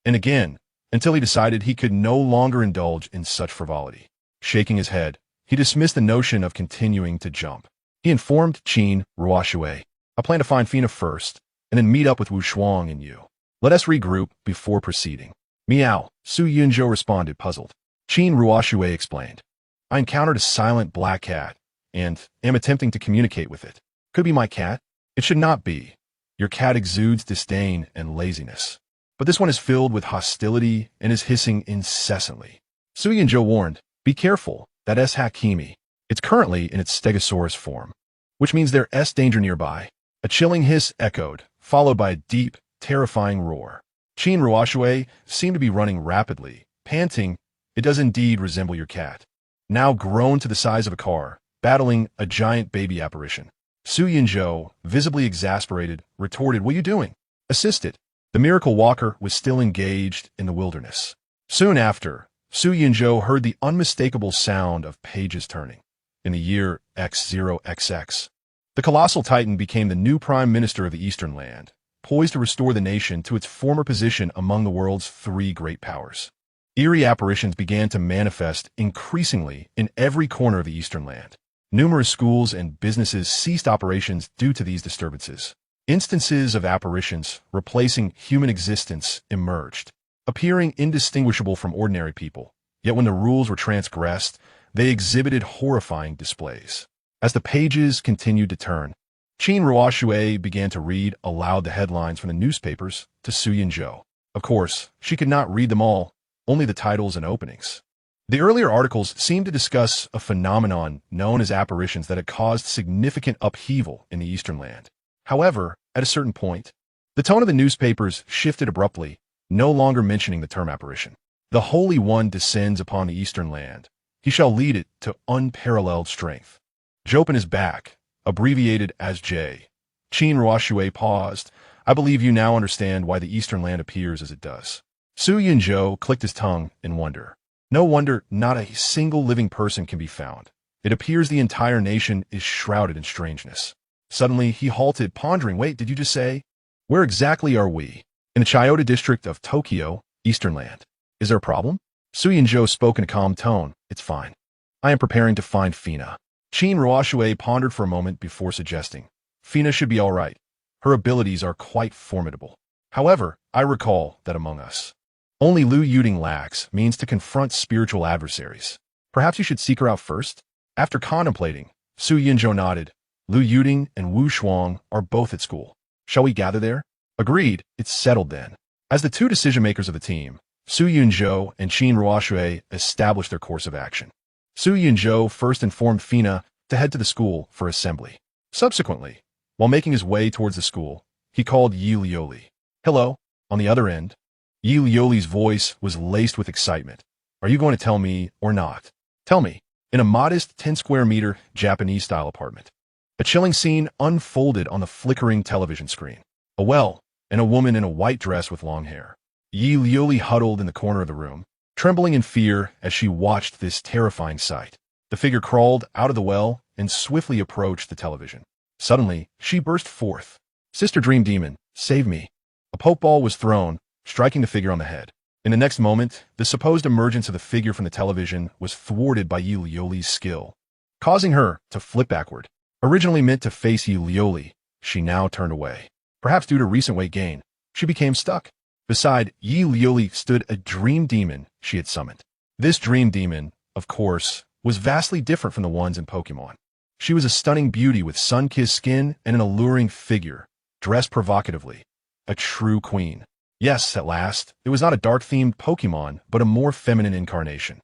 and again, until he decided he could no longer indulge in such frivolity. Shaking his head, he dismissed the notion of continuing to jump. He informed Qin Ruoshui, I plan to find Fina first, and then meet up with Wu Shuang and you. Let us regroup before proceeding. Meow, Su Yunzhou responded, puzzled. Qin Ruoshui explained, I encountered a silent black cat, and am attempting to communicate with it. Could it be my cat? It should not be. Your cat exudes disdain and laziness. But this one is filled with hostility and is hissing incessantly. Su Yunzhou warned, be careful, that S. Hakimi. It's currently in its stegosaurus form, which means there is danger nearby. A chilling hiss echoed, followed by a deep, terrifying roar. Qin Ruoshui seemed to be running rapidly, panting, It does indeed resemble your cat. Now grown to the size of a car, battling a giant baby apparition. Su Yinzhou, visibly exasperated, retorted, "What are you doing? Assist it." The miracle walker was still engaged in the wilderness. Soon after, Su Yinzhou heard the unmistakable sound of pages turning. In the year X0XX, the colossal titan became the new prime minister of the Eastern Land, poised to restore the nation to its former position among the world's three great powers. Eerie apparitions began to manifest increasingly in every corner of the Eastern Land. Numerous schools and businesses ceased operations due to these disturbances. Instances of apparitions replacing human existence emerged, appearing indistinguishable from ordinary people. Yet when the rules were transgressed, they exhibited horrifying displays. As the pages continued to turn, Qin Ruoxue began to read aloud the headlines from the newspapers to Su Yinzhou. Of course, she could not read them all, only the titles and openings. The earlier articles seemed to discuss a phenomenon known as apparitions that had caused significant upheaval in the Eastern Land. However, at a certain point, the tone of the newspapers shifted abruptly, no longer mentioning the term apparition. The Holy One descends upon the Eastern Land. He shall lead it to unparalleled strength. Jopen is back, abbreviated as J. Qin Ruoxue paused. "I believe you now understand why the Eastern Land appears as it does." Su Yinzhou clicked his tongue in wonder. No wonder not a single living person can be found. It appears the entire nation is shrouded in strangeness. Suddenly, he halted, pondering, "Wait, did you just say? Where exactly are we?" "In the Chiyoda district of Tokyo, Eastern Land." "Is there a problem?" Su Yinzhou spoke in a calm tone. "It's fine. I am preparing to find Fina." Qin Ruoxue pondered for a moment before suggesting, "Fina should be all right. Her abilities are quite formidable. However, I recall that among us, only Lu Yuding lacks means to confront spiritual adversaries. Perhaps you should seek her out first?" After contemplating, Su Yinzhou nodded. "Lu Yuding and Wu Shuang are both at school. Shall we gather there?" "Agreed. It's settled then." As the two decision-makers of the team, Su Yinzhou and Qin Ruoxue established their course of action. Su Yinzhou first informed Fina to head to the school for assembly. Subsequently, while making his way towards the school, he called Yi Liuli. "Hello." On the other end, Yi Liuli's voice was laced with excitement. "Are you going to tell me or not?" "Tell me." In a modest 10-square-meter Japanese-style apartment, a chilling scene unfolded on the flickering television screen. A well, and a woman in a white dress with long hair. Yi Liuli huddled in the corner of the room, trembling in fear as she watched this terrifying sight. The figure crawled out of the well and swiftly approached the television. Suddenly, she burst forth. "Sister Dream Demon, save me." A poke ball was thrown, striking the figure on the head. In the next moment, the supposed emergence of the figure from the television was thwarted by Yi Liuli's skill, causing her to flip backward. Originally meant to face Yi Liuli, she now turned away. Perhaps due to recent weight gain, she became stuck. Beside Yi Liuli stood a dream demon she had summoned. This dream demon, of course, was vastly different from the ones in Pokemon. She was a stunning beauty with sun-kissed skin and an alluring figure, dressed provocatively. A true queen. Yes, at last, it was not a dark-themed Pokemon, but a more feminine incarnation.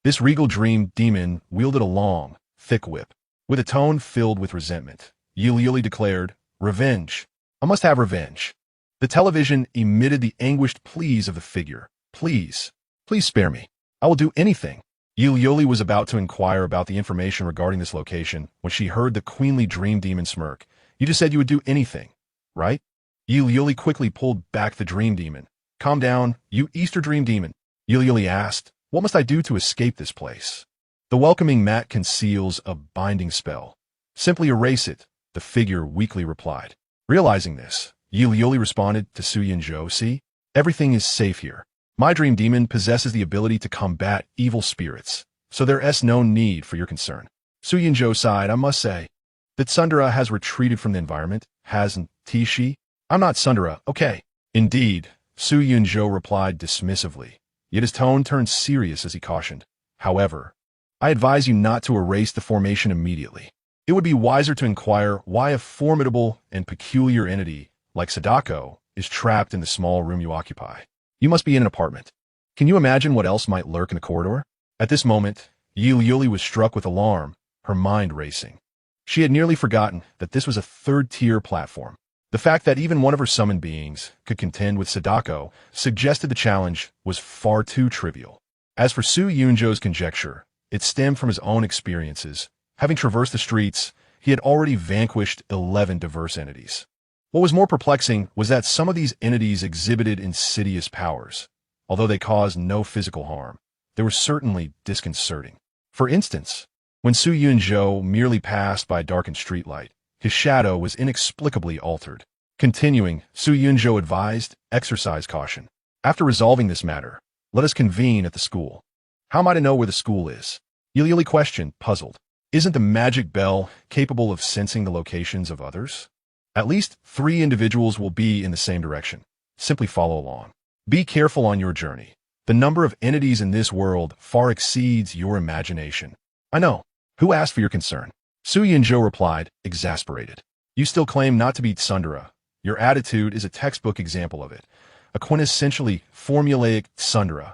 This regal dream demon wielded a long, thick whip. With a tone filled with resentment, Yi Liuli declared, "Revenge. I must have revenge." The television emitted the anguished pleas of the figure. "Please, please spare me. I will do anything." Yi Liuli was about to inquire about the information regarding this location when she heard the queenly dream demon smirk. "You just said you would do anything, right?" Yi Liuli quickly pulled back the dream demon. "Calm down, you Easter dream demon." Yi Liuli asked, "What must I do to escape this place?" "The welcoming mat conceals a binding spell. Simply erase it," the figure weakly replied. Realizing this, Yi Liuli responded to Su Yinzhou, "See, everything is safe here. My dream demon possesses the ability to combat evil spirits, so there is no need for your concern." Su Yinzhou sighed. "I must say that Sundara has retreated from the environment, hasn't she?" "I'm not Sundara, okay." "Indeed," Su Yinzhou replied dismissively, yet his tone turned serious as he cautioned. "However, I advise you not to erase the formation immediately. It would be wiser to inquire why a formidable and peculiar entity like Sadako is trapped in the small room you occupy. You must be in an apartment. Can you imagine what else might lurk in the corridor?" At this moment, Yi Liuli was struck with alarm, her mind racing. She had nearly forgotten that this was a third-tier platform. The fact that even one of her summoned beings could contend with Sadako suggested the challenge was far too trivial. As for Su Yunjo's conjecture, it stemmed from his own experiences. Having traversed the streets, he had already vanquished 11 diverse entities. What was more perplexing was that some of these entities exhibited insidious powers. Although they caused no physical harm, they were certainly disconcerting. For instance, when Su Yunzhou merely passed by a darkened streetlight, his shadow was inexplicably altered. Continuing, Su Yunzhou advised, exercise caution. After resolving this matter, let us convene at the school. How am I to know where the school is? Yuli questioned, puzzled. Isn't the magic bell capable of sensing the locations of others? At least 3 individuals will be in the same direction. Simply follow along. Be careful on your journey. The number of entities in this world far exceeds your imagination. I know. Who asked for your concern? Su Yunzhou replied, exasperated. You still claim not to be tsundere. Your attitude is a textbook example of it. A quintessentially formulaic tsundere.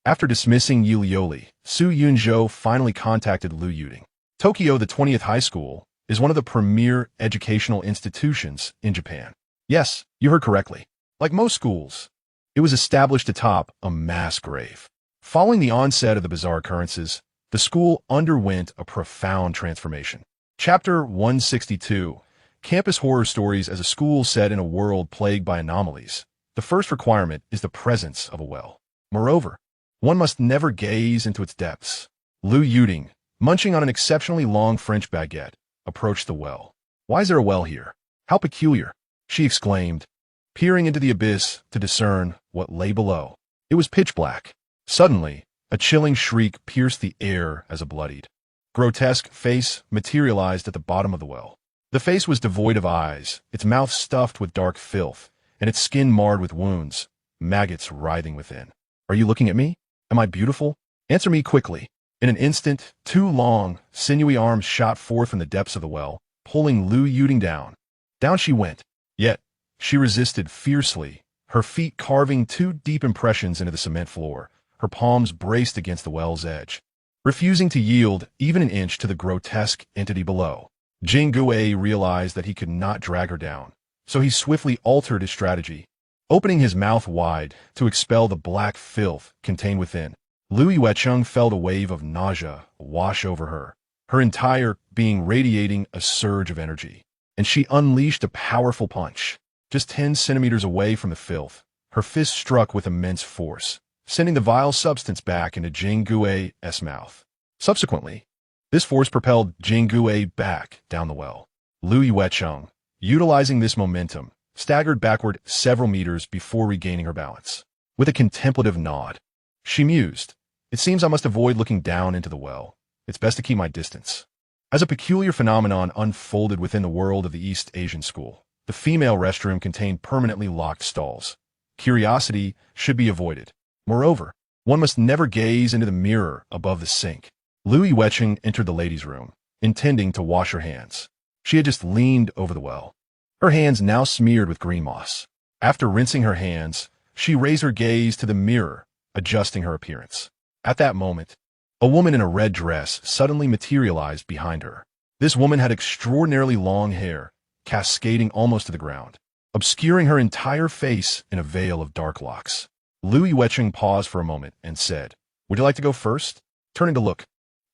After dismissing Yuli, Su Yunzhou finally contacted Lu Yuding. Tokyo, the 20th High School, is one of the premier educational institutions in Japan. Yes, you heard correctly. Like most schools, it was established atop a mass grave. Following the onset of the bizarre occurrences, the school underwent a profound transformation. Chapter 162, Campus Horror Stories as a School Set in a World Plagued by Anomalies. The first requirement is the presence of a well. Moreover, one must never gaze into its depths. Lu Yuding, munching on an exceptionally long French baguette, approached the well. Why is there a well here? How peculiar, she exclaimed, peering into the abyss to discern what lay below. It was pitch black. Suddenly, a chilling shriek pierced the air as a bloodied, grotesque face materialized at the bottom of the well. The face was devoid of eyes, its mouth stuffed with dark filth, and its skin marred with wounds, maggots writhing within. Are you looking at me? Am I beautiful? Answer me quickly. In an instant, 2 long, sinewy arms shot forth from the depths of the well, pulling Lu Yuding down. Down she went. Yet, she resisted fiercely, her feet carving 2 deep impressions into the cement floor, her palms braced against the well's edge. Refusing to yield even an inch to the grotesque entity below, Jinggue realized that he could not drag her down, so he swiftly altered his strategy, opening his mouth wide to expel the black filth contained within. Lu Yuecheng felt a wave of nausea wash over her, her entire being radiating a surge of energy, and she unleashed a powerful punch. Just 10 centimeters away from the filth, her fist struck with immense force, sending the vile substance back into Jinggue's mouth. Subsequently, this force propelled Jinggue back down the well. Lu Yuecheng, utilizing this momentum, staggered backward several meters before regaining her balance. With a contemplative nod, she mused, it seems I must avoid looking down into the well. It's best to keep my distance. As a peculiar phenomenon unfolded within the world of the East Asian school, the female restroom contained permanently locked stalls. Curiosity should be avoided. Moreover, one must never gaze into the mirror above the sink. Lu Yuecheng entered the ladies' room, intending to wash her hands. She had just leaned over the well, her hands now smeared with green moss. After rinsing her hands, she raised her gaze to the mirror, adjusting her appearance. At that moment, a woman in a red dress suddenly materialized behind her. This woman had extraordinarily long hair, cascading almost to the ground, obscuring her entire face in a veil of dark locks. Lu Yuecheng paused for a moment and said, would you like to go first? Turning to look,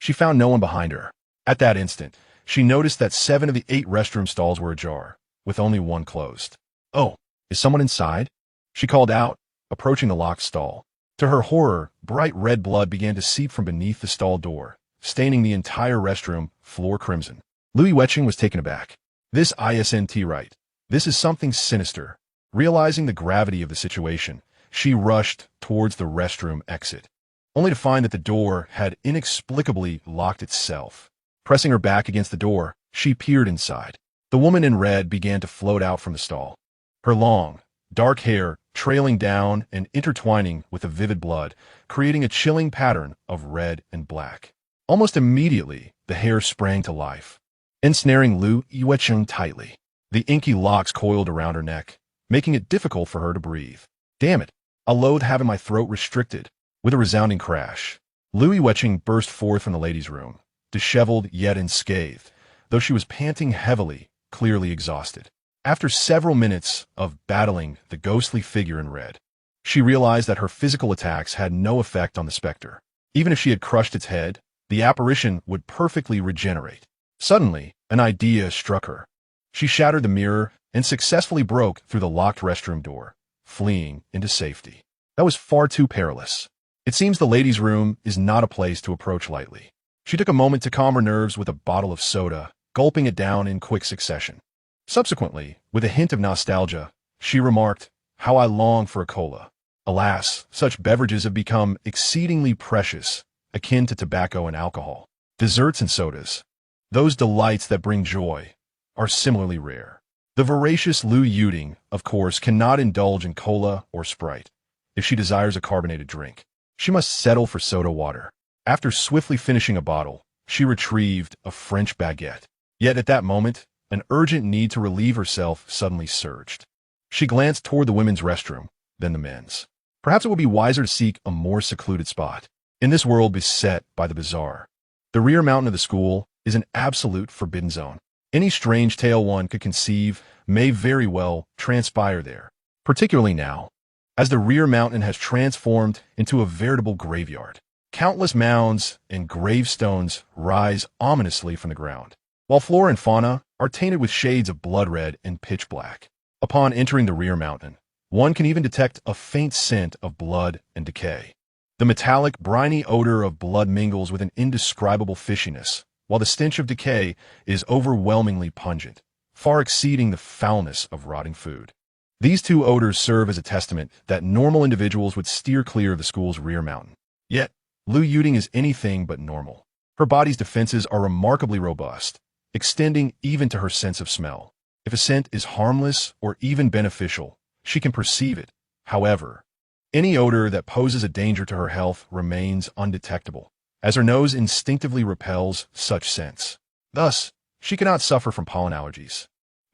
she found no one behind her. At that instant, she noticed that 7 of the 8 restroom stalls were ajar, with only one closed. Oh, is someone inside? She called out, approaching the locked stall. To her horror, bright red blood began to seep from beneath the stall door, staining the entire restroom floor crimson. Lu Yuecheng was taken aback. This isn't right. This is something sinister. Realizing the gravity of the situation, she rushed towards the restroom exit, only to find that the door had inexplicably locked itself. Pressing her back against the door, she peered inside. The woman in red began to float out from the stall, her long, dark hair trailing down and intertwining with the vivid blood, creating a chilling pattern of red and black. Almost immediately, the hair sprang to life, ensnaring Lu Yuecheng tightly. The inky locks coiled around her neck, making it difficult for her to breathe. Damn it, I loathe having my throat restricted. With a resounding crash, Lu Yuecheng burst forth from the ladies' room, disheveled yet unscathed, though she was panting heavily, clearly exhausted. After several minutes of battling the ghostly figure in red, she realized that her physical attacks had no effect on the specter. Even if she had crushed its head, the apparition would perfectly regenerate. Suddenly, an idea struck her. She shattered the mirror and successfully broke through the locked restroom door, fleeing into safety. That was far too perilous. It seems the ladies' room is not a place to approach lightly. She took a moment to calm her nerves with a bottle of soda, gulping it down in quick succession. Subsequently, with a hint of nostalgia, she remarked, "How I long for a cola." Alas, such beverages have become exceedingly precious, akin to tobacco and alcohol. Desserts and sodas, those delights that bring joy, are similarly rare. The voracious Lu Yuding, of course, cannot indulge in cola or Sprite. If she desires a carbonated drink, she must settle for soda water. After swiftly finishing a bottle, she retrieved a French baguette. Yet at that moment, an urgent need to relieve herself suddenly surged. She glanced toward the women's restroom, then the men's. Perhaps it would be wiser to seek a more secluded spot. In this world beset by the bizarre, the rear mountain of the school is an absolute forbidden zone. Any strange tale one could conceive may very well transpire there, particularly now, as the rear mountain has transformed into a veritable graveyard. Countless mounds and gravestones rise ominously from the ground, while flora and fauna are tainted with shades of blood red and pitch black. Upon entering the rear mountain, one can even detect a faint scent of blood and decay. The metallic, briny odor of blood mingles with an indescribable fishiness, while the stench of decay is overwhelmingly pungent, far exceeding the foulness of rotting food. These two odors serve as a testament that normal individuals would steer clear of the school's rear mountain. Yet, Lu Yuding is anything but normal. Her body's defenses are remarkably robust, extending even to her sense of smell. If a scent is harmless or even beneficial, she can perceive it. However, any odor that poses a danger to her health remains undetectable, as her nose instinctively repels such scents. Thus, she cannot suffer from pollen allergies.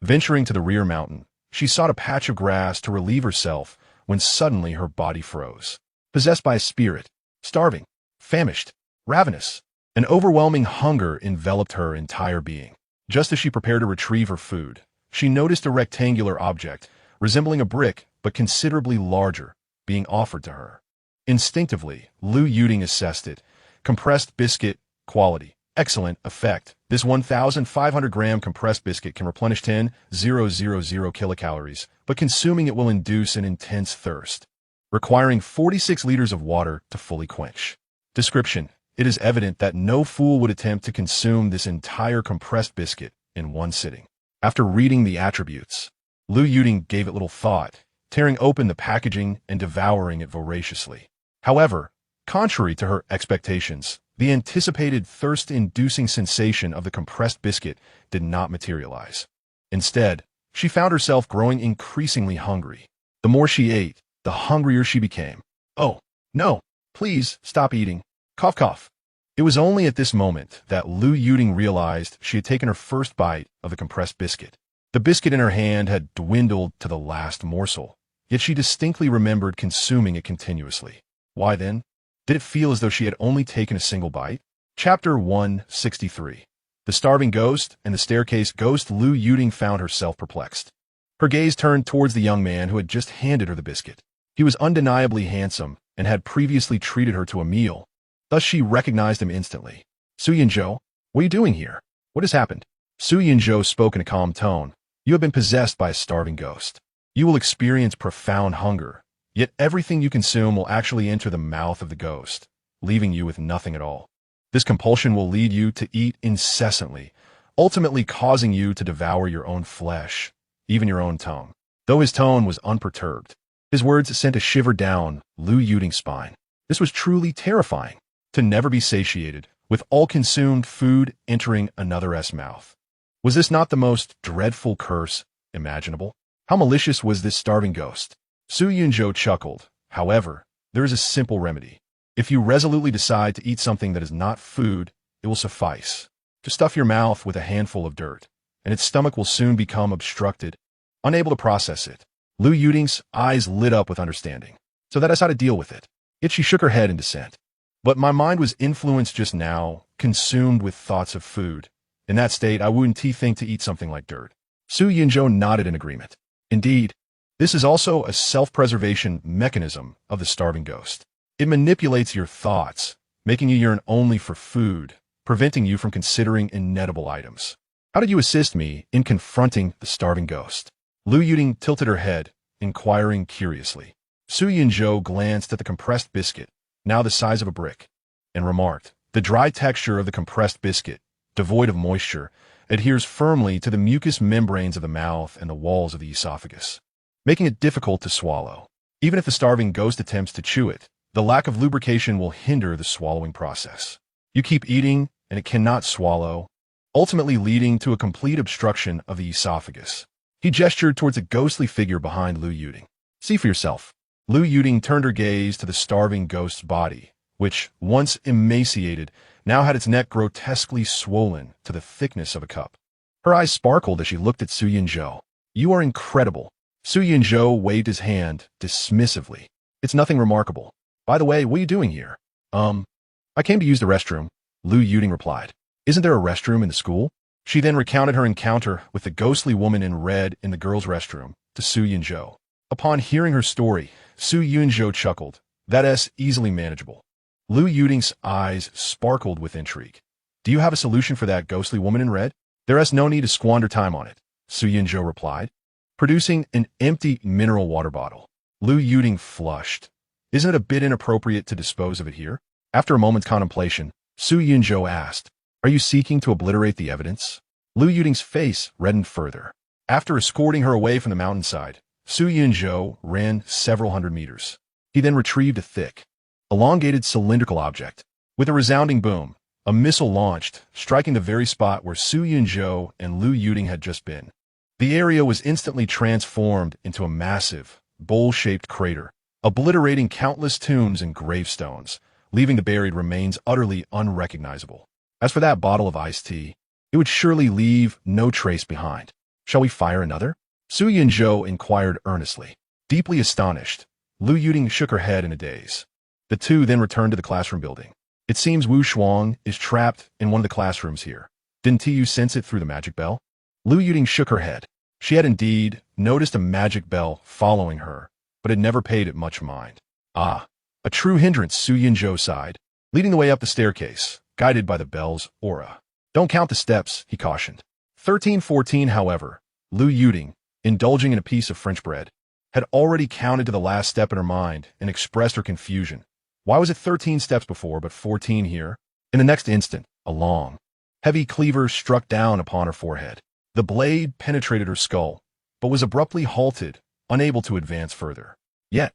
Venturing to the rear mountain, she sought a patch of grass to relieve herself when suddenly her body froze. Possessed by a spirit, starving, famished, ravenous, an overwhelming hunger enveloped her entire being. Just as she prepared to retrieve her food, she noticed a rectangular object, resembling a brick but considerably larger, being offered to her. Instinctively, Lu Yuding assessed it. Compressed biscuit, quality, excellent, effect. This 1,500-gram compressed biscuit can replenish 10,000 kilocalories, but consuming it will induce an intense thirst, requiring 46 liters of water to fully quench. Description: it is evident that no fool would attempt to consume this entire compressed biscuit in one sitting. After reading the attributes, Lu Yuding gave it little thought, tearing open the packaging and devouring it voraciously. However, contrary to her expectations, the anticipated thirst-inducing sensation of the compressed biscuit did not materialize. Instead, she found herself growing increasingly hungry. The more she ate, the hungrier she became. "Oh, no, please stop eating. Cough, cough." It was only at this moment that Lu Yuding realized she had taken her first bite of the compressed biscuit. The biscuit in her hand had dwindled to the last morsel, yet she distinctly remembered consuming it continuously. Why then? Did it feel as though she had only taken a single bite? Chapter 163. The Starving Ghost and the Staircase Ghost. Lu Yuding found herself perplexed. Her gaze turned towards the young man who had just handed her the biscuit. He was undeniably handsome and had previously treated her to a meal. Thus she recognized him instantly. "Su Yinzhou, what are you doing here? What has happened?" Su Yinzhou spoke in a calm tone. "You have been possessed by a starving ghost. You will experience profound hunger, yet everything you consume will actually enter the mouth of the ghost, leaving you with nothing at all. This compulsion will lead you to eat incessantly, ultimately causing you to devour your own flesh, even your own tongue." Though his tone was unperturbed, his words sent a shiver down Lu Yuding's spine. This was truly terrifying, to never be satiated, with all consumed food entering another's mouth. Was this not the most dreadful curse imaginable? How malicious was this starving ghost? Su Yunzhou chuckled. "However, there is a simple remedy. If you resolutely decide to eat something that is not food, it will suffice. To stuff your mouth with a handful of dirt, and its stomach will soon become obstructed, unable to process it." Lu Yuding's eyes lit up with understanding. "So that is how to deal with it." Yet she shook her head in dissent. "But my mind was influenced just now, consumed with thoughts of food. In that state, I wouldn't think to eat something like dirt." Su Yinzhou nodded in agreement. "Indeed, this is also a self-preservation mechanism of the starving ghost. It manipulates your thoughts, making you yearn only for food, preventing you from considering inedible items. How did you assist me in confronting the starving ghost? Lu Yuting tilted her head, inquiring curiously. Su Yunzhou glanced at the compressed biscuit, now the size of a brick, and remarked, the dry texture of the compressed biscuit, devoid of moisture, adheres firmly to the mucous membranes of the mouth and the walls of the esophagus, making it difficult to swallow. Even if the starving ghost attempts to chew it, the lack of lubrication will hinder the swallowing process. You keep eating, and it cannot swallow, ultimately leading to a complete obstruction of the esophagus. He gestured towards a ghostly figure behind Lu Yuting. See for yourself. Lu Yuting turned her gaze to the starving ghost's body, which, once emaciated, now had its neck grotesquely swollen to the thickness of a cup. Her eyes sparkled as she looked at Su Yunzhou. You are incredible. Su Yunzhou waved his hand dismissively. It's nothing remarkable. By the way, what are you doing here? I came to use the restroom, Lu Yuting replied. Isn't there a restroom in the school? She then recounted her encounter with the ghostly woman in red in the girls' restroom to Su Yunzhou. Upon hearing her story, Su Yunzhou chuckled. That's easily manageable. Lu Yuting's eyes sparkled with intrigue. Do you have a solution for that ghostly woman in red? There is no need to squander time on it, Su Yunzhou replied, producing an empty mineral water bottle. Lu Yuting flushed. Isn't it a bit inappropriate to dispose of it here? After a moment's contemplation, Su Yunzhou asked, Are you seeking to obliterate the evidence? Lu Yuting's face reddened further. After escorting her away from the mountainside, Su Yunzhou ran several hundred meters. He then retrieved a thick, elongated cylindrical object. With a resounding boom, a missile launched, striking the very spot where Su Yunzhou and Lu Yuting had just been. The area was instantly transformed into a massive, bowl-shaped crater, obliterating countless tombs and gravestones, leaving the buried remains utterly unrecognizable. As for that bottle of iced tea, it would surely leave no trace behind. Shall we fire another? Su Yunzhou inquired earnestly. Deeply astonished, Lu Yuting shook her head in a daze. The two then returned to the classroom building. It seems Wu Shuang is trapped in one of the classrooms here. Didn't you sense it through the magic bell? Lu Yuting shook her head. She had indeed noticed a magic bell following her, but had never paid it much mind. Ah, a true hindrance, Su Yunzhou sighed, leading the way up the staircase, guided by the bell's aura. Don't count the steps, he cautioned. 1314, however, Lu Yuting, indulging in a piece of French bread, had already counted to the last step in her mind and expressed her confusion. Why was it 13 steps before, but 14 here? In the next instant, a long, heavy cleaver struck down upon her forehead. The blade penetrated her skull, but was abruptly halted, unable to advance further. Yet,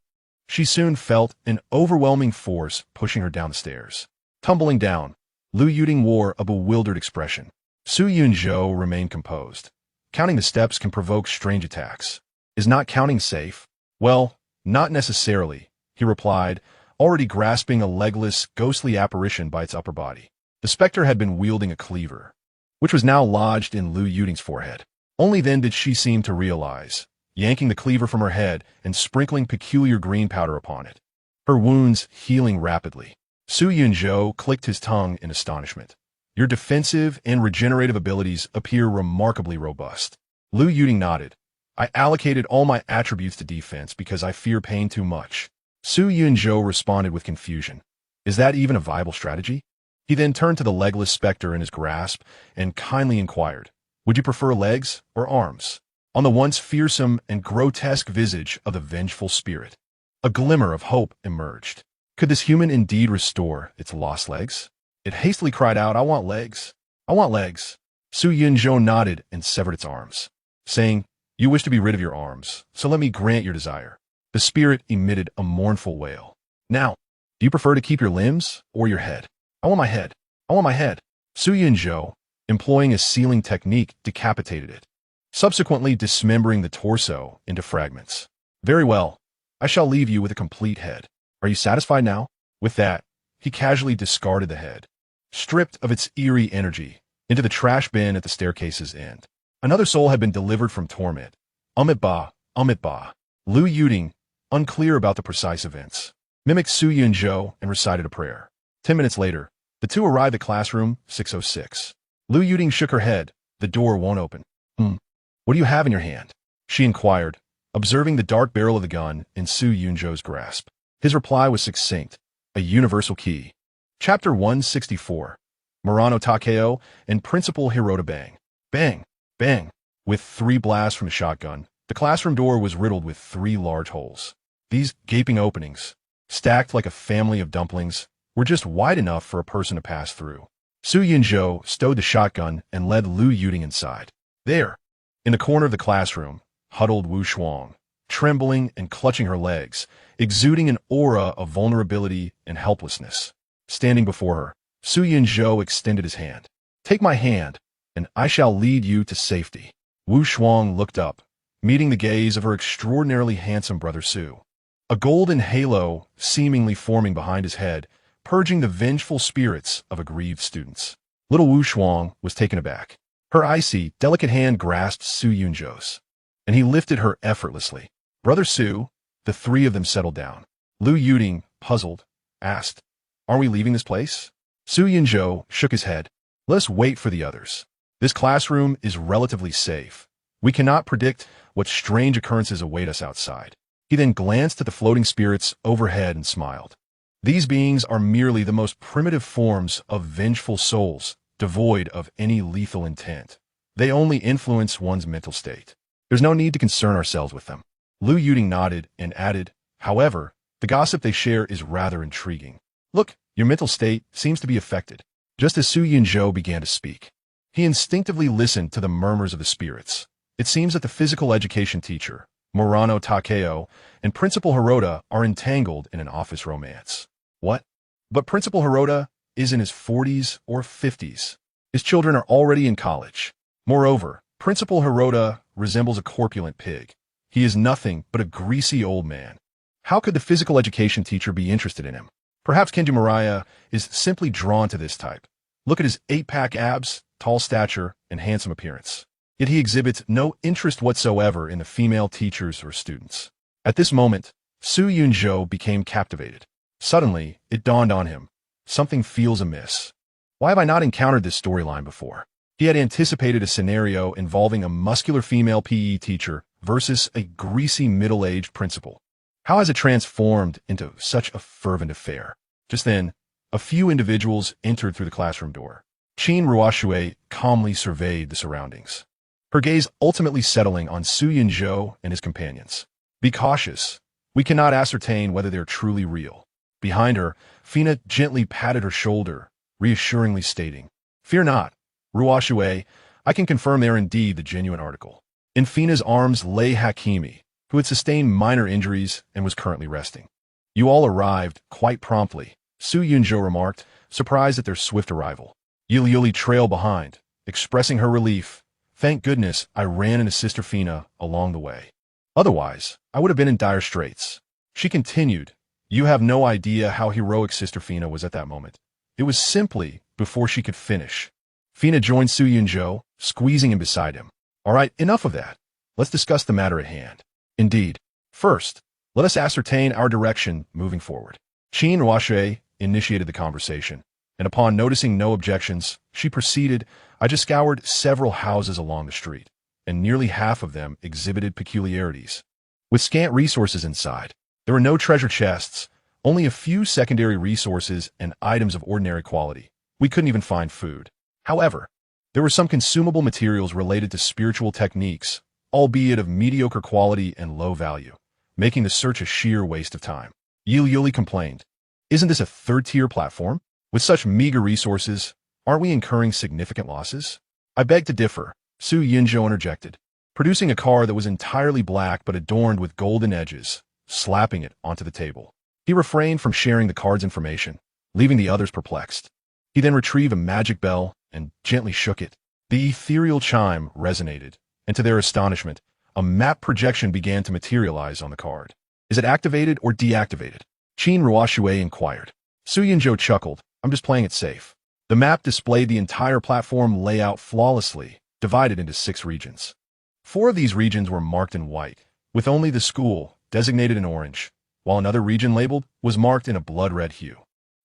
she soon felt an overwhelming force pushing her down the stairs. Tumbling down, Lu Yuting wore a bewildered expression. Su Yunzhou remained composed. Counting the steps can provoke strange attacks. Is not counting safe? Well, not necessarily, he replied, already grasping a legless, ghostly apparition by its upper body. The specter had been wielding a cleaver, which was now lodged in Lu Yuting's forehead. Only then did she seem to realize, yanking the cleaver from her head and sprinkling peculiar green powder upon it, her wounds healing rapidly. Su Yunzhou clicked his tongue in astonishment. Your defensive and regenerative abilities appear remarkably robust. Lu Yuting nodded. I allocated all my attributes to defense because I fear pain too much. Su Yunzhou responded with confusion. Is that even a viable strategy? He then turned to the legless specter in his grasp and kindly inquired, Would you prefer legs or arms? On the once fearsome and grotesque visage of the vengeful spirit, a glimmer of hope emerged. Could this human indeed restore its lost legs? It hastily cried out, I want legs. I want legs. Su Yunzhou nodded and severed its arms, saying, You wish to be rid of your arms, so let me grant your desire. The spirit emitted a mournful wail. Now, do you prefer to keep your limbs or your head? I want my head. I want my head. Su Yunzhou, employing a sealing technique, decapitated it, subsequently dismembering the torso into fragments. Very well. I shall leave you with a complete head. Are you satisfied now? With that, he casually discarded the head, stripped of its eerie energy, into the trash bin at the staircase's end. Another soul had been delivered from torment. Amit Ba, Amit Ba. Lu Yuting, unclear about the precise events, mimicked Su Yunzhou and recited a prayer. 10 minutes later, the two arrived at classroom 606. Lu Yuting shook her head. The door won't open. What do you have in your hand? She inquired, observing the dark barrel of the gun in Su Yunzhou's grasp. His reply was succinct. A universal key. Chapter 164. Murano Takeo and Principal Hirota Bang. Bang, bang. With 3 blasts from a shotgun, the classroom door was riddled with 3 large holes. These gaping openings, stacked like a family of dumplings, were just wide enough for a person to pass through. Su Yunzhou stowed the shotgun and led Lu Yuting inside. There, in the corner of the classroom, huddled Wu Shuang, trembling and clutching her legs, exuding an aura of vulnerability and helplessness. Standing before her, Su Yunzhou extended his hand. "Take my hand, and I shall lead you to safety." Wu Shuang looked up, meeting the gaze of her extraordinarily handsome brother Su. A golden halo seemingly forming behind his head, purging the vengeful spirits of aggrieved students. Little Wu Shuang was taken aback. Her icy, delicate hand grasped Su Yunzhou's, and he lifted her effortlessly. "Brother Su," the 3 of them settled down. Lu Yuting, puzzled, asked, "Are we leaving this place?" Su Yunzhou shook his head. "Let us wait for the others. This classroom is relatively safe. We cannot predict what strange occurrences await us outside." He then glanced at the floating spirits overhead and smiled. These beings are merely the most primitive forms of vengeful souls, devoid of any lethal intent. They only influence one's mental state. There's no need to concern ourselves with them. Lu Yuting nodded and added, "However, the gossip they share is rather intriguing. Look, your mental state seems to be affected." Just as Su Yunzhou began to speak, he instinctively listened to the murmurs of the spirits. It seems that the physical education teacher, Murano Takeo, and Principal Hirota are entangled in an office romance. What? But Principal Hirota is in his 40s or 50s. His children are already in college. Moreover, Principal Hirota resembles a corpulent pig. He is nothing but a greasy old man. How could the physical education teacher be interested in him? Perhaps Kenji Mariah is simply drawn to this type. Look at his 8-pack abs, tall stature, and handsome appearance. Yet he exhibits no interest whatsoever in the female teachers or students. At this moment, Su Yunzhou became captivated. Suddenly, it dawned on him. Something feels amiss. Why have I not encountered this storyline before? He had anticipated a scenario involving a muscular female PE teacher versus a greasy middle-aged principal. How has it transformed into such a fervent affair? Just then, a few individuals entered through the classroom door. Qin Ruoxue calmly surveyed the surroundings, her gaze ultimately settling on Su Yunzhou and his companions. "Be cautious. We cannot ascertain whether they're truly real." Behind her, Fina gently patted her shoulder, reassuringly stating, "Fear not, Ruoxue, I can confirm they are indeed the genuine article." In Fina's arms lay Hakimi, who had sustained minor injuries and was currently resting. "You all arrived quite promptly," Su Yunzhou remarked, surprised at their swift arrival. Yuli trailed behind, expressing her relief. "Thank goodness I ran into Sister Fina along the way. Otherwise, I would have been in dire straits." She continued, "You have no idea how heroic Sister Fina was at that moment. It was simply before she could finish." Fina joined Su Yunzhou, squeezing in beside him. "All right, enough of that. Let's discuss the matter at hand." "Indeed. First, let us ascertain our direction moving forward." Qin Ruoxue initiated the conversation, and upon noticing no objections, she proceeded, "I just scoured several houses along the street, and nearly half of them exhibited peculiarities. With scant resources inside, there were no treasure chests, only a few secondary resources and items of ordinary quality. We couldn't even find food. However, there were some consumable materials related to spiritual techniques, albeit of mediocre quality and low value, making the search a sheer waste of time." Yuli complained, "Isn't this a third-tier platform? With such meager resources, aren't we incurring significant losses?" "I beg to differ," Su Yunzhou interjected, producing a card that was entirely black but adorned with golden edges, slapping it onto the table. He refrained from sharing the card's information, leaving the others perplexed. He then retrieved a magic bell and gently shook it. The ethereal chime resonated, and to their astonishment, a map projection began to materialize on the card. "Is it activated or deactivated?" Qin Ruoxue inquired. Su Yunzhou chuckled, "I'm just playing it safe." The map displayed the entire platform layout flawlessly, divided into 6 regions. 4 of these regions were marked in white, with only the school designated in orange, while another region labeled was marked in a blood-red hue.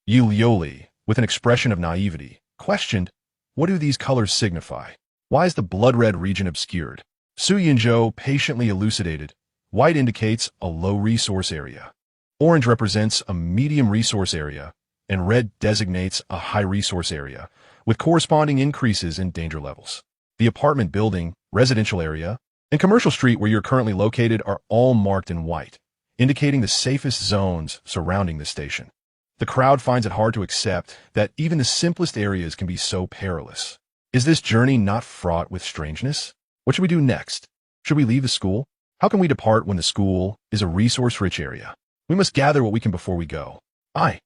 Yuli, with an expression of naivety, questioned, "What do these colors signify? Why is the blood-red region obscured?" Su Yunzhou patiently elucidated, "White indicates a low resource area. Orange represents a medium resource area, and red designates a high-resource area, with corresponding increases in danger levels. The apartment building, residential area, and commercial street where you're currently located are all marked in white, indicating the safest zones surrounding the station. The crowd finds it hard to accept that even the simplest areas can be so perilous. Is this journey not fraught with strangeness? What should we do next? Should we leave the school? How can we depart when the school is a resource-rich area? We must gather what we can before we go. I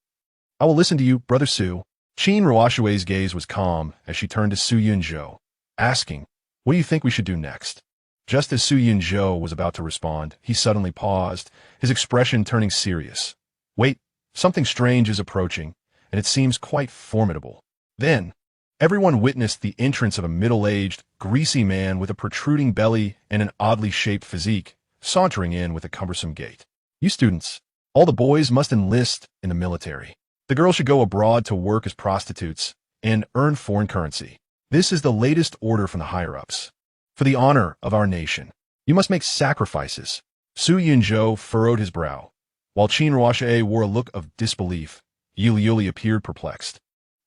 will listen to you, Brother Su. Qin Ruoshui's gaze was calm as she turned to Su Yunzhou, asking, what do you think we should do next? Just as Su Yunzhou was about to respond, he suddenly paused, his expression turning serious. Wait, something strange is approaching, and it seems quite formidable. Then, everyone witnessed the entrance of a middle-aged, greasy man with a protruding belly and an oddly shaped physique, sauntering in with a cumbersome gait. You students, all the boys must enlist in the military. The girls should go abroad to work as prostitutes and earn foreign currency. This is the latest order from the higher-ups. For the honor of our nation, you must make sacrifices. Su Yunzhou furrowed his brow, while Qin Ruoshui wore a look of disbelief. Yuli appeared perplexed,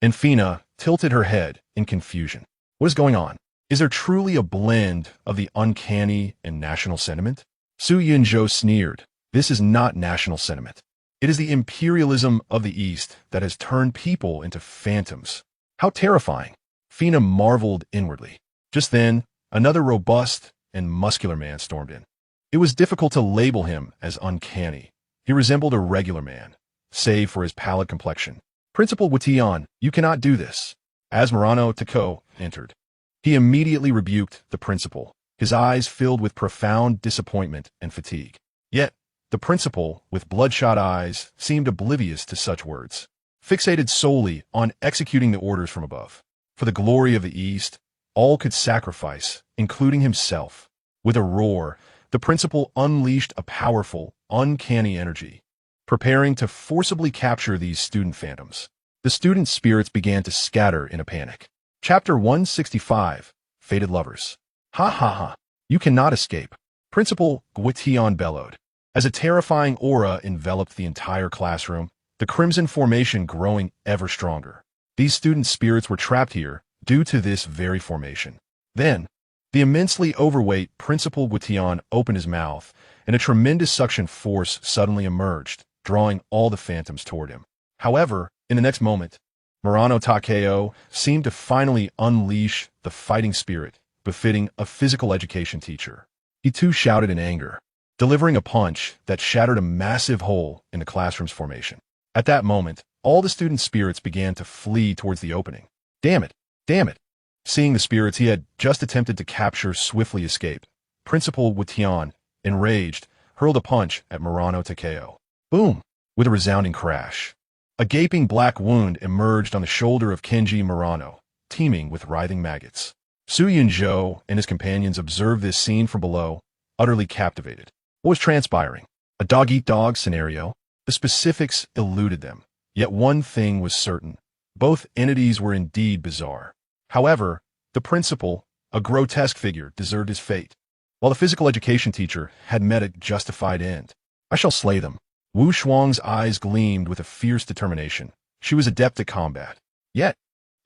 and Fina tilted her head in confusion. What is going on? Is there truly a blend of the uncanny and national sentiment? Su Yunzhou sneered. This is not national sentiment. It is the imperialism of the East that has turned people into phantoms. How terrifying! Fina marveled inwardly. Just then, another robust and muscular man stormed in. It was difficult to label him as uncanny. He resembled a regular man, save for his pallid complexion. Principal Wutian, you cannot do this. As Murano Tako entered, he immediately rebuked the principal, his eyes filled with profound disappointment and fatigue. Yet, the principal, with bloodshot eyes, seemed oblivious to such words, fixated solely on executing the orders from above. For the glory of the East, all could sacrifice, including himself. With a roar, the principal unleashed a powerful, uncanny energy, preparing to forcibly capture these student phantoms. The student spirits began to scatter in a panic. Chapter 165, Fated Lovers. Ha ha ha, you cannot escape. Principal Guitian bellowed. As a terrifying aura enveloped the entire classroom, the crimson formation growing ever stronger. These student spirits were trapped here due to this very formation. Then, the immensely overweight Principal Guitian opened his mouth, and a tremendous suction force suddenly emerged, drawing all the phantoms toward him. However, in the next moment, Murano Takeo seemed to finally unleash the fighting spirit befitting a physical education teacher. He too shouted in anger, delivering a punch that shattered a massive hole in the classroom's formation. At that moment, all the student spirits began to flee towards the opening. Damn it! Damn it! Seeing the spirits he had just attempted to capture swiftly escape, Principal Wutian, enraged, hurled a punch at Murano Takeo. Boom! With a resounding crash. A gaping black wound emerged on the shoulder of Kenji Murano, teeming with writhing maggots. Su Yunzhou and his companions observed this scene from below, utterly captivated. What was transpiring? A dog-eat-dog scenario? The specifics eluded them. Yet one thing was certain. Both entities were indeed bizarre. However, the principal, a grotesque figure, deserved his fate, while the physical education teacher had met a justified end. I shall slay them. Wu Shuang's eyes gleamed with a fierce determination. She was adept at combat. Yet,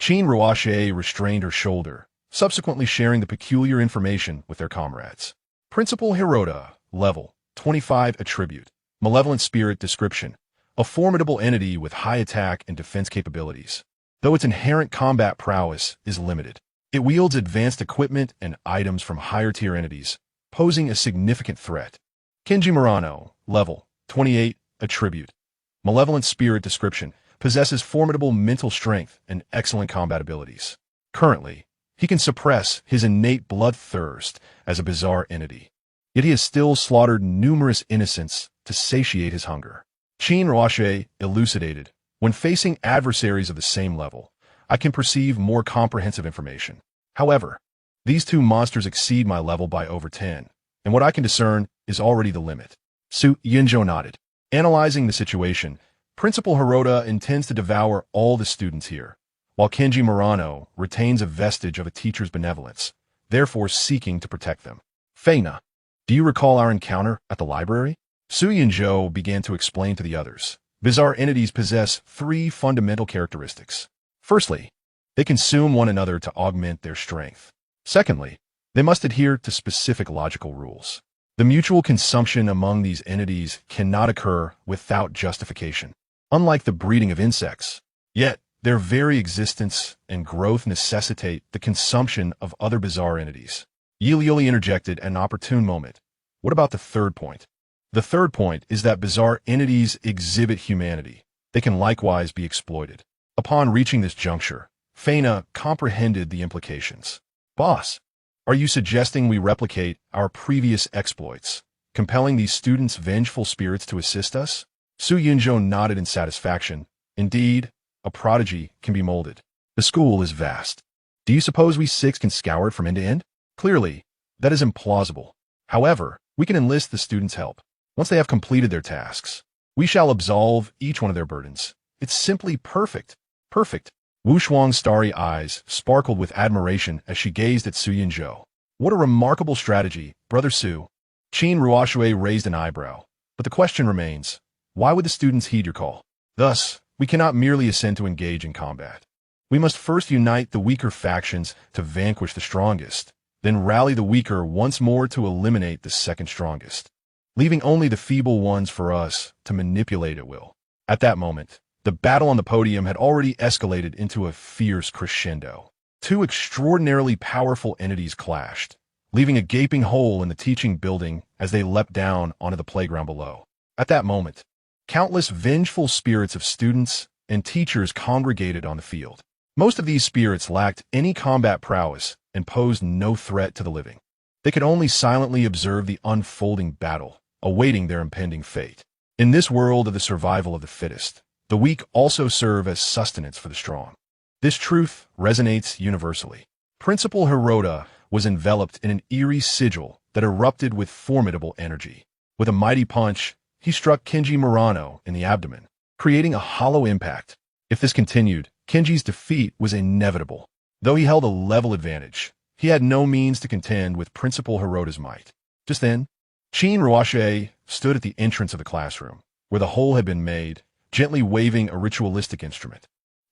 Qin Ruoshui restrained her shoulder, subsequently sharing the peculiar information with their comrades. Principal Hirota, level 25 attribute, malevolent spirit description, a formidable entity with high attack and defense capabilities. Though its inherent combat prowess is limited, it wields advanced equipment and items from higher-tier entities, posing a significant threat. Kenji Murano, level 28 attribute, malevolent spirit description, possesses formidable mental strength and excellent combat abilities. Currently, he can suppress his innate bloodthirst as a bizarre entity. Yet he has still slaughtered numerous innocents to satiate his hunger. Qin Ruoshui elucidated, when facing adversaries of the same level, I can perceive more comprehensive information. However, these two monsters exceed my level by over 10, and what I can discern is already the limit. Su Yunzhou nodded. Analyzing the situation, Principal Hirota intends to devour all the students here, while Kenji Murano retains a vestige of a teacher's benevolence, therefore seeking to protect them. Feina, do you recall our encounter at the library? Su Yunzhou began to explain to the others, Bizarre entities possess three fundamental characteristics. Firstly, they consume one another to augment their strength. Secondly, they must adhere to specific logical rules. The mutual consumption among these entities cannot occur without justification, unlike the breeding of insects. Yet, their very existence and growth necessitate the consumption of other bizarre entities. Yuli interjected at an opportune moment. What about the third point? The third point is that bizarre entities exhibit humanity. They can likewise be exploited. Upon reaching this juncture, Faina comprehended the implications. Boss, are you suggesting we replicate our previous exploits, compelling these students' vengeful spirits to assist us? Su Yunzhou nodded in satisfaction. Indeed, a prodigy can be molded. The school is vast. Do you suppose we six can scour it from end to end? Clearly, that is implausible. However, we can enlist the students' help. Once they have completed their tasks, we shall absolve each one of their burdens. It's simply perfect. Perfect. Wu Shuang's starry eyes sparkled with admiration as she gazed at Su Yunzhou. What a remarkable strategy, Brother Su. Qin Ruoxue raised an eyebrow. But the question remains, why would the students heed your call? Thus, we cannot merely assent to engage in combat. We must first unite the weaker factions to vanquish the strongest, then rally the weaker once more to eliminate the second strongest, leaving only the feeble ones for us to manipulate at will. At that moment, the battle on the podium had already escalated into a fierce crescendo. Two extraordinarily powerful entities clashed, leaving a gaping hole in the teaching building as they leapt down onto the playground below. At that moment, countless vengeful spirits of students and teachers congregated on the field. Most of these spirits lacked any combat prowess and posed no threat to the living. They could only silently observe the unfolding battle, awaiting their impending fate. In this world of the survival of the fittest, the weak also serve as sustenance for the strong. This truth resonates universally. Principal Hirota was enveloped in an eerie sigil that erupted with formidable energy. With a mighty punch, he struck Kenji Murano in the abdomen, creating a hollow impact. If this continued, Kenji's defeat was inevitable. Though he held a level advantage, he had no means to contend with Principal Hirota's might. Just then, Qin Ruoxue stood at the entrance of the classroom, where the hole had been made, gently waving a ritualistic instrument.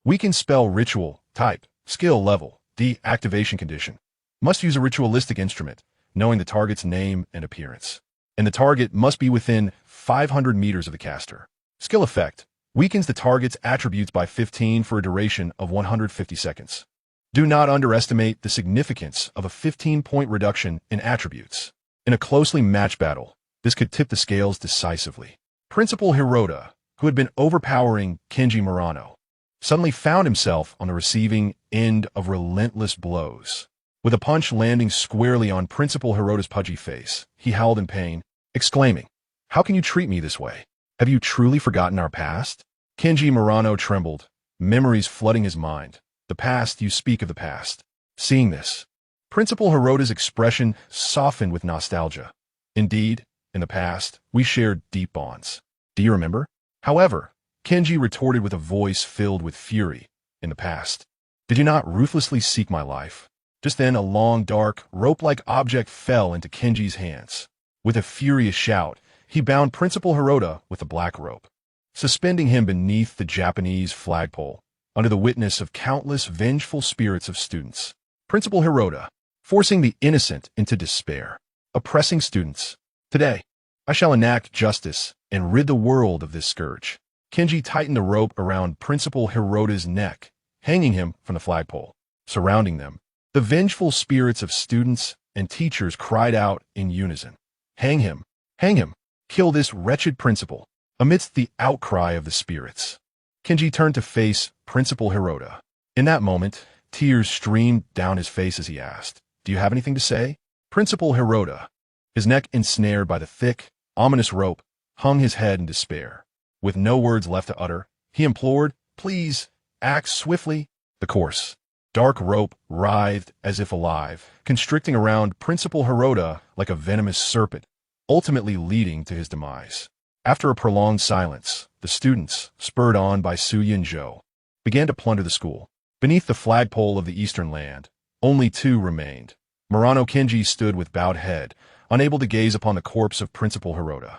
We can spell ritual, type, skill level, activation condition. Must use a ritualistic instrument, knowing the target's name and appearance. And the target must be within 500 meters of the caster. Skill effect, weakens the target's attributes by 15 for a duration of 150 seconds. Do not underestimate the significance of a 15-point reduction in attributes. In a closely matched battle, this could tip the scales decisively. Principal Hirota, who had been overpowering Kenji Murano, suddenly found himself on the receiving end of relentless blows. With a punch landing squarely on Principal Hirota's pudgy face, he howled in pain, exclaiming, "How can you treat me this way? Have you truly forgotten our past?" Kenji Murano trembled, memories flooding his mind. The past, you speak of the past. Seeing this, Principal Hirota's expression softened with nostalgia. Indeed, in the past, we shared deep bonds. Do you remember? However, Kenji retorted with a voice filled with fury. In the past, did you not ruthlessly seek my life? Just then, a long, dark, rope-like object fell into Kenji's hands. With a furious shout, he bound Principal Hirota with a black rope, suspending him beneath the Japanese flagpole, under the witness of countless vengeful spirits of students. Principal Hirota, forcing the innocent into despair, oppressing students. Today, I shall enact justice and rid the world of this scourge. Kenji tightened the rope around Principal Hirota's neck, hanging him from the flagpole. Surrounding them, the vengeful spirits of students and teachers cried out in unison, "Hang him! Hang him! Kill this wretched principal!" Amidst the outcry of the spirits, Kenji turned to face Principal Hirota. In that moment, tears streamed down his face as he asked, "Do you have anything to say?" Principal Hirota, his neck ensnared by the thick, ominous rope, hung his head in despair. With no words left to utter, he implored, "Please, act swiftly." The coarse, dark rope writhed as if alive, constricting around Principal Hirota like a venomous serpent, ultimately leading to his demise. After a prolonged silence, the students, spurred on by Su Yunzhou, began to plunder the school. Beneath the flagpole of the eastern land, only two remained. Murano Kenji stood with bowed head, unable to gaze upon the corpse of Principal Hirota.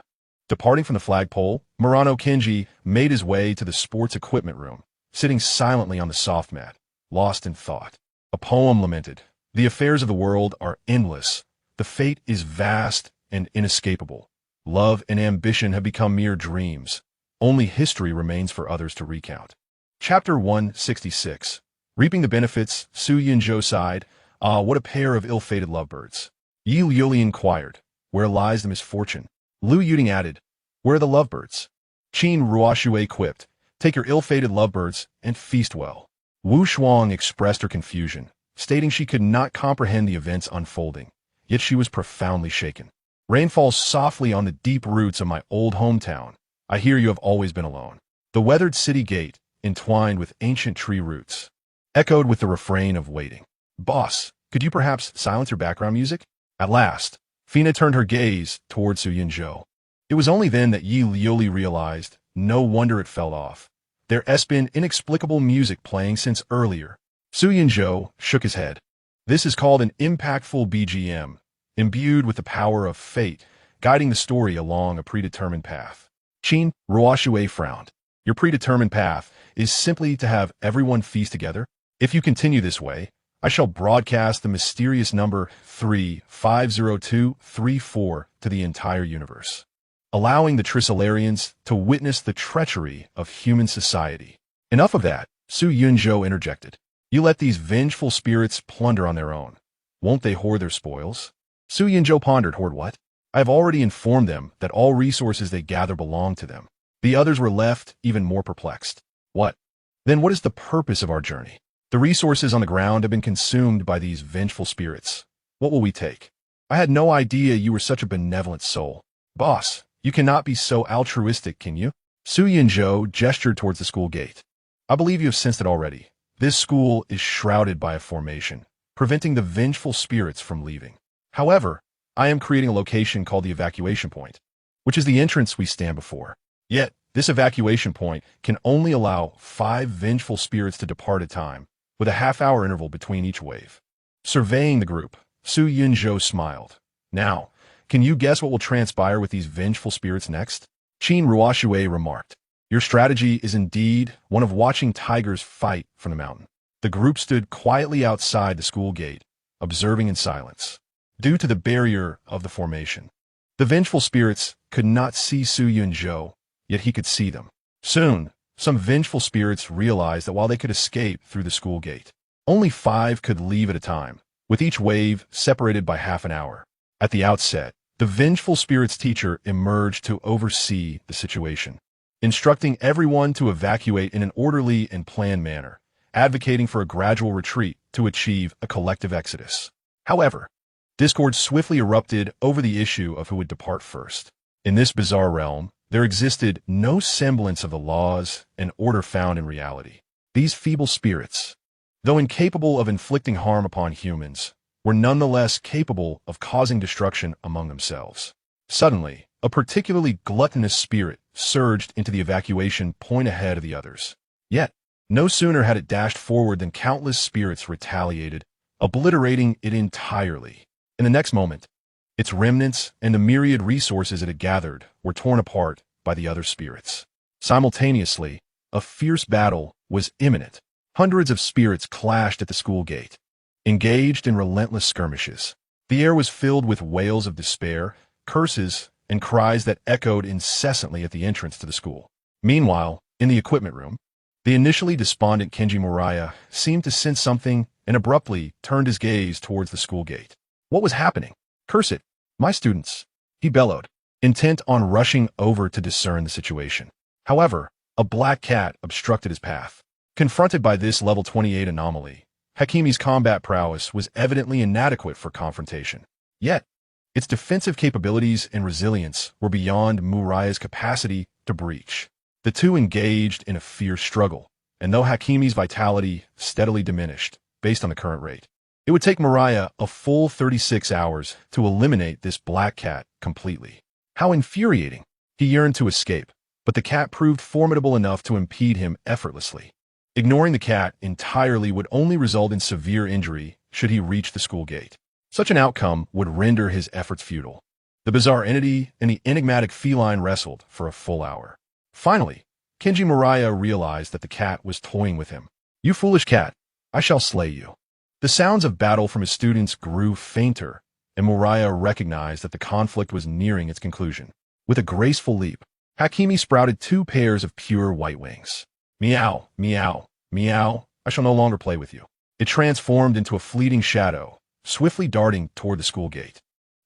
Departing from the flagpole, Murano Kenji made his way to the sports equipment room, sitting silently on the soft mat, lost in thought. A poem lamented, "The affairs of the world are endless. The fate is vast and inescapable. Love and ambition have become mere dreams. Only history remains for others to recount." Chapter 166. Reaping the benefits, Su Yunzhou sighed, "Ah, what a pair of ill-fated lovebirds." Yi Liuli inquired, "Where lies the misfortune?" Lu Yuding added, "Where are the lovebirds?" Qin Ruoxue quipped, "Take your ill-fated lovebirds and feast well." Wu Shuang expressed her confusion, stating she could not comprehend the events unfolding, yet she was profoundly shaken. "Rain falls softly on the deep roots of my old hometown. I hear you have always been alone." The weathered city gate, entwined with ancient tree roots, echoed with the refrain of waiting. "Boss, could you perhaps silence your background music?" At last, Fina turned her gaze toward Su Yunzhou. It was only then that Yi Liuli realized, no wonder it fell off. There has been inexplicable music playing since earlier. Su Yunzhou shook his head. "This is called an impactful BGM, imbued with the power of fate, guiding the story along a predetermined path." Qin Ruoxue frowned. "Your predetermined path is simply to have everyone feast together? If you continue this way, I shall broadcast the mysterious number 350234 to the entire universe, allowing the Trisolarians to witness the treachery of human society." "Enough of that," Su Yunzhou interjected. "You let these vengeful spirits plunder on their own. Won't they hoard their spoils?" Su Yunzhou pondered. "Hoard what? I have already informed them that all resources they gather belong to them." The others were left even more perplexed. "What? Then what is the purpose of our journey? The resources on the ground have been consumed by these vengeful spirits. What will we take?" "I had no idea you were such a benevolent soul." "Boss, you cannot be so altruistic, can you?" Su Yunzhou gestured towards the school gate. "I believe you have sensed it already. This school is shrouded by a formation, preventing the vengeful spirits from leaving. However, I am creating a location called the evacuation point, which is the entrance we stand before. Yet, this evacuation point can only allow 5 vengeful spirits to depart at a time, with a half-hour interval between each wave." Surveying the group, Su Yunzhou smiled. "Now, can you guess what will transpire with these vengeful spirits next?" Qin Ruoxue remarked, "Your strategy is indeed one of watching tigers fight from the mountain." The group stood quietly outside the school gate, observing in silence. Due to the barrier of the formation, the vengeful spirits could not see Su Yunzhou, yet he could see them. Soon, some vengeful spirits realized that while they could escape through the school gate, only 5 could leave at a time, with each wave separated by half an hour. At the outset, the vengeful spirit's teacher emerged to oversee the situation, instructing everyone to evacuate in an orderly and planned manner, advocating for a gradual retreat to achieve a collective exodus. However, discord swiftly erupted over the issue of who would depart first. In this bizarre realm, there existed no semblance of the laws and order found in reality. These feeble spirits, though incapable of inflicting harm upon humans, were nonetheless capable of causing destruction among themselves. Suddenly, a particularly gluttonous spirit surged into the evacuation point ahead of the others. Yet, no sooner had it dashed forward than countless spirits retaliated, obliterating it entirely. In the next moment, its remnants and the myriad resources it had gathered were torn apart by the other spirits. Simultaneously, a fierce battle was imminent. Hundreds of spirits clashed at the school gate, engaged in relentless skirmishes. The air was filled with wails of despair, curses, and cries that echoed incessantly at the entrance to the school. Meanwhile, in the equipment room, the initially despondent Kenji Muraya seemed to sense something and abruptly turned his gaze towards the school gate. What was happening? "Curse it, my students," he bellowed, intent on rushing over to discern the situation. However, a black cat obstructed his path. Confronted by this level 28 anomaly, Hakimi's combat prowess was evidently inadequate for confrontation. Yet, its defensive capabilities and resilience were beyond Muraya's capacity to breach. The two engaged in a fierce struggle, and though Hakimi's vitality steadily diminished based on the current rate, it would take Muraya a full 36 hours to eliminate this black cat completely. How infuriating! He yearned to escape, but the cat proved formidable enough to impede him effortlessly. Ignoring the cat entirely would only result in severe injury should he reach the school gate. Such an outcome would render his efforts futile. The bizarre entity and the enigmatic feline wrestled for a full hour. Finally, Kenji Moriya realized that the cat was toying with him. "You foolish cat, I shall slay you." The sounds of battle from his students grew fainter, and Moriya recognized that the conflict was nearing its conclusion. With a graceful leap, Hakimi sprouted 2 pairs of pure white wings. "Meow, meow, meow, I shall no longer play with you." It transformed into a fleeting shadow, swiftly darting toward the school gate.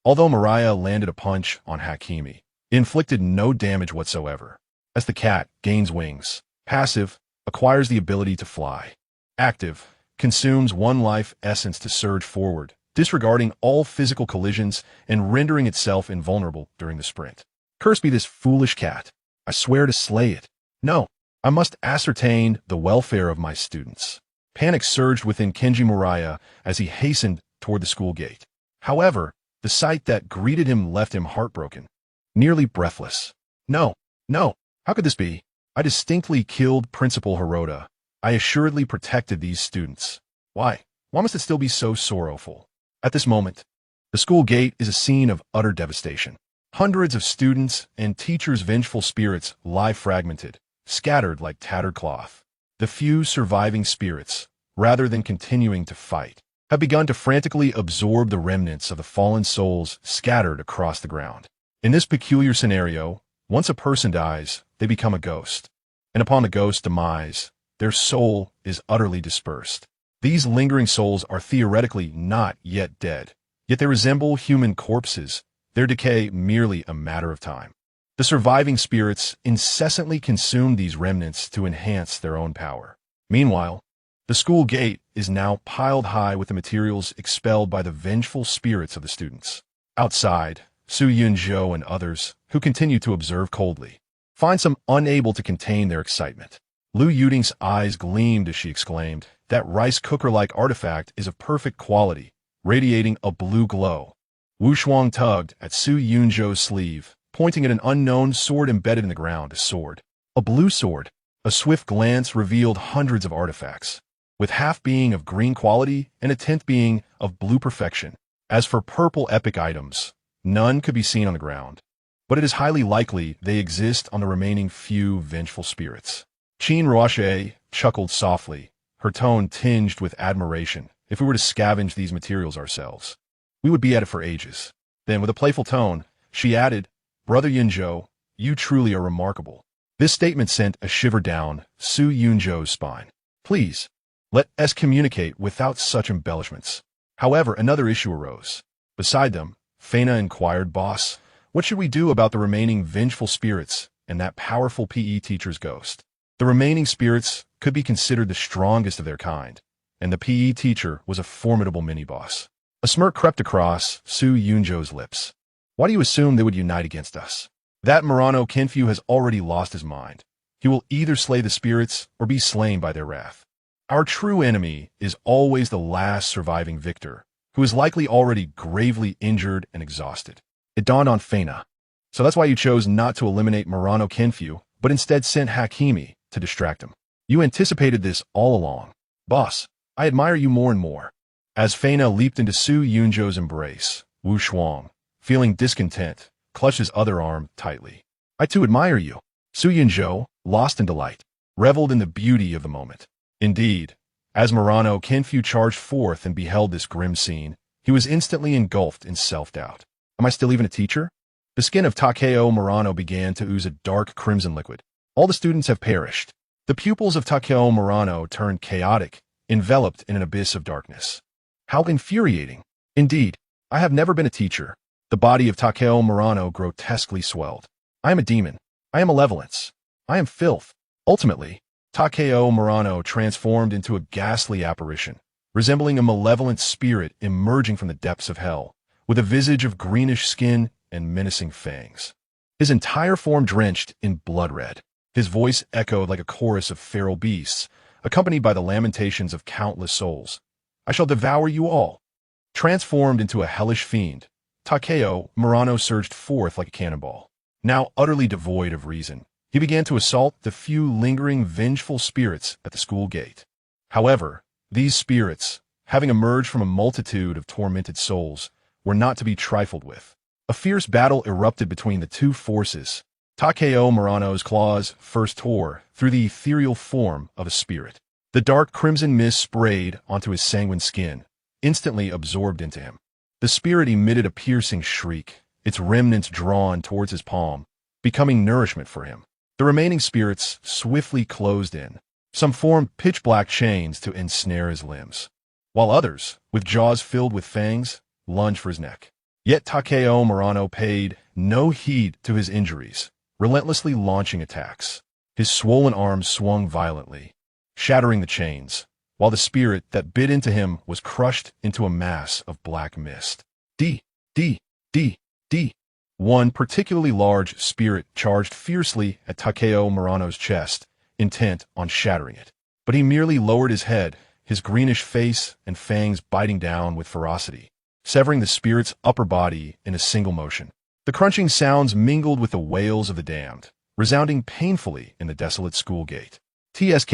Although Moriya landed a punch on Hakimi, it inflicted no damage whatsoever. As the cat gains wings, passive, acquires the ability to fly. Active, consumes 1 life essence to surge forward, disregarding all physical collisions and rendering itself invulnerable during the sprint. Curse be this foolish cat. I swear to slay it. No, I must ascertain the welfare of my students. Panic surged within Kenji Moriya as he hastened toward the school gate. However, the sight that greeted him left him heartbroken, nearly breathless. No, no, how could this be? I distinctly killed Principal Hirota. I assuredly protected these students. Why must it still be so sorrowful? At this moment, the school gate is a scene of utter devastation. Hundreds of students and teachers' vengeful spirits lie fragmented, scattered like tattered cloth. The few surviving spirits, rather than continuing to fight, have begun to frantically absorb the remnants of the fallen souls scattered across the ground. In this peculiar scenario, once a person dies, they become a ghost. And upon the ghost's demise, their soul is utterly dispersed. These lingering souls are theoretically not yet dead, yet they resemble human corpses, their decay merely a matter of time. The surviving spirits incessantly consume these remnants to enhance their own power. Meanwhile, the school gate is now piled high with the materials expelled by the vengeful spirits of the students. Outside, Su Yunzhou and others, who continue to observe coldly, find some unable to contain their excitement. Lu Yuding's eyes gleamed as she exclaimed, "That rice cooker-like artifact is of perfect quality, radiating a blue glow." Wu Shuang tugged at Su Yunzhou's sleeve, pointing at an unknown sword embedded in the ground. A sword. A blue sword. A swift glance revealed hundreds of artifacts, with half being of green quality and a tenth being of blue perfection. As for purple epic items, none could be seen on the ground, but it is highly likely they exist on the remaining few vengeful spirits. Qin Roche chuckled softly, her tone tinged with admiration. "If we were to scavenge these materials ourselves, we would be at it for ages." Then, with a playful tone, she added, "Brother Yunzhou, you truly are remarkable." This statement sent a shiver down Su Yunzhou's spine. "Please, let us communicate without such embellishments." However, another issue arose. Beside them, Feina inquired, "Boss, what should we do about the remaining vengeful spirits and that powerful PE teacher's ghost?" The remaining spirits could be considered the strongest of their kind, and the PE teacher was a formidable mini-boss. A smirk crept across Su Yunzhou's lips. "Why do you assume they would unite against us? That Murano Kenfu has already lost his mind. He will either slay the spirits or be slain by their wrath. Our true enemy is always the last surviving victor, who is likely already gravely injured and exhausted." It dawned on Feina. "So that's why you chose not to eliminate Murano Kenfu, but instead sent Hakimi to distract him. You anticipated this all along. Boss, I admire you more and more." As Feina leaped into Su Yunzhou's embrace, Wu Shuang, feeling discontent, clutched his other arm tightly. "I too admire you." Su Yunzhou, lost in delight, reveled in the beauty of the moment. Indeed, as Murano Kenfu charged forth and beheld this grim scene, he was instantly engulfed in self-doubt. Am I still even a teacher? The skin of Takeo Murano began to ooze a dark crimson liquid. All the students have perished. The pupils of Takeo Murano turned chaotic, enveloped in an abyss of darkness. How infuriating. Indeed, I have never been a teacher. The body of Takeo Murano grotesquely swelled. I am a demon. I am malevolence. I am filth. Ultimately, Takeo Murano transformed into a ghastly apparition, resembling a malevolent spirit emerging from the depths of hell, with a visage of greenish skin and menacing fangs. His entire form drenched in blood red. His voice echoed like a chorus of feral beasts, accompanied by the lamentations of countless souls. "I shall devour you all." Transformed into a hellish fiend, Takeo Murano surged forth like a cannonball. Now utterly devoid of reason, he began to assault the few lingering vengeful spirits at the school gate. However, these spirits, having emerged from a multitude of tormented souls, were not to be trifled with. A fierce battle erupted between the two forces. Takeo Murano's claws first tore through the ethereal form of a spirit. The dark crimson mist sprayed onto his sanguine skin, instantly absorbed into him. The spirit emitted a piercing shriek, its remnants drawn towards his palm, becoming nourishment for him. The remaining spirits swiftly closed in. Some formed pitch-black chains to ensnare his limbs, while others, with jaws filled with fangs, lunged for his neck. Yet Takeo Murano paid no heed to his injuries, relentlessly launching attacks. His swollen arms swung violently, shattering the chains, while the spirit that bit into him was crushed into a mass of black mist. D. One particularly large spirit charged fiercely at Takeo Murano's chest, intent on shattering it. But he merely lowered his head, his greenish face and fangs biting down with ferocity, severing the spirit's upper body in a single motion. The crunching sounds mingled with the wails of the damned, resounding painfully in the desolate school gate. TSK.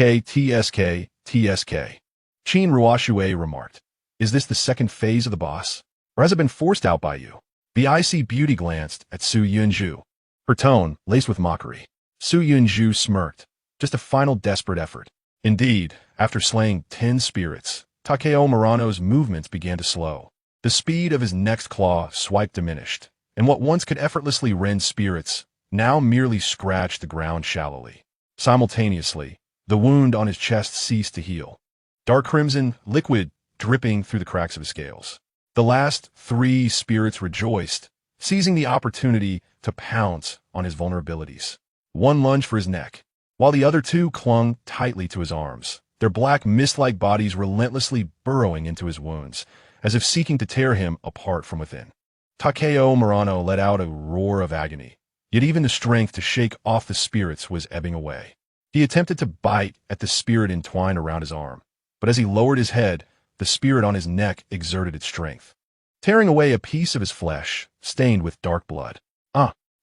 Chin Ruashue remarked, "Is this the second phase of the boss? Or has it been forced out by you?" The icy beauty glanced at Su Yunju, her tone laced with mockery. Su Yunju smirked, just a final desperate effort. Indeed, after slaying 10 spirits, Takeo Murano's movements began to slow. The speed of his next claw swipe diminished, and what once could effortlessly rend spirits now merely scratched the ground shallowly. Simultaneously, the wound on his chest ceased to heal, dark crimson liquid dripping through the cracks of his scales. The last 3 spirits rejoiced, seizing the opportunity to pounce on his vulnerabilities. One lunged for his neck, while the other 2 clung tightly to his arms, their black mist-like bodies relentlessly burrowing into his wounds, as if seeking to tear him apart from within. Takeo Murano let out a roar of agony, yet even the strength to shake off the spirits was ebbing away. He attempted to bite at the spirit entwined around his arm, but as he lowered his head, the spirit on his neck exerted its strength, tearing away a piece of his flesh, stained with dark blood.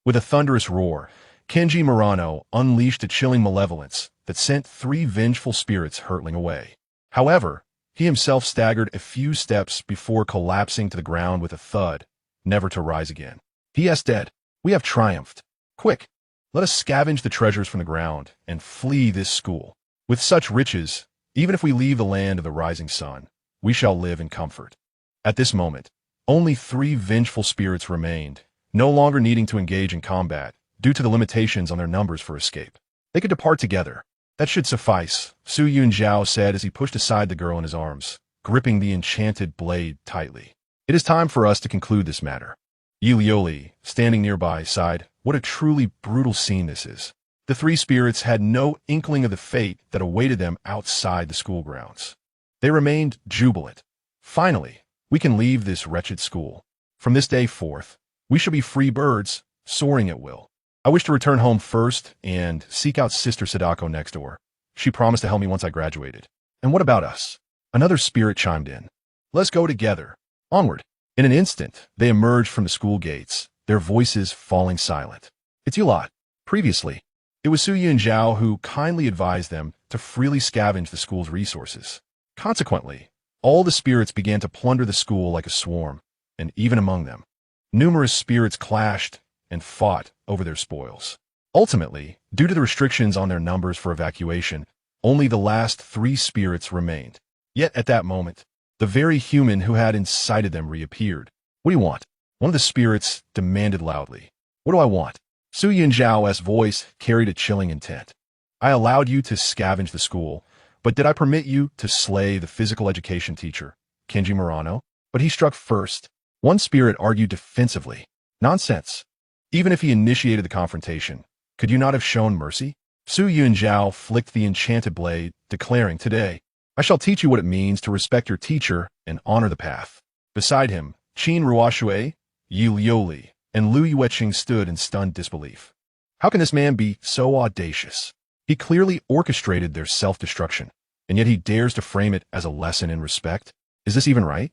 With a thunderous roar, Kenji Murano unleashed a chilling malevolence that sent 3 vengeful spirits hurtling away. However, he himself staggered a few steps before collapsing to the ground with a thud, never to rise again. He is dead. We have triumphed. Quick, let us scavenge the treasures from the ground and flee this school. With such riches, even if we leave the land of the rising sun, we shall live in comfort. At this moment, only 3 vengeful spirits remained, no longer needing to engage in combat due to the limitations on their numbers for escape. They could depart together. That should suffice, Su Yunjiao said as he pushed aside the girl in his arms, gripping the enchanted blade tightly. It is time for us to conclude this matter. Yi Lioli, standing nearby, sighed, "What a truly brutal scene this is." The 3 spirits had no inkling of the fate that awaited them outside the school grounds. They remained jubilant. Finally, we can leave this wretched school. From this day forth, we shall be free birds, soaring at will. I wish to return home first and seek out Sister Sadako next door. She promised to help me once I graduated. And what about us? Another spirit chimed in. Let's go together. Onward. In an instant, they emerged from the school gates, their voices falling silent. It's you lot. Previously, it was Su Yunjiao who kindly advised them to freely scavenge the school's resources. Consequently, all the spirits began to plunder the school like a swarm, and even among them, numerous spirits clashed and fought over their spoils. Ultimately, due to the restrictions on their numbers for evacuation, only the last 3 spirits remained. Yet at that moment, the very human who had incited them reappeared. "What do you want?" One of the spirits demanded loudly. "What do I want?" Su Yunjiao's voice carried a chilling intent. "I allowed you to scavenge the school, but did I permit you to slay the physical education teacher, Kenji Murano?" But he struck first. One spirit argued defensively. "Nonsense. Even if he initiated the confrontation, could you not have shown mercy?" Su Yunjiao flicked the enchanted blade, declaring, "Today, I shall teach you what it means to respect your teacher and honor the path." Beside him, Qin Ruashue, Yi Lioli, and Lu Yueqing stood in stunned disbelief. How can this man be so audacious? He clearly orchestrated their self-destruction, and yet he dares to frame it as a lesson in respect. Is this even right?